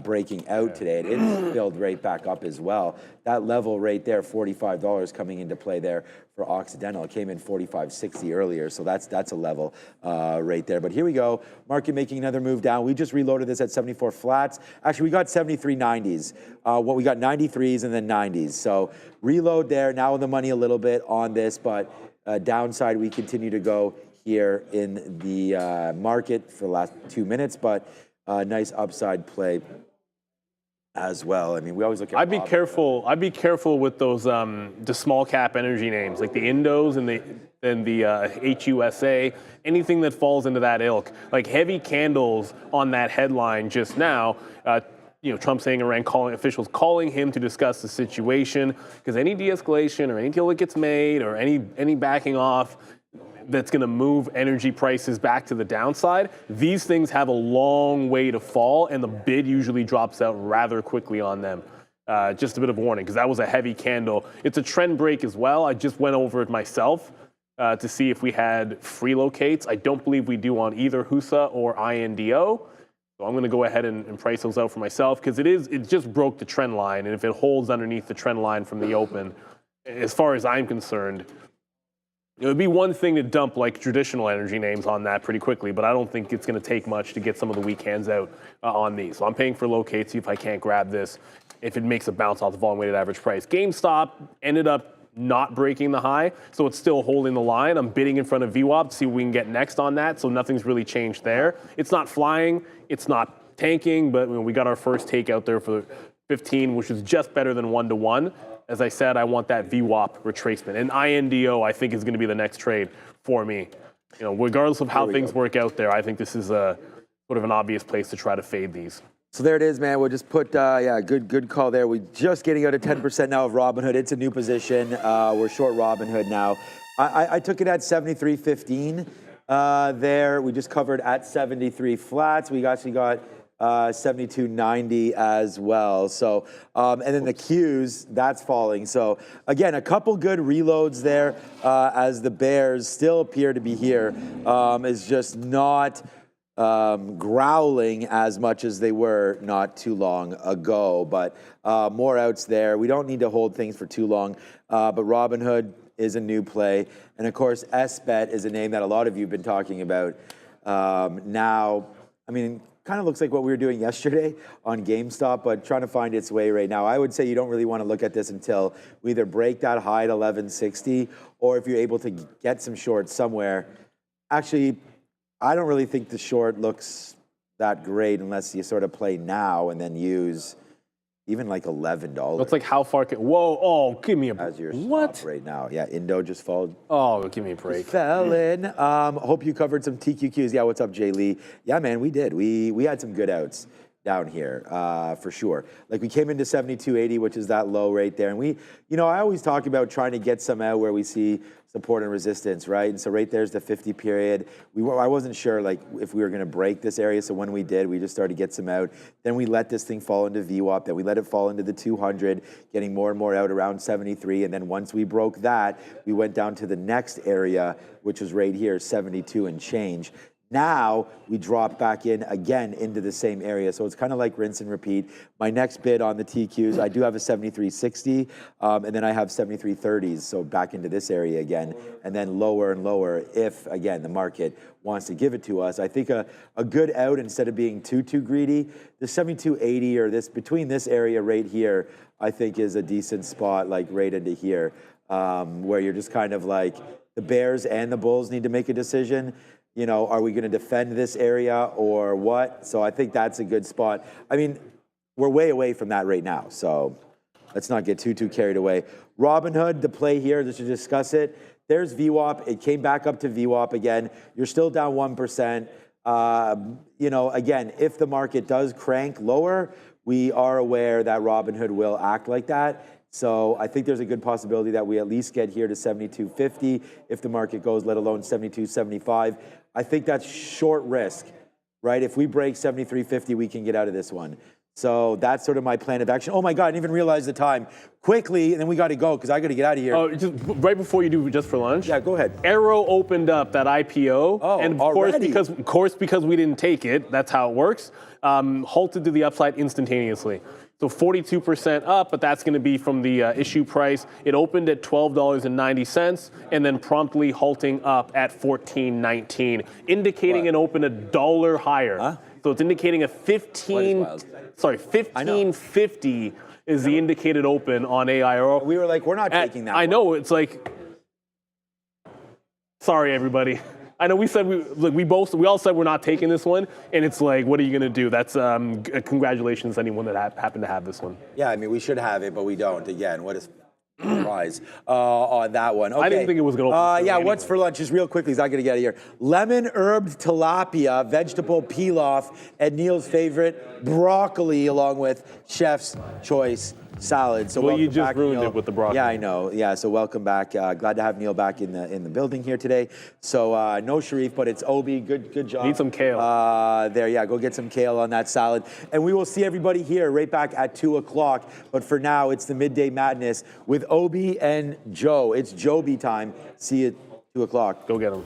breaking out today, and it filled right back up as well. That level right there, $45 coming into play there for Occidental. It came in 45.60 earlier, so that's a level right there. But here we go, market making another move down. We just reloaded this at 74 flats. Actually, we got 73 90s. We got 93s and then 90s. So reload there, now in the money a little bit on this, but downside, we continue to go here in the market for the last 2 minutes, but nice upside play as well. I mean, we always look at. I'd be careful with those the small cap energy names like the Indos and the HUSA. Anything that falls into that ilk, like heavy candles on that headline just now. You know, Trump saying Iran officials calling him to discuss the situation, because any de-escalation or any deal that gets made or any backing off that's going to move energy prices back to the downside, these things have a long way to fall, and the bid usually drops out rather quickly on them. Just a bit of warning, because that was a heavy candle. It's a trend break as well. I just went over it myself to see if we had free locates. I don't believe we do on either HUSA or INDO. So I'm going to go ahead and price those out for myself, because it just broke the trend line, and if it holds underneath the trend line from the open, as far as I'm concerned, it would be one thing to dump like traditional energy names on that pretty quickly, but I don't think it's going to take much to get some of the weak hands out on these. So I'm paying for locates, see if I can't grab this, if it makes a bounce off the volume weighted average price. GameStop ended up not breaking the high, so it's still holding the line. I'm bidding in front of VWAP to see what we can get next on that, so nothing's really changed there. It's not flying, it's not tanking, but we got our first take out there for 15, which is just better than 1-to-1. As I said, I want that VWAP retracement. And INDO, I think, is going to be the next trade for me. You know, regardless of how things work out there, I think this is a sort of an obvious place to try to fade these. So there it is, man. We'll just put, good call there. We're just getting out of 10% now of Robinhood. It's a new position. We're short Robinhood now. I took it at 73.15 there. We just covered at 73 flats. We actually got 72.90 as well. So, and then the Qs, that's falling. So again, a couple good reloads there as the bears still appear to be here. Is just not growling as much as they were not too long ago, but more outs there. We don't need to hold things for too long, but Robinhood is a new play. And of course, SBET is a name that a lot of you have been talking about. Now, I mean, kind of looks like what we were doing yesterday on GameStop, but trying to find its way right now. I would say you don't really want to look at this until we either break that high at 1160, or if you're able to get some shorts somewhere. Actually, I don't really think the short looks that great unless you sort of play now and then use even like $11. It's like how far can, whoa, oh, give me a break. As your what? Right now. Yeah, Indo just followed. Oh, give me a break. Fell in. Hope you covered some TQQs. Yeah, what's up, Jay Lee? Yeah, man, we did. We had some good outs down here for sure. Like we came into 72.80, which is that low right there. And we, you know, I always talk about trying to get some out where we see support and resistance, right? And so right there's the 50 period. I wasn't sure like if we were going to break this area. So when we did, we just started to get some out. Then we let this thing fall into VWAP. Then we let it fall into the 200, getting more and more out around 73. And then once we broke that, we went down to the next area, which was right here, 72 and change. Now we drop back in again into the same area. So it's kind of like rinse and repeat. My next bid on the TQs, I do have a 73.60, and then I have 73.30s. So back into this area again, and then lower and lower if, again, the market wants to give it to us. I think a good out instead of being too greedy, the 72.80 or this between this area right here, I think is a decent spot, like right into here, where you're just kind of like the bears and the bulls need to make a decision. You know, are we going to defend this area or what? So I think that's a good spot. I mean, we're way away from that right now. So let's not get too carried away. Robinhood, the play here, just to discuss it. There's VWAP. It came back up to VWAP again. You're still down 1%. You know, again, if the market does crank lower, we are aware that Robinhood will act like that. So I think there's a good possibility that we at least get here to 72.50 if the market goes, let alone 72.75. I think that's short risk, right? If we break 73.50, we can get out of this one. So that's sort of my plan of action. Oh my God, I didn't even realize the time. Quickly, and then we got to go because I got to get out of here. Oh, just right before you do just for lunch. Yeah, go ahead. Arrow opened up that IPO, Oh, and already? of course, because we didn't take it, that's how it works. Halted to the upside instantaneously. So 42% up, but that's going to be from the issue price. It opened at $12.90, and then promptly halting up at $14.19, indicating an open $1 higher. Huh? So it's indicating a 15.50 is the indicated open on AIRO. We were like, we're not taking that. I know, it's like, sorry everybody. I know we said we all said we're not taking this one, and it's like, what are you gonna do? That's congratulations to anyone that happened to have this one. Yeah, I mean, we should have it, but we don't. Again, what is surprise on that one? Okay. I didn't think it was gonna open. Yeah, what's for lunch? Just real quickly, because I gotta get out of here. Lemon herbed tilapia, vegetable pilaf, and Neil's favorite, broccoli, along with Chef's Choice salad. So well, you just back, ruined Neil. it with the broccoli. Yeah, I know. Yeah, so welcome back. Glad to have Neil back in the building here today. So no Sharif, but it's Obi. Good job. Need some kale. Go get some kale on that salad. And we will see everybody here right back at 2 o'clock. But for now, it's the Midday Madness with Obi and Joe. It's Joby time. See you at 2 o'clock. Go get them.